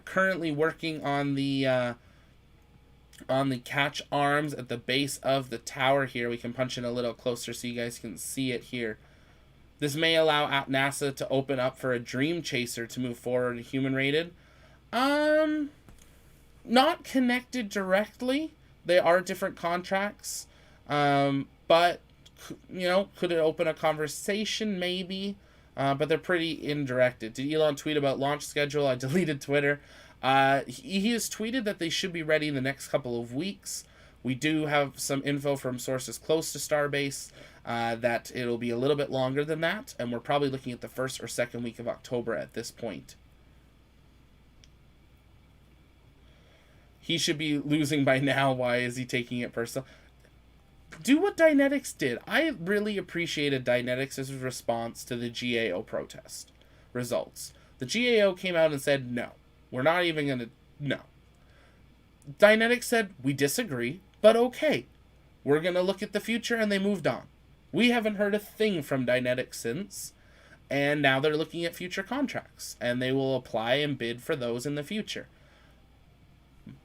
currently working on the catch arms at the base of the tower here. We can punch in a little closer so you guys can see it here. This may allow NASA to open up for a Dream Chaser to move forward human-rated. Not connected directly. They are different contracts. But, you know, could it open a conversation? Maybe. But they're pretty indirected. Did Elon tweet about launch schedule? I deleted Twitter. He has tweeted that they should be ready in the next couple of weeks. We do have some info from sources close to Starbase that it'll be a little bit longer than that, and we're probably looking at the first or second week of October at this point. He should be losing by now. Why is he taking it personal? Do what Dynetics did. I really appreciated Dynetics' response to the GAO protest results. The GAO came out and said, no, we're not even going to, no. Dynetics said, we disagree, but okay. We're going to look at the future, and they moved on. We haven't heard a thing from Dynetics since, and now they're looking at future contracts, and they will apply and bid for those in the future.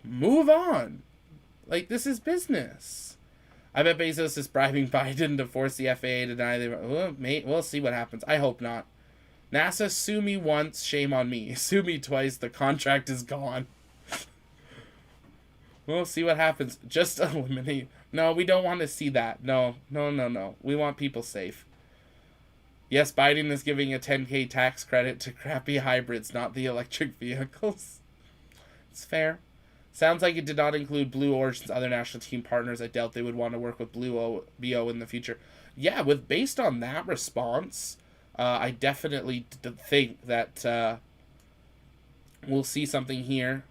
Move on. Like, this is business. I bet Bezos is bribing Biden to force the FAA to deny we'll see what happens. I hope not. NASA, sue me once, shame on me. Sue me twice, the contract is gone. We'll see what happens. Just eliminate. No, we don't want to see that. No. We want people safe. Yes, Biden is giving a $10,000 tax credit to crappy hybrids, not the electric vehicles. It's fair. Sounds like it did not include Blue Origin's other national team partners. I doubt they would want to work with BO in the future. Yeah, based on that response, I definitely think that we'll see something here.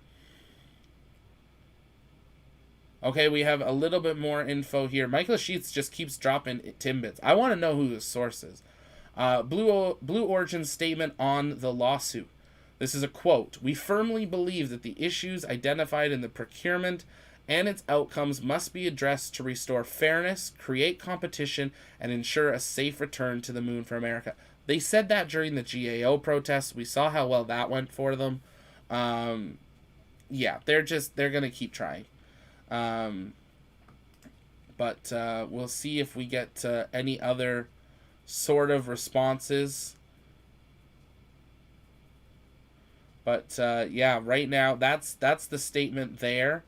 Okay, we have a little bit more info here. Michael Sheets just keeps dropping Timbits. I want to know who the source is. Blue Origin's statement on the lawsuit. This is a quote. We firmly believe that the issues identified in the procurement and its outcomes must be addressed to restore fairness, create competition, and ensure a safe return to the moon for America. They said that during the GAO protests. We saw how well that went for them. Yeah, they're going to keep trying. But we'll see if we get any other sort of responses. But yeah, right now that's the statement there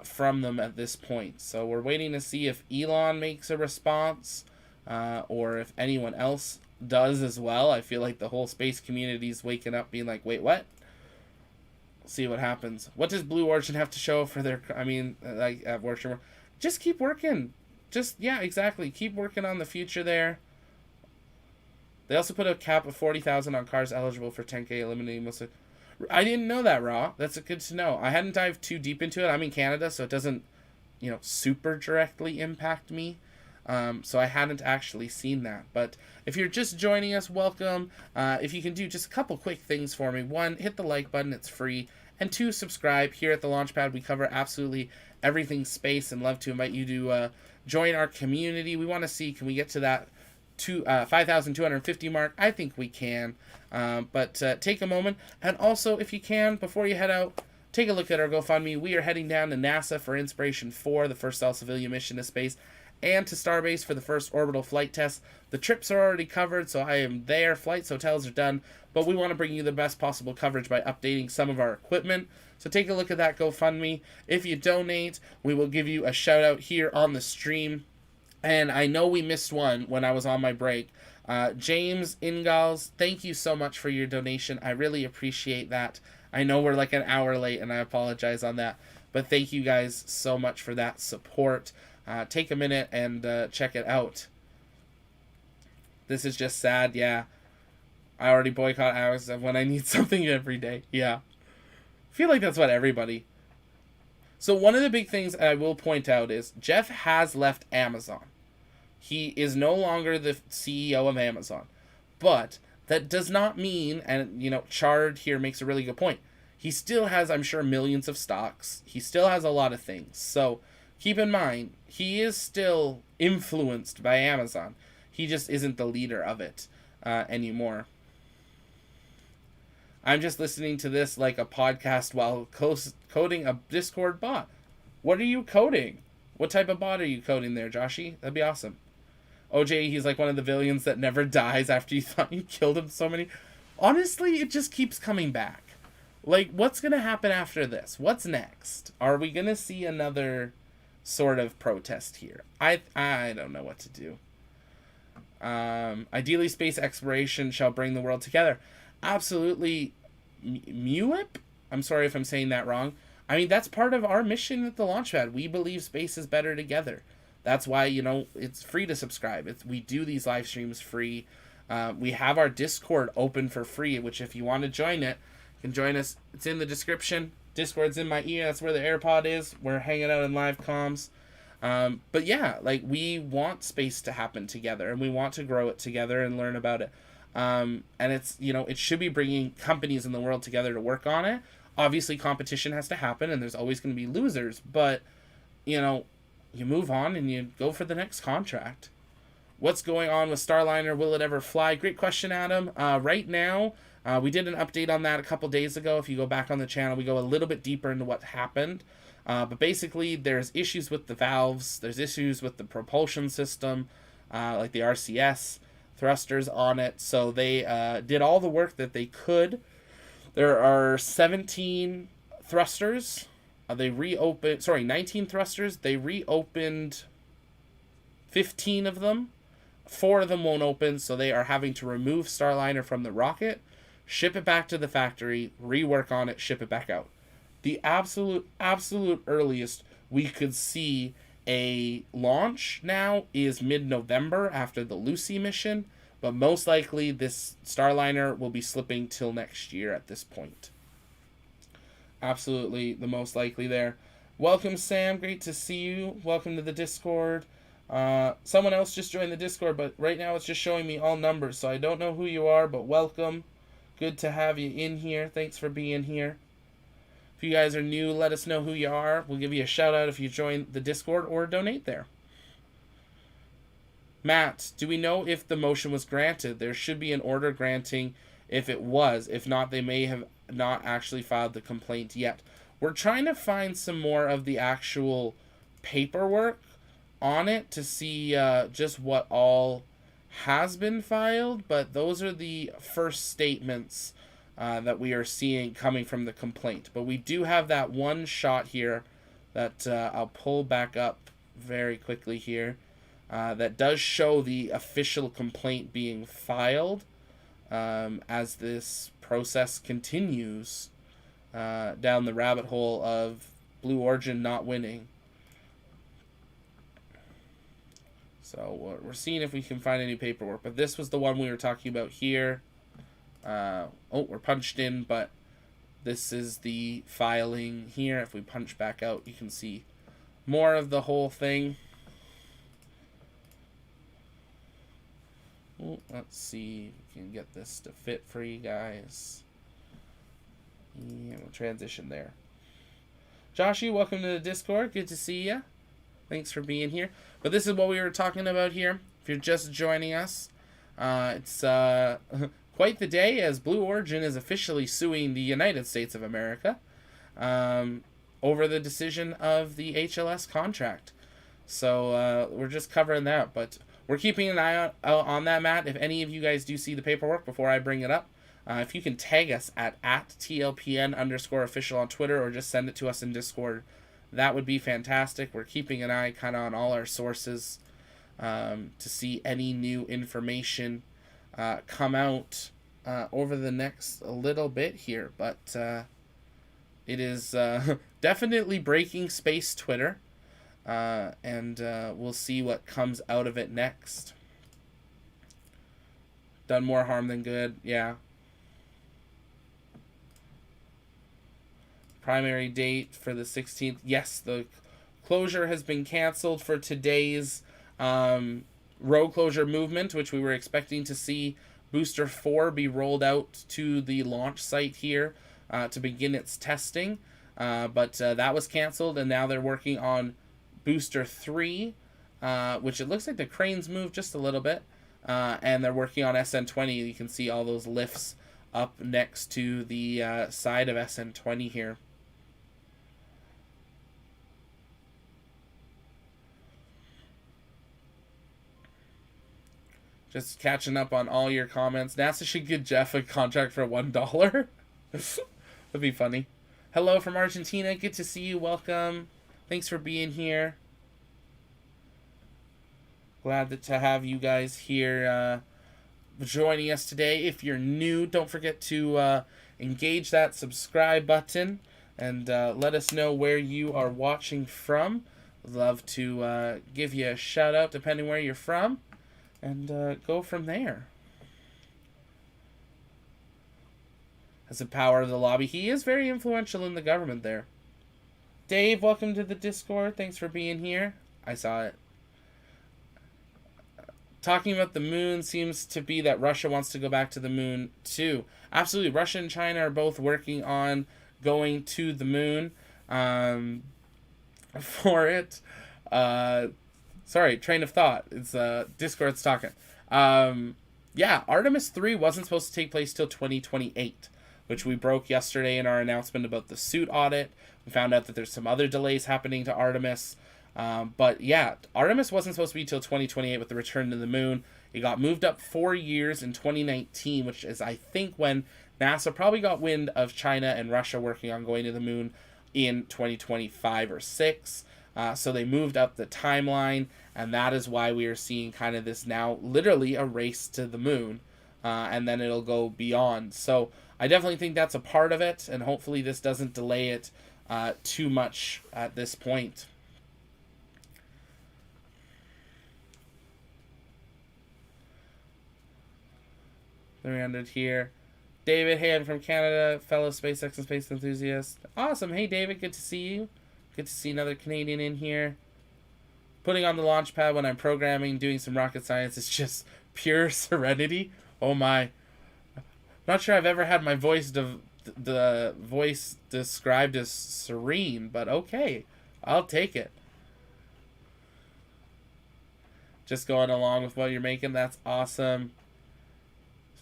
from them at this point. So we're waiting to see if Elon makes a response or if anyone else does as well. I feel like the whole space community is waking up being like, wait, what? See what happens. What does Blue Origin have to show for their, I mean, like at Workshop? Just keep working. Just, yeah, exactly. Keep working on the future there. They also put a cap of 40,000 on cars eligible for 10K, eliminating most of... I didn't know that, Raw. That's good to know. I hadn't dived too deep into it. I'm in Canada, so it doesn't, super directly impact me. So I hadn't actually seen that. But if you're just joining us, welcome. If you can do just a couple quick things for me. 1, hit the like button. It's free. And 2, subscribe. Here at the Launchpad, we cover absolutely everything space and love to invite you to join our community. We want to see, can we get to that 5,250 mark? I think we can. But take a moment. And also, if you can, before you head out, take a look at our GoFundMe. We are heading down to NASA for Inspiration 4, the first all-civilian mission to space, and to Starbase for the first orbital flight test. The trips are already covered, so I am there. Flights, hotels are done. But we want to bring you the best possible coverage by updating some of our equipment. So take a look at that GoFundMe. If you donate, we will give you a shout out here on the stream. And I know we missed one when I was on my break. James Ingalls, thank you so much for your donation. I really appreciate that. I know we're like an hour late, and I apologize on that. But thank you guys so much for that support. Take a minute and check it out. This is just sad, yeah. I already boycott hours when I need something every day. Yeah. I feel like that's what everybody... So one of the big things I will point out is Jeff has left Amazon. He is no longer the CEO of Amazon. But that does not mean, and Chard here makes a really good point, he still has, I'm sure, millions of stocks. He still has a lot of things. So keep in mind, he is still influenced by Amazon. He just isn't the leader of it anymore. I'm just listening to this like a podcast while coding a Discord bot. What are you coding? What type of bot are you coding there, Joshy? That'd be awesome. OJ, he's like one of the villains that never dies after you thought you killed him so many. Honestly, it just keeps coming back. Like, what's going to happen after this? What's next? Are we going to see another sort of protest here? I don't know what to do. Ideally, space exploration shall bring the world together. Absolutely. Mewip? I'm sorry if I'm saying that wrong. I mean, that's part of our mission at the Launchpad. We believe space is better together. That's why, it's free to subscribe. We do these live streams free. We have our Discord open for free, which if you want to join it, you can join us. It's in the description. Discord's in my ear. That's where the AirPod is. We're hanging out in live comms. But yeah, like, we want space to happen together, and we want to grow it together and learn about it. And it's, it should be bringing companies in the world together to work on it. Obviously, competition has to happen, and there's always going to be losers. But, you move on and you go for the next contract. What's going on with Starliner? Will it ever fly? Great question, Adam. Right now, we did an update on that a couple days ago. If you go back on the channel, we go a little bit deeper into what happened. But basically, there's issues with the valves. There's issues with the propulsion system, like the RCS thrusters on it. So they did all the work that they could. There are 17 thrusters. 19 thrusters. They reopened 15 of them. 4 of them won't open, so they are having to remove Starliner from the rocket, ship it back to the factory, rework on it, ship it back out. The absolute earliest we could see a launch now is mid-November after the Lucy mission, but most likely this Starliner will be slipping till next year at this point. Absolutely the most likely there. Welcome, Sam. Great to see you. Welcome to the Discord. Someone else just joined the Discord, but right now it's just showing me all numbers, so I don't know who you are, but welcome. Good to have you in here. Thanks for being here. If you guys are new, let us know who you are. We'll give you a shout out if you join the Discord or donate there. Matt, do we know if the motion was granted? There should be an order granting if it was. If not, they may have not actually filed the complaint yet. We're trying to find some more of the actual paperwork on it to see just what all has been filed, but those are the first statements that we are seeing coming from the complaint. But we do have that one shot here that I'll pull back up very quickly here that does show the official complaint being filed as this process continues down the rabbit hole of Blue Origin not winning. So we're seeing if we can find any paperwork. But this was the one we were talking about here. We're punched in, but this is the filing here. If we punch back out, you can see more of the whole thing. Let's see if we can get this to fit for you guys. Yeah, we'll transition there. Joshy, welcome to the Discord. Good to see you. Thanks for being here. But this is what we were talking about here. If you're just joining us, it's quite the day as Blue Origin is officially suing the United States of America over the decision of the HLS contract. So we're just covering that, but we're keeping an eye out on that, Matt. If any of you guys do see the paperwork before I bring it up, if you can tag us at @TLPN_official on Twitter or just send it to us in Discord, that would be fantastic. We're keeping an eye kind of on all our sources to see any new information come out over the next little bit here. But it is definitely breaking space Twitter. And we'll see what comes out of it next. Done more harm than good, yeah. Primary date for the 16th. Yes, the closure has been canceled for today's road closure movement, which we were expecting to see Booster 4 be rolled out to the launch site here to begin its testing. But that was canceled, and now they're working on Booster 3, which it looks like the cranes moved just a little bit, and they're working on SN20. You can see all those lifts up next to the side of SN20 here. Just catching up on all your comments. NASA should give Jeff a contract for $1. That'd be funny. Hello from Argentina. Good to see you. Welcome. Thanks for being here. Glad to have you guys here joining us today. If you're new, don't forget to engage that subscribe button and let us know where you are watching from. Love to give you a shout out depending where you're from and go from there. Has the power of the lobby. He is very influential in the government there. Dave, welcome to the Discord. Thanks for being here. I saw it. Talking about the moon seems to be that Russia wants to go back to the moon too. Absolutely. Russia and China are both working on going to the moon for it. Sorry, train of thought. It's Discord's talking. Yeah, Artemis 3 wasn't supposed to take place till 2028, which we broke yesterday in our announcement about the suit audit. We found out that there's some other delays happening to Artemis. But yeah, Artemis wasn't supposed to be till 2028 with the return to the moon. It got moved up 4 years in 2019, which is, I think, when NASA probably got wind of China and Russia working on going to the moon in 2025 or 6. So they moved up the timeline, and that is why we are seeing kind of this now literally a race to the moon, and then it'll go beyond. So I definitely think that's a part of it, and hopefully this doesn't delay it too much at this point. 300 here. David, hey, I'm from Canada, fellow SpaceX and space enthusiast. Awesome. Hey, David, good to see you. Good to see another Canadian in here. Putting on the Launchpad when I'm programming, doing some rocket science is just pure serenity. Oh my. Not sure I've ever had my voice the voice described as serene, but okay. I'll take it. Just going along with what you're making. That's awesome.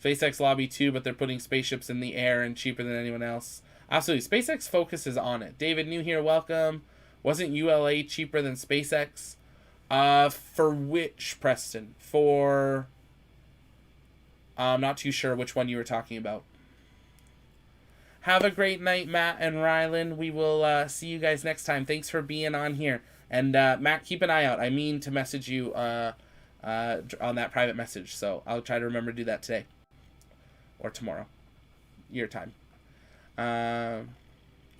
SpaceX lobby too, but they're putting spaceships in the air and cheaper than anyone else. Absolutely. SpaceX focuses on it. David, new here, welcome. Wasn't ULA cheaper than SpaceX? For which, Preston? For... I'm not too sure which one you were talking about. Have a great night, Matt and Rylan. We will see you guys next time. Thanks for being on here. And Matt, keep an eye out. I mean to message you on that private message, so I'll try to remember to do that today or tomorrow, your time.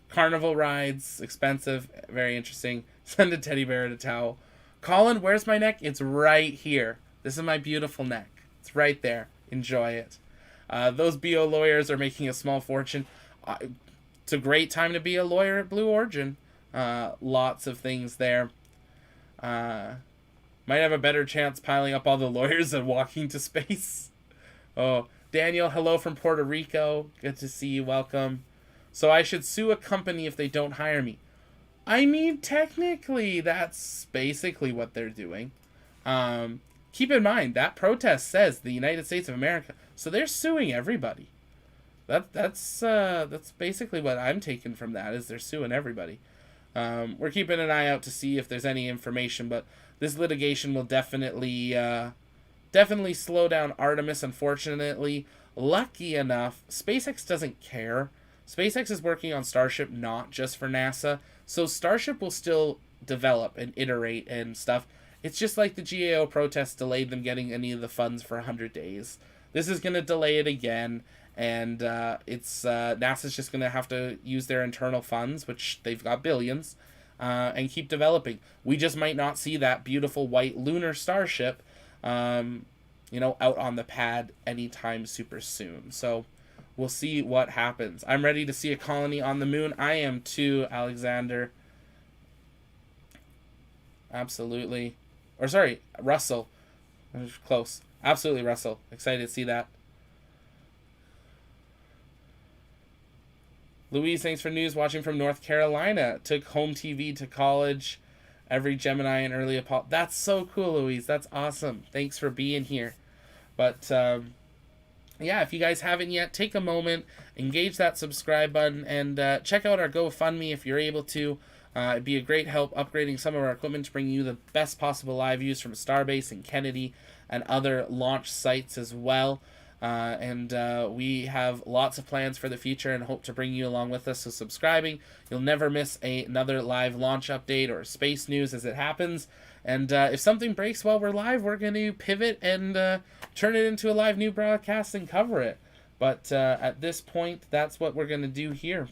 Carnival rides, expensive, very interesting. Send a teddy bear and a towel. Colin, where's my neck? It's right here. This is my beautiful neck. It's right there. Enjoy it. Those BO lawyers are making a small fortune. It's a great time to be a lawyer at Blue Origin. Lots of things there. Might have a better chance piling up all the lawyers than walking to space. Oh, Daniel, hello from Puerto Rico. Good to see you. Welcome. So I should sue a company if they don't hire me. I mean, technically, that's basically what they're doing. Keep in mind, that protest says the United States of America. So they're suing everybody. That's basically what I'm taking from that, is they're suing everybody. We're keeping an eye out to see if there's any information, but this litigation will definitely slow down Artemis, unfortunately. Lucky enough, SpaceX doesn't care. SpaceX is working on Starship not just for NASA, so Starship will still develop and iterate and stuff. It's just like the GAO protests delayed them getting any of the funds for 100 days. This is going to delay it again, and NASA's just going to have to use their internal funds, which they've got billions, and keep developing. We just might not see that beautiful white lunar Starship, out on the pad anytime super soon. So we'll see what happens. I'm ready to see a colony on the moon. I am too, Alexander. Absolutely. Or sorry, Russell. Close. Absolutely, Russell. Excited to see that. Louise, thanks for news. Watching from North Carolina. Took home TV to college. Every Gemini and early Apollo. That's so cool, Louise. That's awesome. Thanks for being here. But, yeah, if you guys haven't yet, take a moment, engage that subscribe button, and check out our GoFundMe if you're able to. It'd be a great help upgrading some of our equipment to bring you the best possible live views from Starbase and Kennedy and other launch sites as well. We have lots of plans for the future and hope to bring you along with us. So subscribing, you'll never miss another live launch update or space news as it happens. And if something breaks while we're live, we're going to pivot and turn it into a live new broadcast and cover it. But at this point, that's what we're going to do here.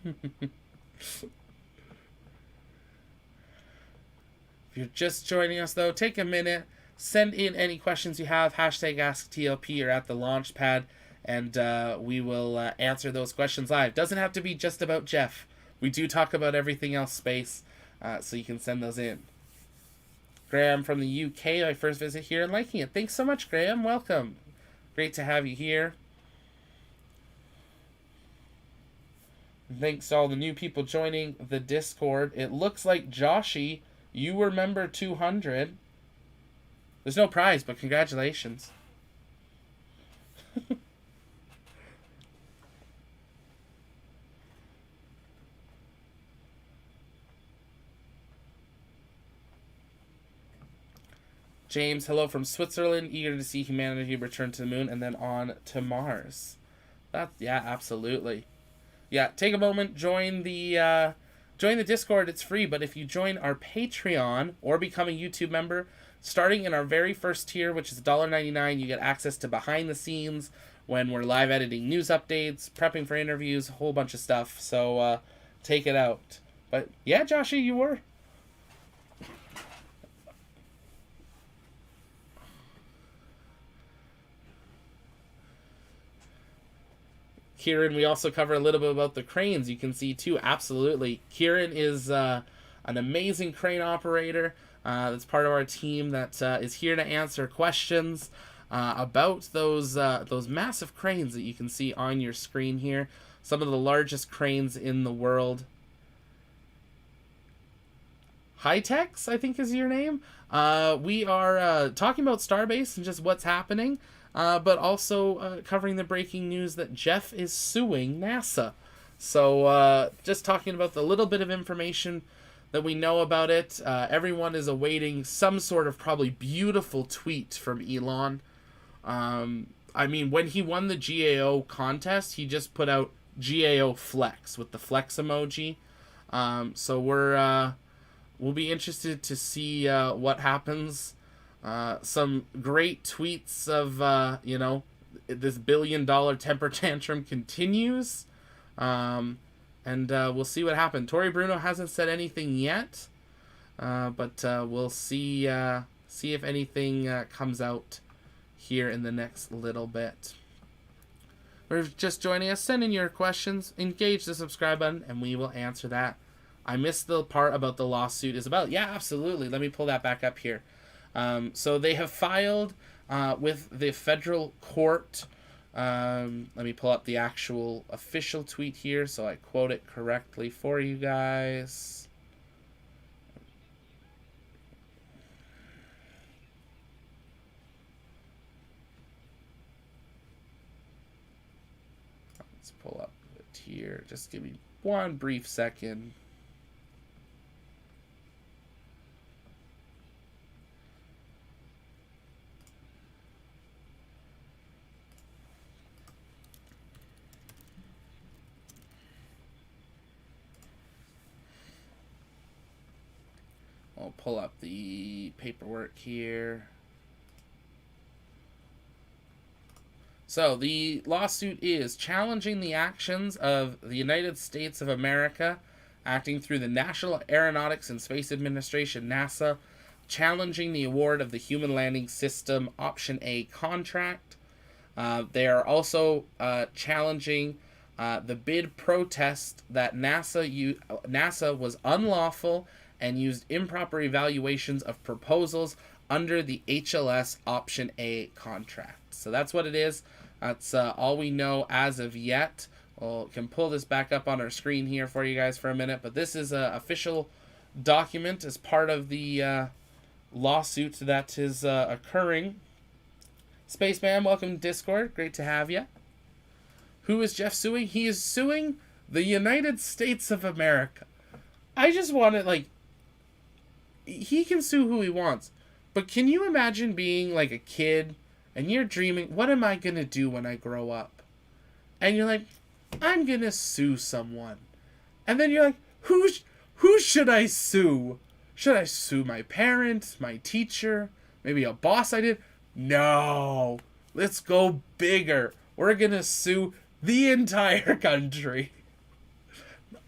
If you're just joining us, though, take a minute, send in any questions you have, #AskTLP or at the Launchpad, and we will answer those questions live. Doesn't have to be just about Jeff. We do talk about everything else space, so you can send those in. Graham from the UK, my first visit here and liking it. Thanks so much, Graham. Welcome. Great to have you here. Thanks to all the new people joining the Discord. It looks like Joshy, you were member 200. There's no prize, but congratulations. James, hello from Switzerland. Eager to see humanity return to the moon and then on to Mars. Yeah, absolutely. Yeah, take a moment, join the Discord. It's free, but if you join our Patreon or become a YouTube member, starting in our very first tier, which is $1.99, you get access to behind the scenes when we're live editing news updates, prepping for interviews, a whole bunch of stuff. So take it out. But yeah, Joshy, you were. Kieran, we also cover a little bit about the cranes. You can see too, absolutely. Kieran is an amazing crane operator. That's part of our team that is here to answer questions about those massive cranes that you can see on your screen here. Some of the largest cranes in the world. Hightex, I think is your name. We are talking about Starbase and just what's happening. But also covering the breaking news that Jeff is suing NASA. So just talking about the little bit of information that we know about it. Everyone is awaiting some sort of probably beautiful tweet from Elon. I mean, when he won the GAO contest, he just put out GAO Flex with the Flex emoji. So we'll be interested to see what happens. Some great tweets of this $1 billion temper tantrum continues. And we'll see what happens. Tori Bruno hasn't said anything yet, but we'll see if anything comes out here in the next little bit. Or just joining us, send in your questions, engage the subscribe button, and we will answer that. I missed the part about the lawsuit is about. Yeah, absolutely. Let me pull that back up here. So they have filed with the federal court. Let me pull up the actual official tweet here so I quote it correctly for you guys. Let's pull up it here. Just give me one brief second. I'll pull up the paperwork here. So the lawsuit is challenging the actions of the United States of America, acting through the National Aeronautics and Space Administration, NASA, challenging the award of the Human Landing System Option A contract. They are also challenging the bid protest that NASA was unlawful and used improper evaluations of proposals under the HLS Option A contract. So that's what it is. That's all we know as of yet. We can pull this back up on our screen here for you guys for a minute, but this is an official document as part of the lawsuit that is occurring. Spaceman, welcome to Discord. Great to have you. Who is Jeff suing? He is suing the United States of America. I just want to, he can sue who he wants. But can you imagine being like a kid and you're dreaming, what am I going to do when I grow up? And you're like, I'm going to sue someone. And then you're like, who should I sue? Should I sue my parents, my teacher, maybe a boss I did? No, let's go bigger. We're going to sue the entire country.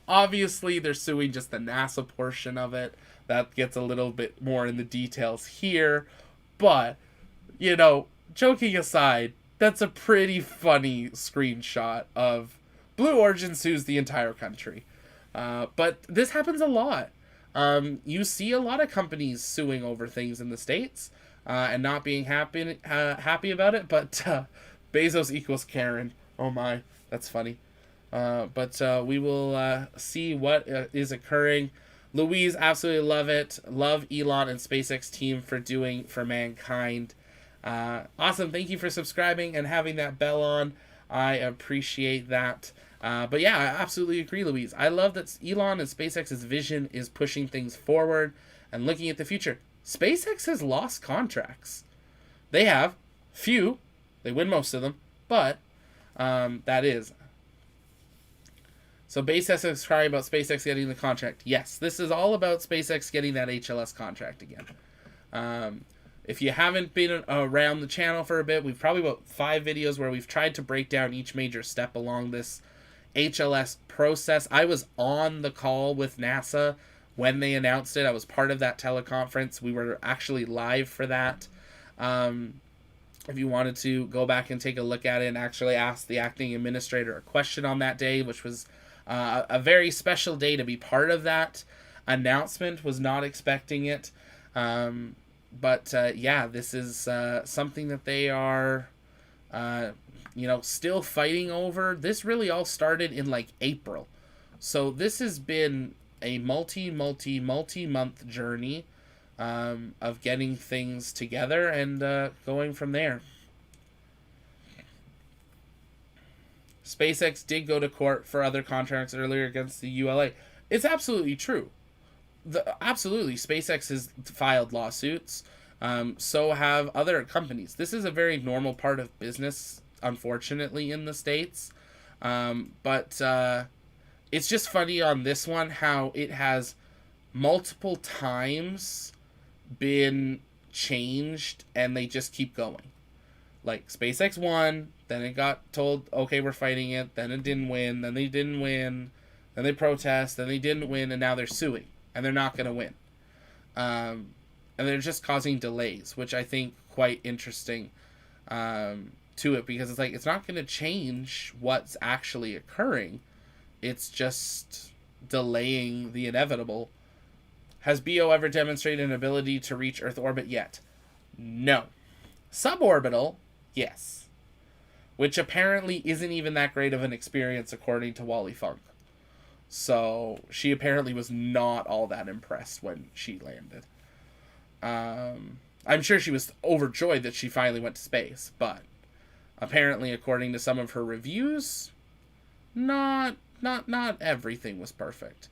Obviously, they're suing just the NASA portion of it. That gets a little bit more in the details here. But, joking aside, that's a pretty funny screenshot of Blue Origin sues the entire country. But this happens a lot. You see a lot of companies suing over things in the States and not being happy about it. But Bezos equals Karen. Oh my, that's funny. But we will see what is occurring. Louise, absolutely love it. Love Elon and SpaceX team for doing for mankind. Awesome. Thank you for subscribing and having that bell on. I appreciate that. But yeah, I absolutely agree, Louise. I love that Elon and SpaceX's vision is pushing things forward and looking at the future. SpaceX has lost contracts. They have. Few. They win most of them. But that is. So Bezos is crying about SpaceX getting the contract. Yes, this is all about SpaceX getting that HLS contract again. If you haven't been around the channel for a bit, we've probably about 5 videos where we've tried to break down each major step along this HLS process. I was on the call with NASA when they announced it. I was part of that teleconference. We were actually live for that. If you wanted to go back and take a look at it and actually ask the acting administrator a question on that day, which was a very special day to be part of that announcement. Was not expecting it. But yeah, this is something that they are, still fighting over. This really all started in April. So this has been a multi-month journey of getting things together and going from there. SpaceX did go to court for other contracts earlier against the ULA. It's absolutely true. Absolutely, SpaceX has filed lawsuits. So have other companies. This is a very normal part of business, unfortunately, in the States. But it's just funny on this one how it has multiple times been changed and they just keep going. Like SpaceX won, then it got told, okay, we're fighting it, then it didn't win, then they didn't win, then they protest, then they didn't win, and now they're suing, and they're not going to win. And they're just causing delays, which I think quite interesting to it, because it's like, it's not going to change what's actually occurring. It's just delaying the inevitable. Has BO ever demonstrated an ability to reach Earth orbit yet? No. Suborbital, yes. Which apparently isn't even that great of an experience, according to Wally Funk. So she apparently was not all that impressed when she landed. I'm sure she was overjoyed that she finally went to space, but apparently, according to some of her reviews, not everything was perfect.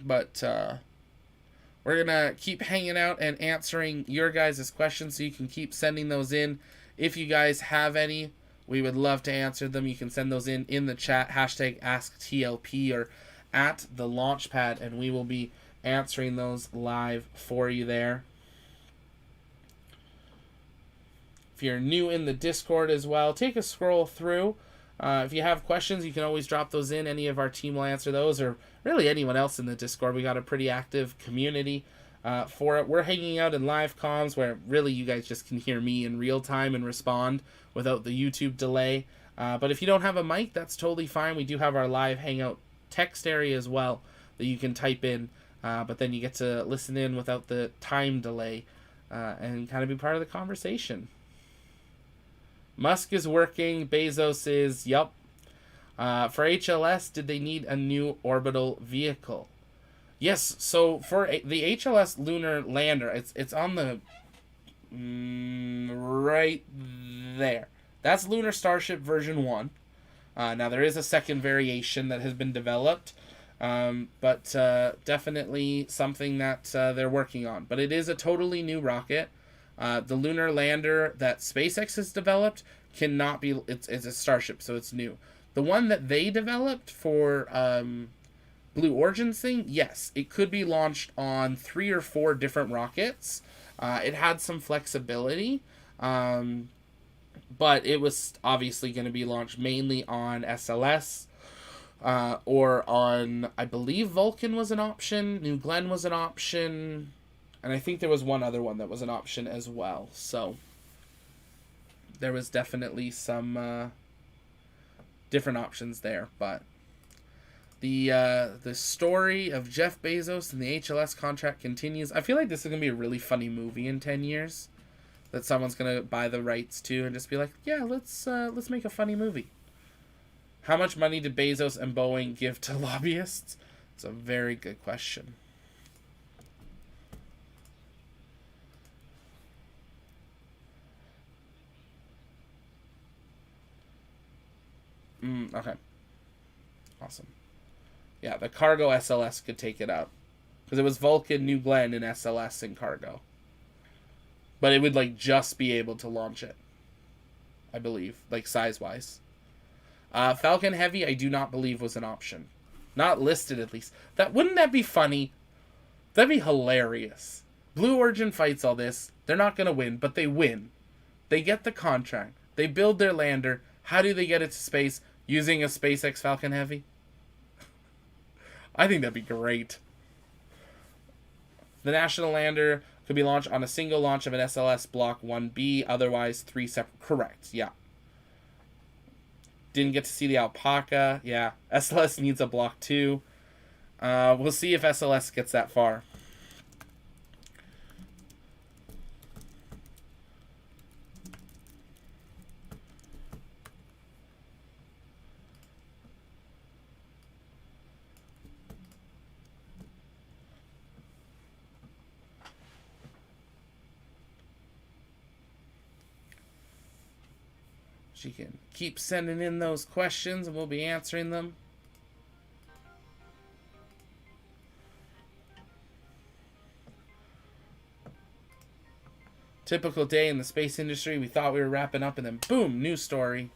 But we're gonna keep hanging out and answering your guys' questions, so you can keep sending those in. If you guys have any, we would love to answer them. You can send those in the chat, hashtag AskTLP or at the Launchpad, and we will be answering those live for you there. If you're new in the Discord as well, take a scroll through. If you have questions, you can always drop those in. Any of our team will answer those, or really anyone else in the Discord. We got a pretty active community for it. We're hanging out in live comms where really you guys just can hear me in real time and respond without the YouTube delay. But if you don't have a mic, that's totally fine. We do have our live hangout text area as well that you can type in, but then you get to listen in without the time delay and kind of be part of the conversation. Musk is working. Bezos is, yep. For HLS, did they need a new orbital vehicle? Yes, so for the HLS lunar lander, it's on the right there. That's Lunar Starship version 1. Now, there is a second variation that has been developed, but definitely something that they're working on. But it is a totally new rocket. The lunar lander that SpaceX has developed cannot be, it's a Starship, so it's new. The one that they developed for Blue Origin's thing, yes, it could be launched on 3 or 4 different rockets. It had some flexibility, but it was obviously going to be launched mainly on SLS, or on, I believe Vulcan was an option, New Glenn was an option, and I think there was one other one that was an option as well. So there was definitely some different options there. But the story of Jeff Bezos and the HLS contract continues. I feel like this is going to be a really funny movie in 10 years that someone's going to buy the rights to and just be like, yeah, let's make a funny movie. How much money did Bezos and Boeing give to lobbyists? It's a very good question. Okay. Awesome. Yeah, the cargo SLS could take it up. Because it was Vulcan, New Glenn, and SLS in cargo. But it would, like, just be able to launch it. I believe. Like, size-wise. Falcon Heavy, I do not believe was an option. Not listed, at least. Wouldn't that be funny? That'd be hilarious. Blue Origin fights all this. They're not going to win, but they win. They get the contract. They build their lander. How do they get it to space? Using a SpaceX Falcon Heavy? I think that'd be great. The National Lander could be launched on a single launch of an SLS Block 1B, otherwise 3 separate... Correct, yeah. Didn't get to see the Alpaca. Yeah, SLS needs a Block 2. We'll see if SLS gets that far. She can keep sending in those questions and we'll be answering them. Typical day in the space industry. We thought we were wrapping up, and then boom, news story.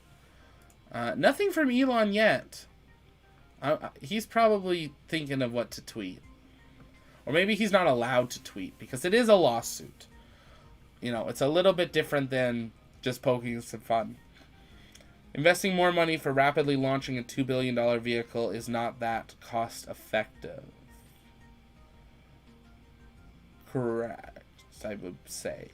Nothing from Elon yet. He's probably thinking of what to tweet. Or maybe he's not allowed to tweet, because it is a lawsuit. You know, it's a little bit different than just poking some fun. Investing more money for rapidly launching a $2 billion vehicle is not that cost effective. Correct, I would say.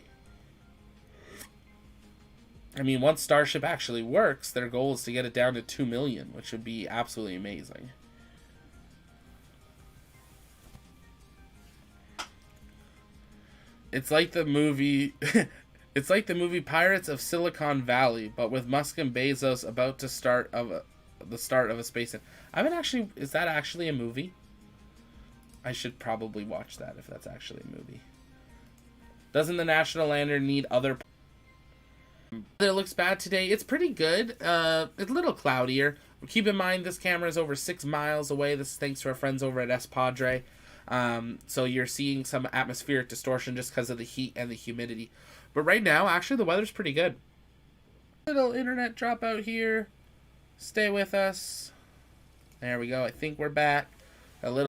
I mean, once Starship actually works, their goal is to get it down to 2 million, which would be absolutely amazing. It's like the movie it's like the movie Pirates of Silicon Valley, but with Musk and Bezos about to the start of a space. Is that actually a movie? I should probably watch that if that's actually a movie. Doesn't the National Lander need other... It looks bad today. It's pretty good. It's a little cloudier. Keep in mind this camera is over 6 miles away. This is thanks to our friends over at S Padre. So you're seeing some atmospheric distortion just because of the heat and the humidity. But right now, actually, the weather's pretty good. Little internet dropout here. Stay with us. There we go. I think we're back. A little...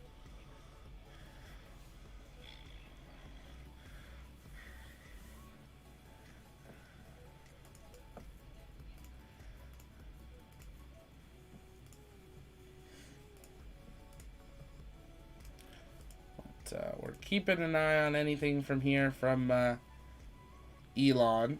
we're keeping an eye on anything from here from Elon.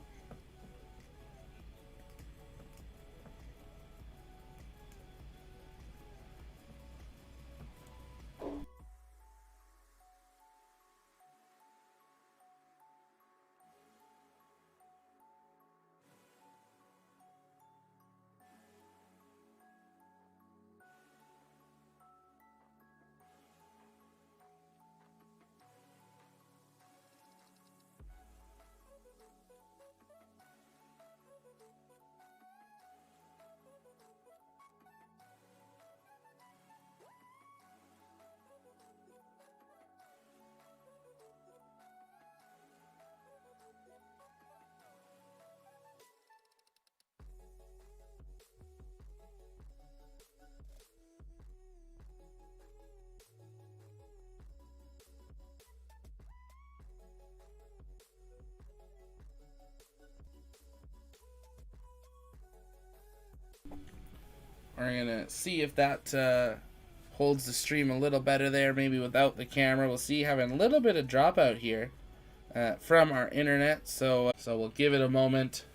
We're gonna see if that holds the stream a little better there, maybe without the camera. We'll see. Having a little bit of dropout here from our internet, so we'll give it a moment.